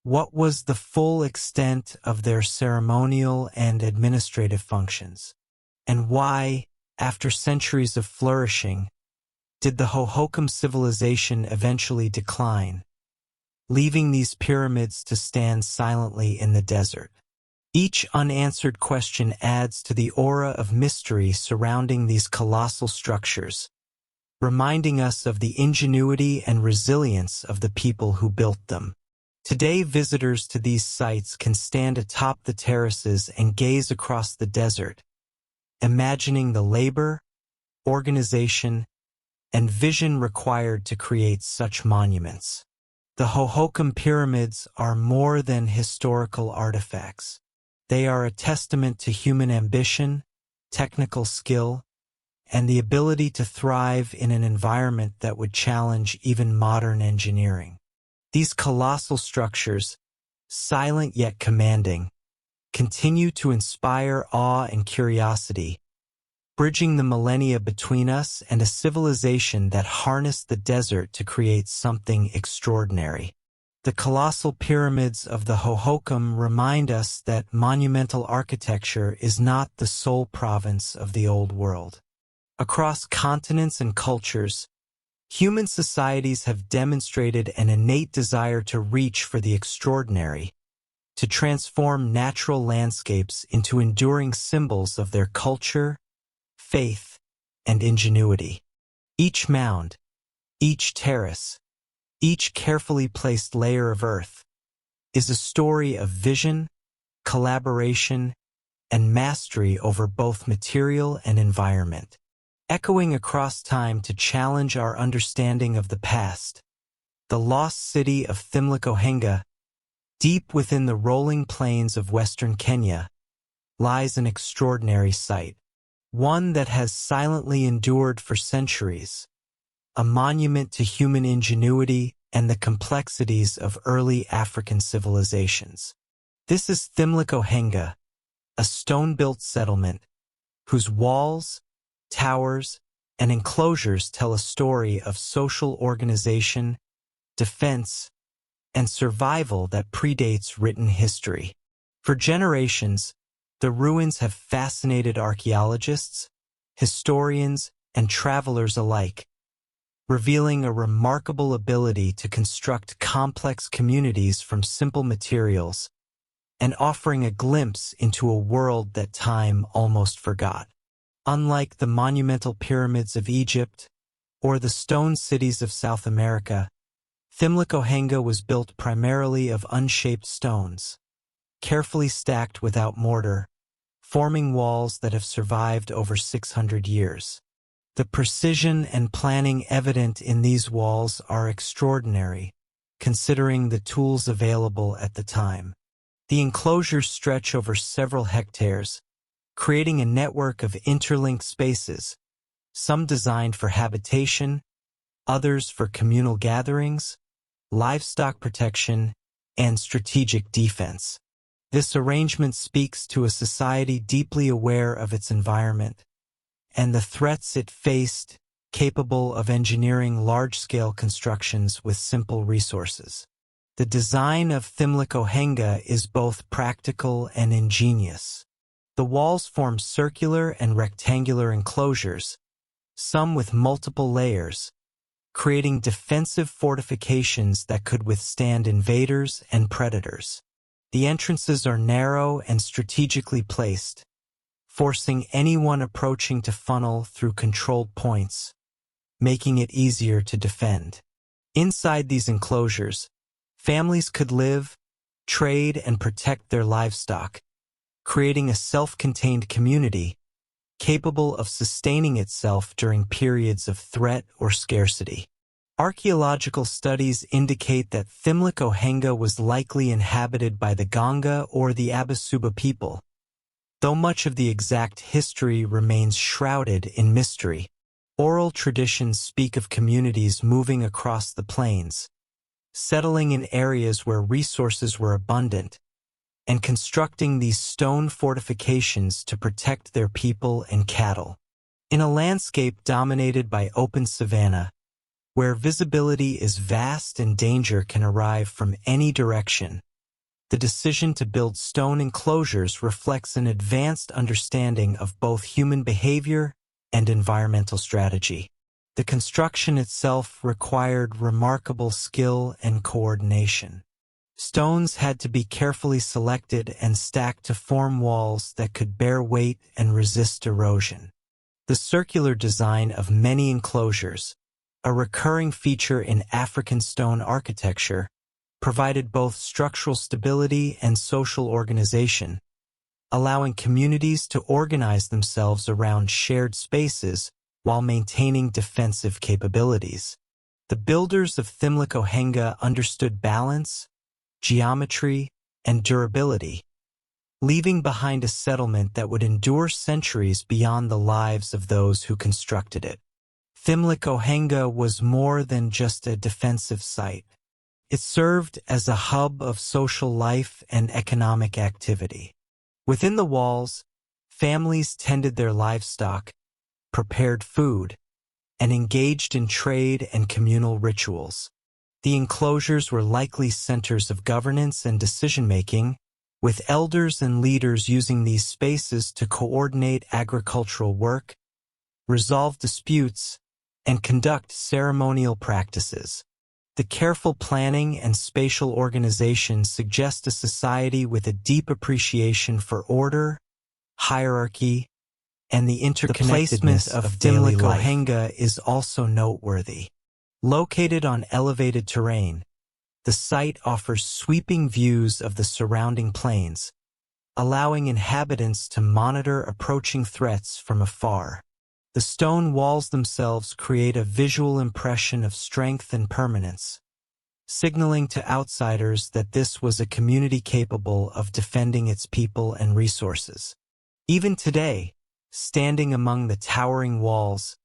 What was the full extent of their ceremonial and administrative functions? And why, after centuries of flourishing, did the Hohokam civilization eventually decline, leaving these pyramids to stand silently in the desert? Each unanswered question adds to the aura of mystery surrounding these colossal structures, reminding us of the ingenuity and resilience of the people who built them. Today, visitors to these sites can stand atop the terraces and gaze across the desert, imagining the labor, organization, and vision required to create such monuments. The Hohokam pyramids are more than historical artifacts. They are a testament to human ambition, technical skill, and the ability to thrive in an environment that would challenge even modern engineering. These colossal structures, silent yet commanding, continue to inspire awe and curiosity, bridging the millennia between us and a civilization that harnessed the desert to create something extraordinary. The colossal pyramids of the Hohokam remind us that monumental architecture is not the sole province of the Old World. Across continents and cultures, human societies have demonstrated an innate desire to reach for the extraordinary, to transform natural landscapes into enduring symbols of their culture, faith, and ingenuity. Each mound, each terrace, each carefully placed layer of earth is a story of vision, collaboration, and mastery over both material and environment, echoing across time to challenge our understanding of the past. The lost city of Thimlicohenga, deep within the rolling plains of western Kenya, lies an extraordinary sight, one that has silently endured for centuries, a monument to human ingenuity and the complexities of early African civilizations. This is Thimlicohenga, a stone-built settlement whose walls, towers, and enclosures tell a story of social organization, defense, and survival that predates written history. For generations, the ruins have fascinated archaeologists, historians, and travelers alike, revealing a remarkable ability to construct complex communities from simple materials and offering a glimpse into a world that time almost forgot. Unlike the monumental pyramids of Egypt or the stone cities of South America, Thimlicohenga was built primarily of unshaped stones, carefully stacked without mortar, forming walls that have survived over 600 years. The precision and planning evident in these walls are extraordinary, considering the tools available at the time. The enclosures stretch over several hectares, creating a network of interlinked spaces, some designed for habitation, others for communal gatherings, livestock protection, and strategic defense. This arrangement speaks to a society deeply aware of its environment and the threats it faced capable of engineering large-scale constructions with simple resources. The design of Thimlicohenga is both practical and ingenious. The walls form circular and rectangular enclosures, some with multiple layers, creating defensive fortifications that could withstand invaders and predators. The entrances are narrow and strategically placed, forcing anyone approaching to funnel through controlled points, making it easier to defend. Inside these enclosures, families could live, trade, and protect their livestock, creating a self-contained community capable of sustaining itself during periods of threat or scarcity. Archaeological studies indicate that Thimlicohenga was likely inhabited by the Ganga or the Abasuba people, though much of the exact history remains shrouded in mystery. Oral traditions speak of communities moving across the plains, settling in areas where resources were abundant, and constructing these stone fortifications to protect their people and cattle. In a landscape dominated by open savanna, where visibility is vast and danger can arrive from any direction, the decision to build stone enclosures reflects an advanced understanding of both human behavior and environmental strategy. The construction itself required remarkable skill and coordination. Stones had to be carefully selected and stacked to form walls that could bear weight and resist erosion. The circular design of many enclosures, a recurring feature in African stone architecture, provided both structural stability and social organization, allowing communities to organize themselves around shared spaces while maintaining defensive capabilities. The builders of Thimlicohenga understood balance, geometry, and durability, leaving behind a settlement that would endure centuries beyond the lives of those who constructed it. Thimlicohenga was more than just a defensive site. It served as a hub of social life and economic activity. Within the walls, families tended their livestock, prepared food, and engaged in trade and communal rituals. The enclosures were likely centers of governance and decision-making, with elders and leaders using these spaces to coordinate agricultural work, resolve disputes, and conduct ceremonial practices. The careful planning and spatial organization suggest a society with a deep appreciation for order, hierarchy, and the interconnectedness of daily life. Thimlicohenga is also noteworthy. Located on elevated terrain, the site offers sweeping views of the surrounding plains, allowing inhabitants to monitor approaching threats from afar. The stone walls themselves create a visual impression of strength and permanence, signaling to outsiders that this was a community capable of defending its people and resources. Even today, standing among the towering walls,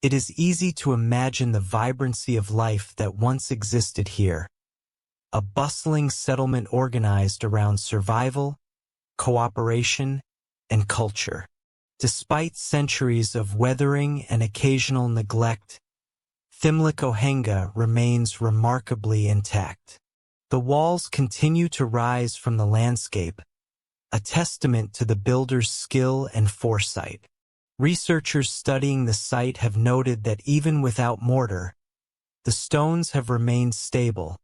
it is easy to imagine the vibrancy of life that once existed here. A bustling settlement organized around survival, cooperation, and culture. Despite centuries of weathering and occasional neglect, Thimlicohenga remains remarkably intact. The walls continue to rise from the landscape, a testament to the builder's skill and foresight. Researchers studying the site have noted that even without mortar, the stones have remained stable,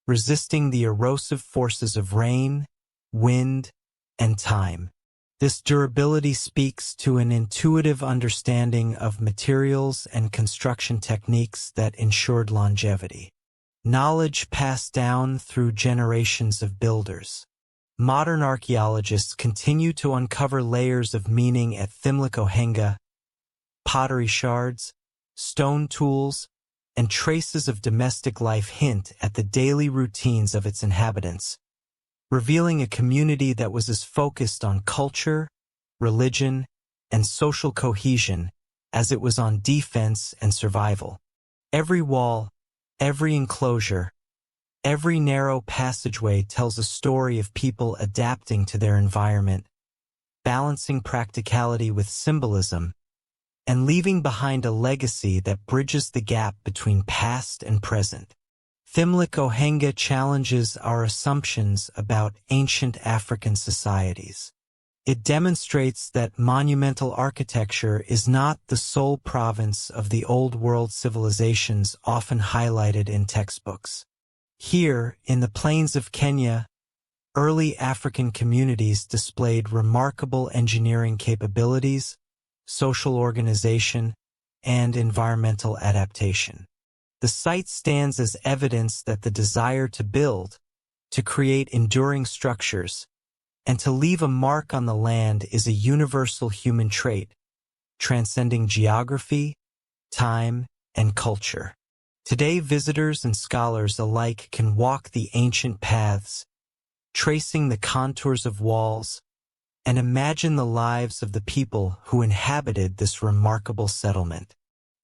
resisting the erosive forces of rain, wind, and time. This durability speaks to an intuitive understanding of materials and construction techniques that ensured longevity. Knowledge passed down through generations of builders. Modern archaeologists continue to uncover layers of meaning at Thimlicohenga, pottery shards, stone tools, and traces of domestic life hint at the daily routines of its inhabitants, revealing a community that was as focused on culture, religion, and social cohesion as it was on defense and survival. Every wall, every enclosure, every narrow passageway tells a story of people adapting to their environment, balancing practicality with symbolism, and leaving behind a legacy that bridges the gap between past and present. Thimlik-Ohenga challenges our assumptions about ancient African societies. It demonstrates that monumental architecture is not the sole province of the Old World civilizations often highlighted in textbooks. Here, in the plains of Kenya, early African communities displayed remarkable engineering capabilities, social organization, and environmental adaptation. The site stands as evidence that the desire to build, to create enduring structures, and to leave a mark on the land is a universal human trait, transcending geography, time, and culture. Today, visitors and scholars alike can walk the ancient paths, tracing the contours of walls, and imagine the lives of the people who inhabited this remarkable settlement.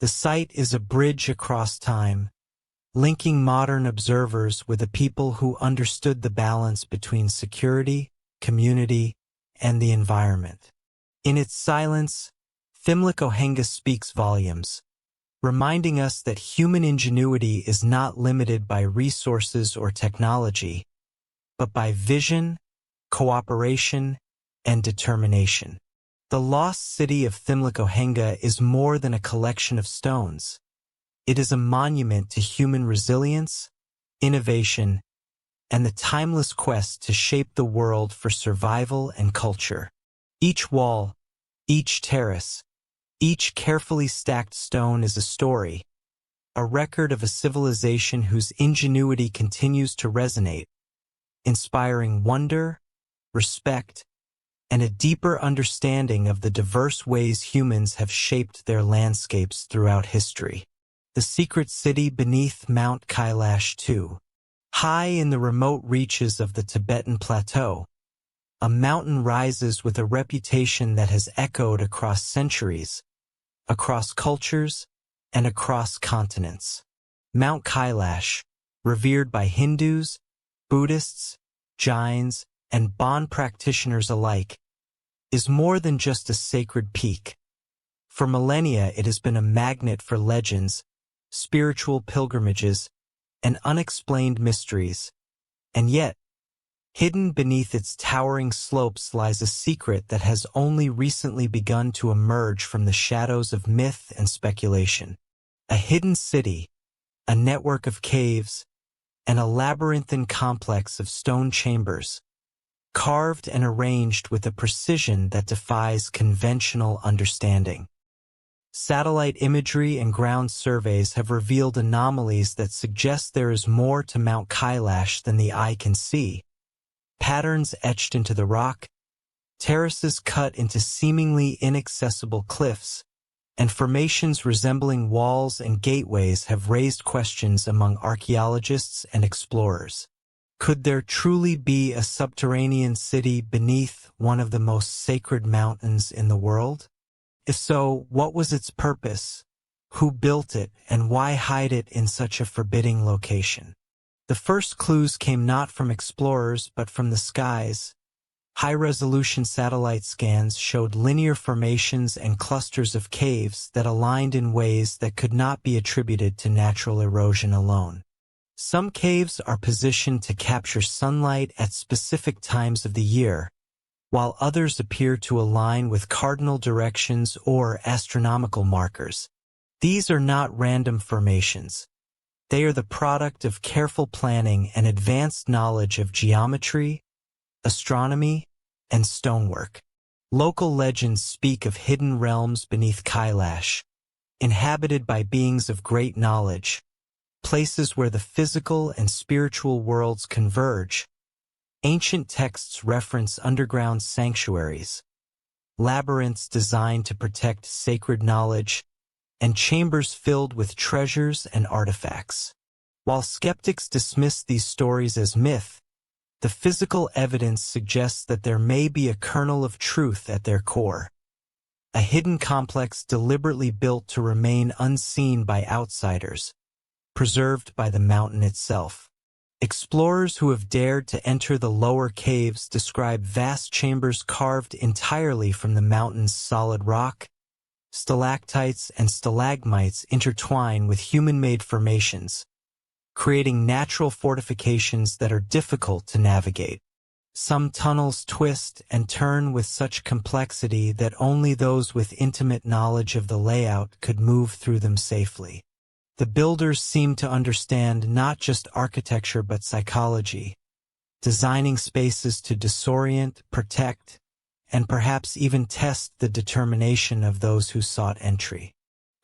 The site is a bridge across time, linking modern observers with a people who understood the balance between security, community, and the environment. In its silence, Thimlik-Ohenga speaks volumes, reminding us that human ingenuity is not limited by resources or technology, but by vision, cooperation, and determination. The lost city of Thimlik-Ohenga is more than a collection of stones. It is a monument to human resilience, innovation, and the timeless quest to shape the world for survival and culture. Each wall, each terrace, each carefully stacked stone is a story, a record of a civilization whose ingenuity continues to resonate, inspiring wonder, respect, and a deeper understanding of the diverse ways humans have shaped their landscapes throughout history. The secret city beneath Mount Kailash II. High in the remote reaches of the Tibetan Plateau, a mountain rises with a reputation that has echoed across centuries, across cultures, and across continents. Mount Kailash, revered by Hindus, Buddhists, Jains, and Bon practitioners alike, is more than just a sacred peak. For millennia, it has been a magnet for legends, spiritual pilgrimages, and unexplained mysteries. And yet, hidden beneath its towering slopes lies a secret that has only recently begun to emerge from the shadows of myth and speculation. A hidden city, a network of caves, and a labyrinthine complex of stone chambers, carved and arranged with a precision that defies conventional understanding. Satellite imagery and ground surveys have revealed anomalies that suggest there is more to Mount Kailash than the eye can see. Patterns etched into the rock, terraces cut into seemingly inaccessible cliffs, and formations resembling walls and gateways have raised questions among archaeologists and explorers. Could there truly be a subterranean city beneath one of the most sacred mountains in the world? If so, what was its purpose? Who built it, and why hide it in such a forbidding location? The first clues came not from explorers but from the skies. High-resolution satellite scans showed linear formations and clusters of caves that aligned in ways that could not be attributed to natural erosion alone. Some caves are positioned to capture sunlight at specific times of the year, while others appear to align with cardinal directions or astronomical markers. These are not random formations. They are the product of careful planning and advanced knowledge of geometry, astronomy, and stonework. Local legends speak of hidden realms beneath Kailash, inhabited by beings of great knowledge, places where the physical and spiritual worlds converge. Ancient texts reference underground sanctuaries, labyrinths designed to protect sacred knowledge, and chambers filled with treasures and artifacts. While skeptics dismiss these stories as myth, the physical evidence suggests that there may be a kernel of truth at their core. A hidden complex deliberately built to remain unseen by outsiders, preserved by the mountain itself. Explorers who have dared to enter the lower caves describe vast chambers carved entirely from the mountain's solid rock, Stalactites and stalagmites intertwine with human-made formations, creating natural fortifications that are difficult to navigate. Some tunnels twist and turn with such complexity that only those with intimate knowledge of the layout could move through them safely. The builders seem to understand not just architecture but psychology, designing spaces to disorient, protect, and perhaps even test the determination of those who sought entry.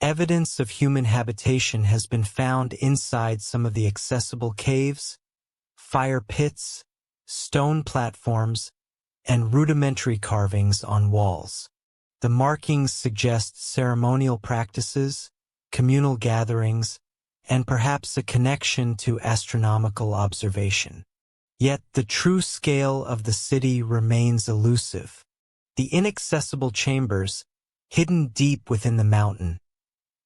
Evidence of human habitation has been found inside some of the accessible caves, fire pits, stone platforms, and rudimentary carvings on walls. The markings suggest ceremonial practices, communal gatherings, and perhaps a connection to astronomical observation. Yet the true scale of the city remains elusive. The inaccessible chambers, hidden deep within the mountain,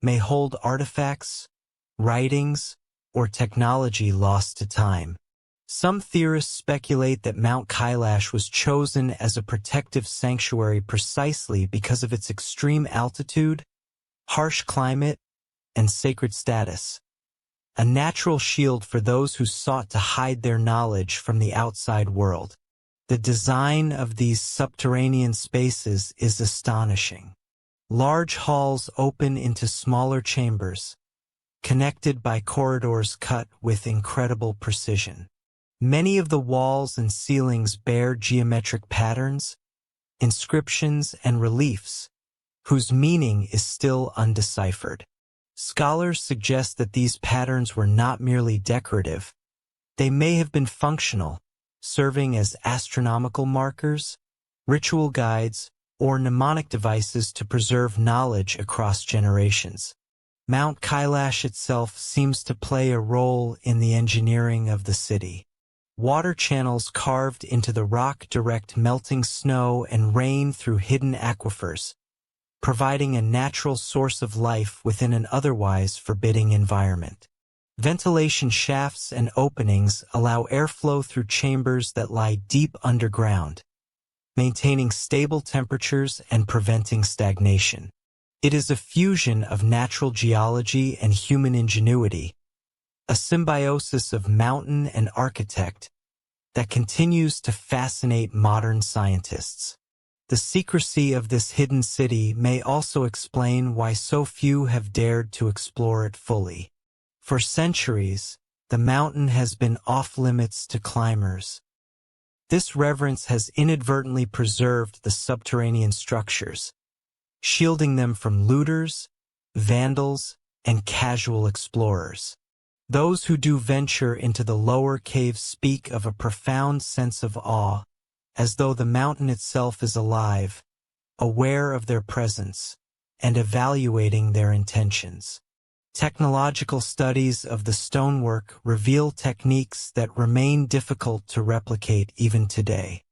may hold artifacts, writings, or technology lost to time. Some theorists speculate that Mount Kailash was chosen as a protective sanctuary precisely because of its extreme altitude, harsh climate, and sacred status, a natural shield for those who sought to hide their knowledge from the outside world. The design of these subterranean spaces is astonishing. Large halls open into smaller chambers, connected by corridors cut with incredible precision. Many of the walls and ceilings bear geometric patterns, inscriptions, and reliefs, whose meaning is still undeciphered. Scholars suggest that these patterns were not merely decorative. They may have been functional, serving as astronomical markers, ritual guides, or mnemonic devices to preserve knowledge across generations. Mount Kailash itself seems to play a role in the engineering of the city. Water channels carved into the rock direct melting snow and rain through hidden aquifers, providing a natural source of life within an otherwise forbidding environment. Ventilation shafts and openings allow airflow through chambers that lie deep underground, maintaining stable temperatures and preventing stagnation. It is a fusion of natural geology and human ingenuity, a symbiosis of mountain and architect that continues to fascinate modern scientists. The secrecy of this hidden city may also explain why so few have dared to explore it fully. For centuries, the mountain has been off-limits to climbers. This reverence has inadvertently preserved the subterranean structures, shielding them from looters, vandals, and casual explorers. Those who do venture into the lower caves speak of a profound sense of awe, as though the mountain itself is alive, aware of their presence, and evaluating their intentions. Technological studies of the stonework reveal techniques that remain difficult to replicate even today.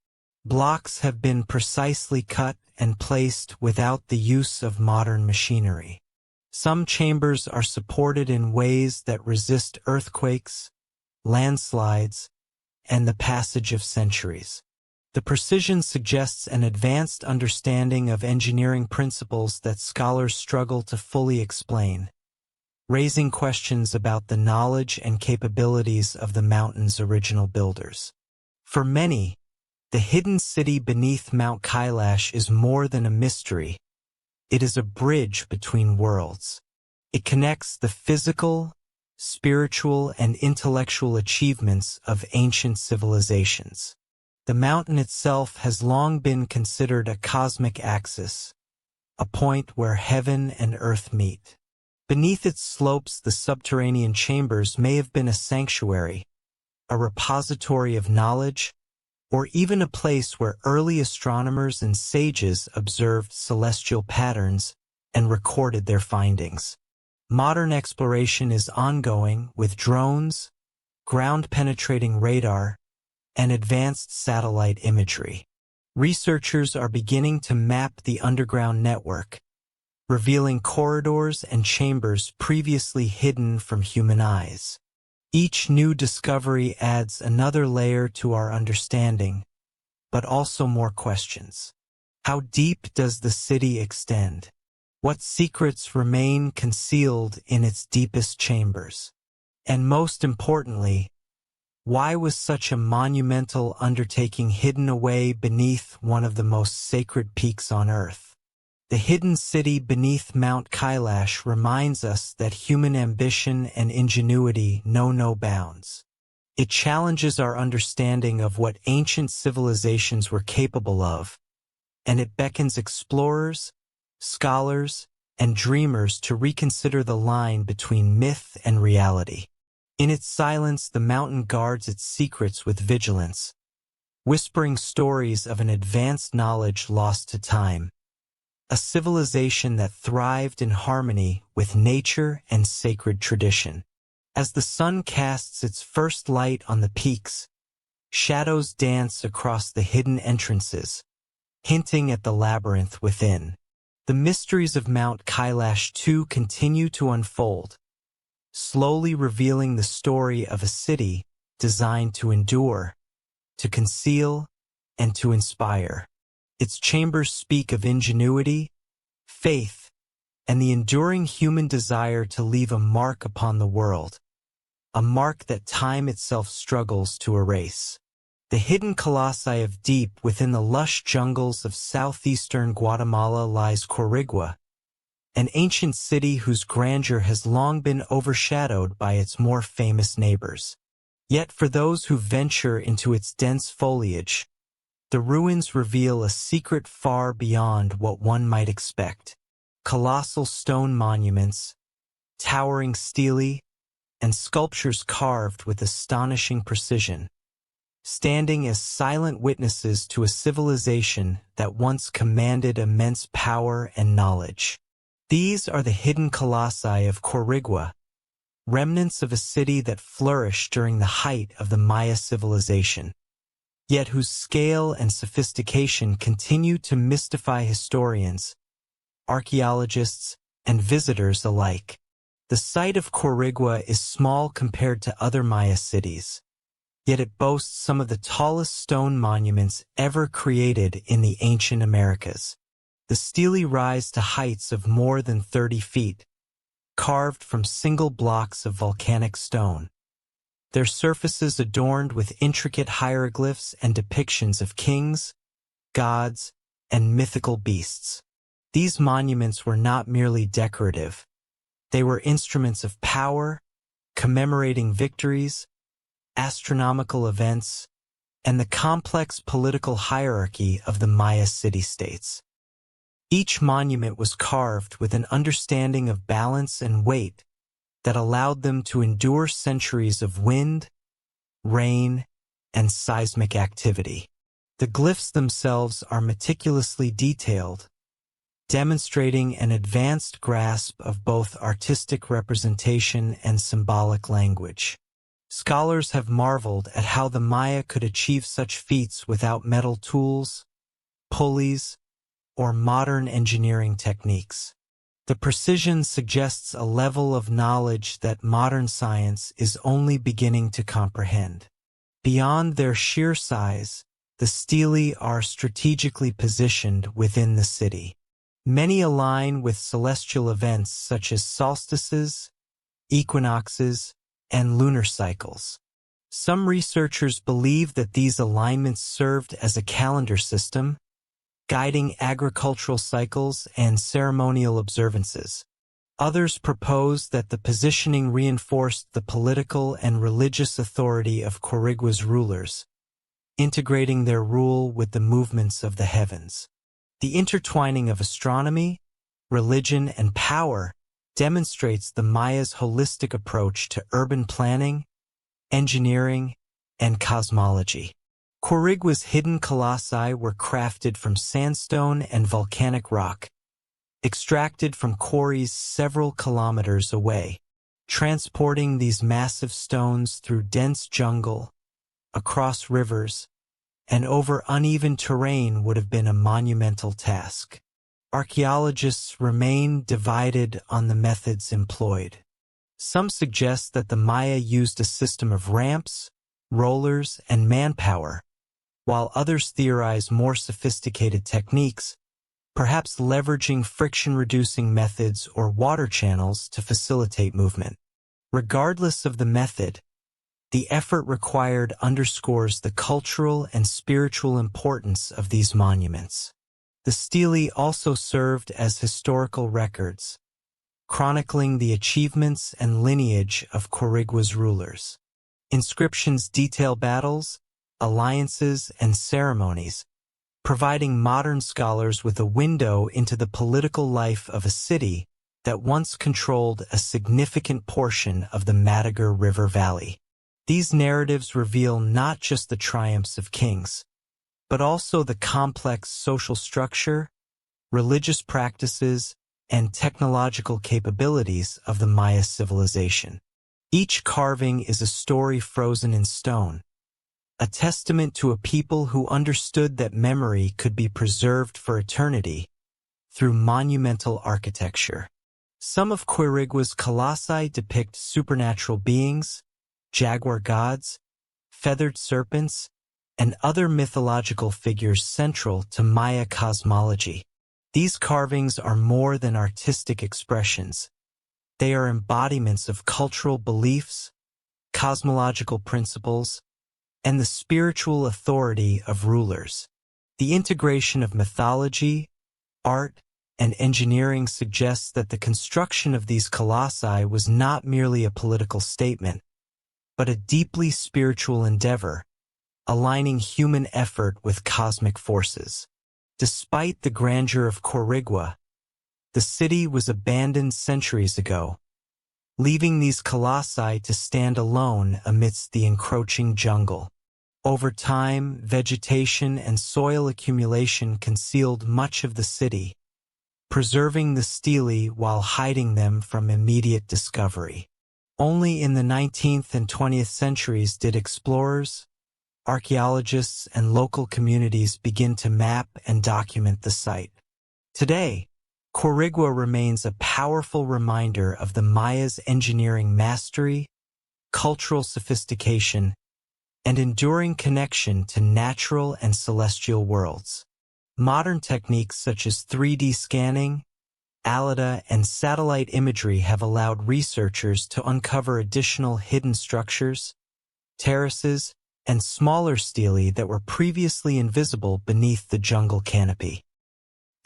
Blocks have been precisely cut and placed without the use of modern machinery. Some chambers are supported in ways that resist earthquakes, landslides, and the passage of centuries. The precision suggests an advanced understanding of engineering principles that scholars struggle to fully explain, raising questions about the knowledge and capabilities of the mountain's original builders. For many, the hidden city beneath Mount Kailash is more than a mystery. It is a bridge between worlds. It connects the physical, spiritual, and intellectual achievements of ancient civilizations. The mountain itself has long been considered a cosmic axis, a point where heaven and earth meet. Beneath its slopes, the subterranean chambers may have been a sanctuary, a repository of knowledge, or even a place where early astronomers and sages observed celestial patterns and recorded their findings. Modern exploration is ongoing with drones, ground-penetrating radar, and advanced satellite imagery. Researchers are beginning to map the underground network, revealing corridors and chambers previously hidden from human eyes. Each new discovery adds another layer to our understanding, but also more questions. How deep does the city extend? What secrets remain concealed in its deepest chambers? And most importantly, why was such a monumental undertaking hidden away beneath one of the most sacred peaks on Earth? The hidden city beneath Mount Kailash reminds us that human ambition and ingenuity know no bounds. It challenges our understanding of what ancient civilizations were capable of, and it beckons explorers, scholars, and dreamers to reconsider the line between myth and reality. In its silence, the mountain guards its secrets with vigilance, whispering stories of an advanced knowledge lost to time, a civilization that thrived in harmony with nature and sacred tradition. As the sun casts its first light on the peaks, shadows dance across the hidden entrances, hinting at the labyrinth within. The mysteries of Mount Kailash too continue to unfold, slowly revealing the story of a city designed to endure, to conceal, and to inspire. Its chambers speak of ingenuity, faith, and the enduring human desire to leave a mark upon the world, a mark that time itself struggles to erase. The hidden colossi of deep within the lush jungles of southeastern Guatemala lies Quirigua, an ancient city whose grandeur has long been overshadowed by its more famous neighbors. Yet for those who venture into its dense foliage, the ruins reveal a secret far beyond what one might expect. Colossal stone monuments, towering stelae, and sculptures carved with astonishing precision, standing as silent witnesses to a civilization that once commanded immense power and knowledge. These are the hidden colossi of Quirigua, remnants of a city that flourished during the height of the Maya civilization, yet whose scale and sophistication continue to mystify historians, archaeologists, and visitors alike. The site of Quirigua is small compared to other Maya cities, yet it boasts some of the tallest stone monuments ever created in the ancient Americas. The stelae rise to heights of more than 30 feet, carved from single blocks of volcanic stone, their surfaces adorned with intricate hieroglyphs and depictions of kings, gods, and mythical beasts. These monuments were not merely decorative. They were instruments of power, commemorating victories, astronomical events, and the complex political hierarchy of the Maya city-states. Each monument was carved with an understanding of balance and weight that allowed them to endure centuries of wind, rain, and seismic activity. The glyphs themselves are meticulously detailed, demonstrating an advanced grasp of both artistic representation and symbolic language. Scholars have marveled at how the Maya could achieve such feats without metal tools, pulleys, or modern engineering techniques. The precision suggests a level of knowledge that modern science is only beginning to comprehend. Beyond their sheer size, the stelae are strategically positioned within the city. Many align with celestial events such as solstices, equinoxes, and lunar cycles. Some researchers believe that these alignments served as a calendar system, guiding agricultural cycles and ceremonial observances. Others propose that the positioning reinforced the political and religious authority of Quirigua's rulers, integrating their rule with the movements of the heavens. The intertwining of astronomy, religion, and power demonstrates the Mayas' holistic approach to urban planning, engineering, and cosmology. Quirigua's hidden colossi were crafted from sandstone and volcanic rock, extracted from quarries several kilometers away. Transporting these massive stones through dense jungle, across rivers, and over uneven terrain would have been a monumental task. Archaeologists remain divided on the methods employed. Some suggest that the Maya used a system of ramps, rollers, and manpower, while others theorize more sophisticated techniques, perhaps leveraging friction-reducing methods or water channels to facilitate movement. Regardless of the method, the effort required underscores the cultural and spiritual importance of these monuments. The stelae also served as historical records, chronicling the achievements and lineage of Quirigua's rulers. Inscriptions detail battles, alliances, and ceremonies, providing modern scholars with a window into the political life of a city that once controlled a significant portion of the Madigar River Valley. These narratives reveal not just the triumphs of kings, but also the complex social structure, religious practices, and technological capabilities of the Maya civilization. Each carving is a story frozen in stone, a testament to a people who understood that memory could be preserved for eternity through monumental architecture. Some of Quirigua's colossi depict supernatural beings, jaguar gods, feathered serpents, and other mythological figures central to Maya cosmology. These carvings are more than artistic expressions. They are embodiments of cultural beliefs, cosmological principles, and the spiritual authority of rulers. The integration of mythology, art, and engineering suggests that the construction of these colossi was not merely a political statement, but a deeply spiritual endeavor, aligning human effort with cosmic forces. Despite the grandeur of Quirigua, the city was abandoned centuries ago, leaving these colossi to stand alone amidst the encroaching jungle. Over time, vegetation and soil accumulation concealed much of the city, preserving the stelae while hiding them from immediate discovery. Only in the 19th and 20th centuries did explorers, archaeologists, and local communities begin to map and document the site. Today, Quirigua remains a powerful reminder of the Mayas' engineering mastery, cultural sophistication, and enduring connection to natural and celestial worlds. Modern techniques such as 3D scanning, ALIDA, and satellite imagery have allowed researchers to uncover additional hidden structures, terraces, and smaller stelae that were previously invisible beneath the jungle canopy.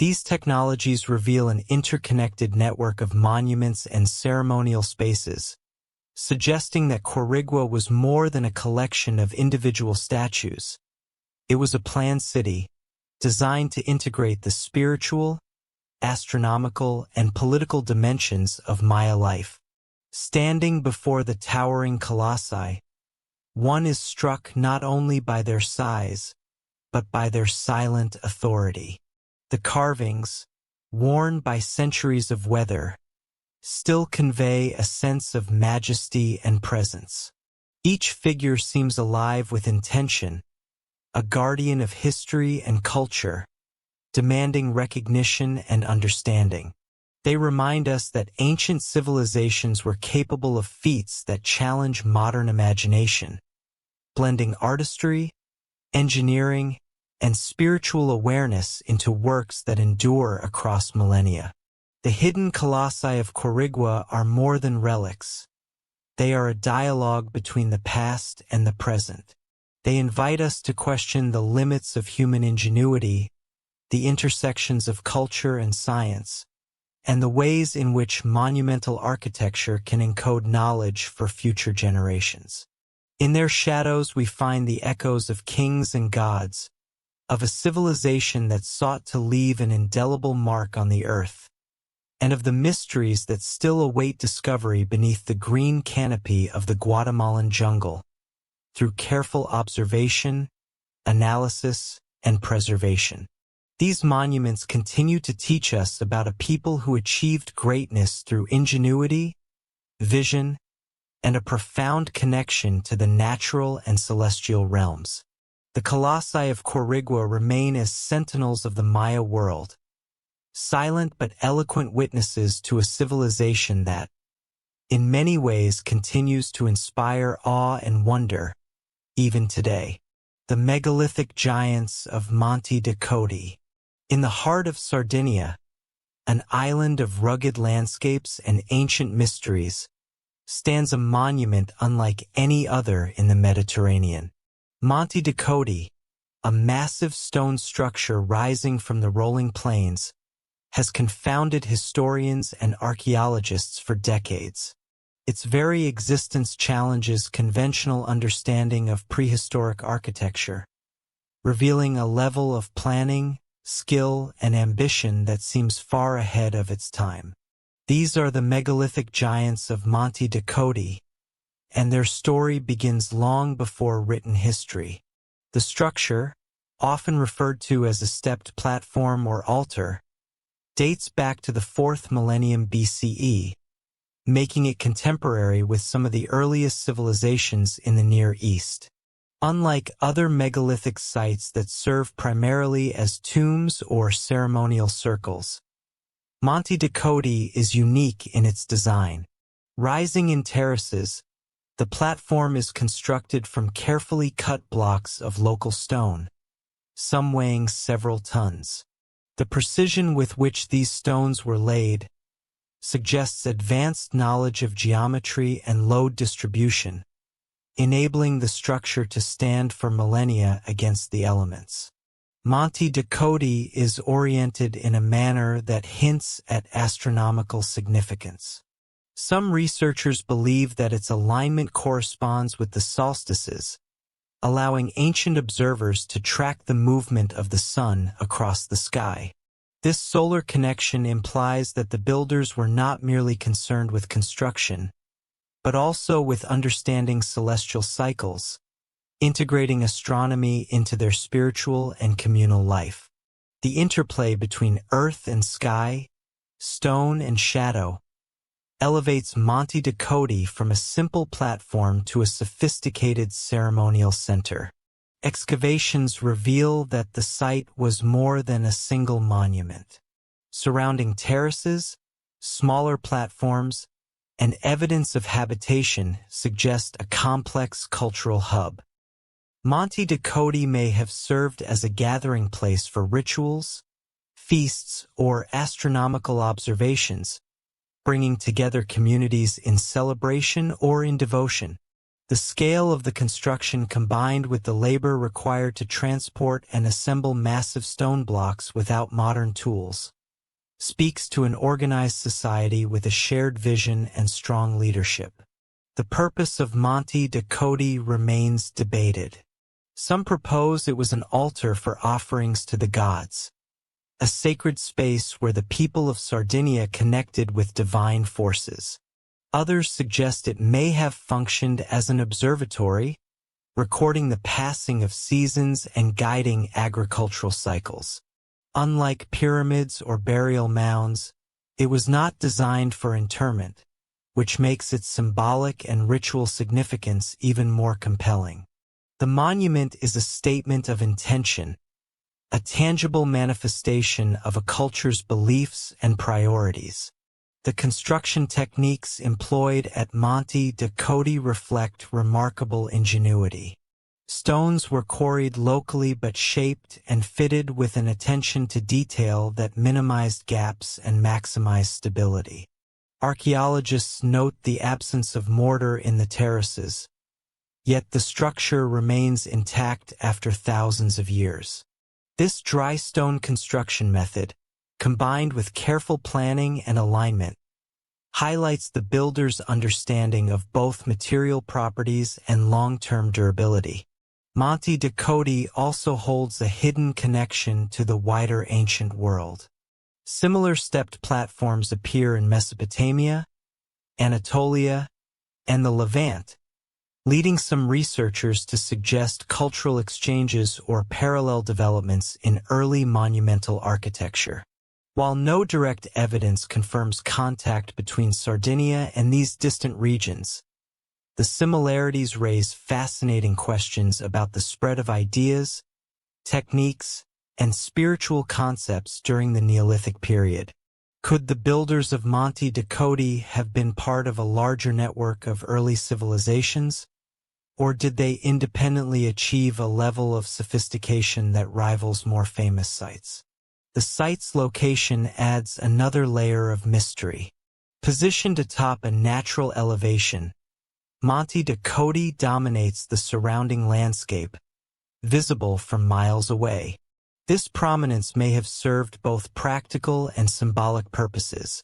These technologies reveal an interconnected network of monuments and ceremonial spaces, suggesting that Quirigua was more than a collection of individual statues. It was a planned city, designed to integrate the spiritual, astronomical, and political dimensions of Maya life. Standing before the towering colossi, one is struck not only by their size, but by their silent authority. The carvings, worn by centuries of weather, still convey a sense of majesty and presence. Each figure seems alive with intention, a guardian of history and culture, demanding recognition and understanding. They remind us that ancient civilizations were capable of feats that challenge modern imagination, blending artistry, engineering, and spiritual awareness into works that endure across millennia. The hidden colossi of Quirigua are more than relics. They are a dialogue between the past and the present. They invite us to question the limits of human ingenuity, the intersections of culture and science, and the ways in which monumental architecture can encode knowledge for future generations. In their shadows we find the echoes of kings and gods, of a civilization that sought to leave an indelible mark on the earth, and of the mysteries that still await discovery beneath the green canopy of the Guatemalan jungle, through careful observation, analysis, and preservation. These monuments continue to teach us about a people who achieved greatness through ingenuity, vision, and a profound connection to the natural and celestial realms. The colossi of Quirigua remain as sentinels of the Maya world, silent but eloquent witnesses to a civilization that, in many ways, continues to inspire awe and wonder, even today. The megalithic giants of Monte de Codi. In the heart of Sardinia, an island of rugged landscapes and ancient mysteries, stands a monument unlike any other in the Mediterranean. Monte de Codi, a massive stone structure rising from the rolling plains, has confounded historians and archaeologists for decades. Its very existence challenges conventional understanding of prehistoric architecture, revealing a level of planning, skill, and ambition that seems far ahead of its time. These are the megalithic giants of Monte de Codi, and their story begins long before written history. The structure, often referred to as a stepped platform or altar, dates back to the 4th millennium BCE, making it contemporary with some of the earliest civilizations in the Near East. Unlike other megalithic sites that serve primarily as tombs or ceremonial circles, Monte de Codi is unique in its design. Rising in terraces, the platform is constructed from carefully cut blocks of local stone, some weighing several tons. The precision with which these stones were laid suggests advanced knowledge of geometry and load distribution, enabling the structure to stand for millennia against the elements. Monte de Codi is oriented in a manner that hints at astronomical significance. Some researchers believe that its alignment corresponds with the solstices, allowing ancient observers to track the movement of the sun across the sky. This solar connection implies that the builders were not merely concerned with construction, but also with understanding celestial cycles, integrating astronomy into their spiritual and communal life. The interplay between earth and sky, stone and shadow, elevates Monte de Codi from a simple platform to a sophisticated ceremonial center. Excavations reveal that the site was more than a single monument. Surrounding terraces, smaller platforms, and evidence of habitation suggest a complex cultural hub. Monte de Codi may have served as a gathering place for rituals, feasts, or astronomical observations, bringing together communities in celebration or in devotion. The scale of the construction combined with the labor required to transport and assemble massive stone blocks without modern tools speaks to an organized society with a shared vision and strong leadership. The purpose of Monte de Codi remains debated. Some propose it was an altar for offerings to the gods, a sacred space where the people of Sardinia connected with divine forces. Others suggest it may have functioned as an observatory, recording the passing of seasons and guiding agricultural cycles. Unlike pyramids or burial mounds, it was not designed for interment, which makes its symbolic and ritual significance even more compelling. The monument is a statement of intention, a tangible manifestation of a culture's beliefs and priorities. The construction techniques employed at Monte de Codi reflect remarkable ingenuity. Stones were quarried locally but shaped and fitted with an attention to detail that minimized gaps and maximized stability. Archaeologists note the absence of mortar in the terraces, yet the structure remains intact after thousands of years. This dry stone construction method, combined with careful planning and alignment, highlights the builder's understanding of both material properties and long-term durability. Monte de Codi also holds a hidden connection to the wider ancient world. Similar stepped platforms appear in Mesopotamia, Anatolia, and the Levant, leading some researchers to suggest cultural exchanges or parallel developments in early monumental architecture. While no direct evidence confirms contact between Sardinia and these distant regions, the similarities raise fascinating questions about the spread of ideas, techniques, and spiritual concepts during the Neolithic period. Could the builders of Monte de Codi have been part of a larger network of early civilizations, or did they independently achieve a level of sophistication that rivals more famous sites? The site's location adds another layer of mystery. Positioned atop a natural elevation, Monte Ducote dominates the surrounding landscape, visible from miles away. This prominence may have served both practical and symbolic purposes,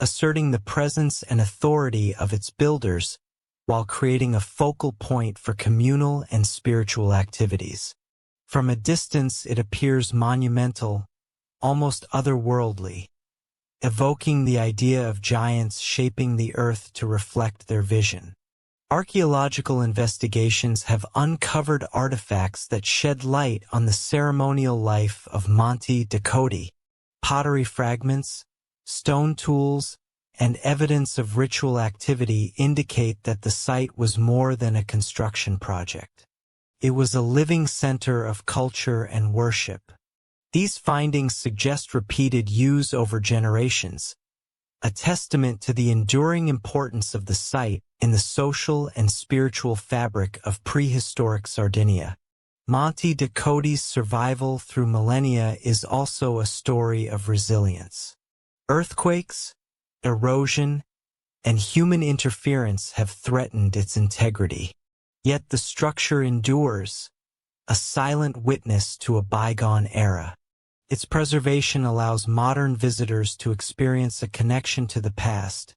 asserting the presence and authority of its builders while creating a focal point for communal and spiritual activities. From a distance, it appears monumental, almost otherworldly, evoking the idea of giants shaping the earth to reflect their vision. Archaeological investigations have uncovered artifacts that shed light on the ceremonial life of Monte Ducote. Pottery fragments, stone tools, and evidence of ritual activity indicate that the site was more than a construction project. It was a living center of culture and worship. These findings suggest repeated use over generations, a testament to the enduring importance of the site in the social and spiritual fabric of prehistoric Sardinia. Monte Ducote's survival through millennia is also a story of resilience. Earthquakes, erosion, and human interference have threatened its integrity. Yet the structure endures, a silent witness to a bygone era. Its preservation allows modern visitors to experience a connection to the past,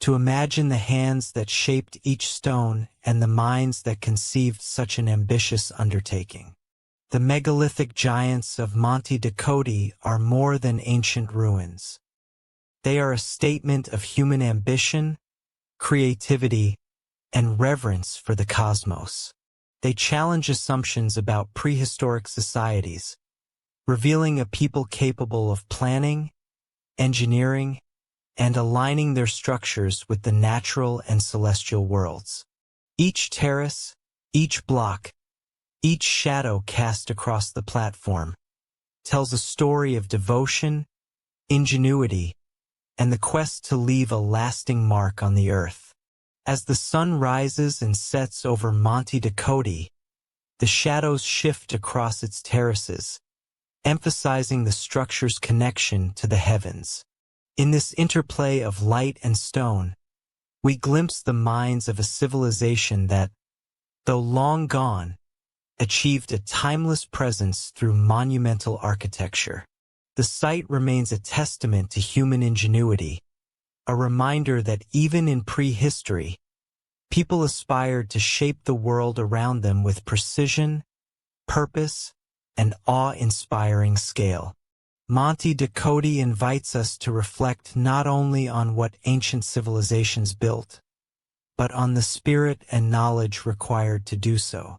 to imagine the hands that shaped each stone and the minds that conceived such an ambitious undertaking. The megalithic giants of Monte Ducote are more than ancient ruins. They are a statement of human ambition, creativity, and reverence for the cosmos. They challenge assumptions about prehistoric societies, revealing a people capable of planning, engineering, and aligning their structures with the natural and celestial worlds. Each terrace, each block, each shadow cast across the platform tells a story of devotion, ingenuity, and the quest to leave a lasting mark on the earth. As the sun rises and sets over Monte Ducote, the shadows shift across its terraces, emphasizing the structure's connection to the heavens. In this interplay of light and stone, we glimpse the minds of a civilization that, though long gone, achieved a timeless presence through monumental architecture. The site remains a testament to human ingenuity, a reminder that even in prehistory, people aspired to shape the world around them with precision, purpose, and awe-inspiring scale. Monte Ducote invites us to reflect not only on what ancient civilizations built, but on the spirit and knowledge required to do so.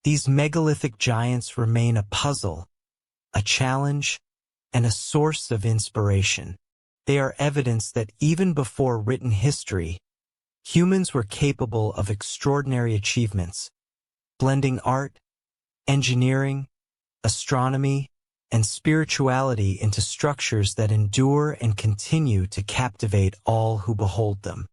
These megalithic giants remain a puzzle, a challenge, and a source of inspiration. They are evidence that even before written history, humans were capable of extraordinary achievements, blending art, engineering, astronomy, and spirituality into structures that endure and continue to captivate all who behold them.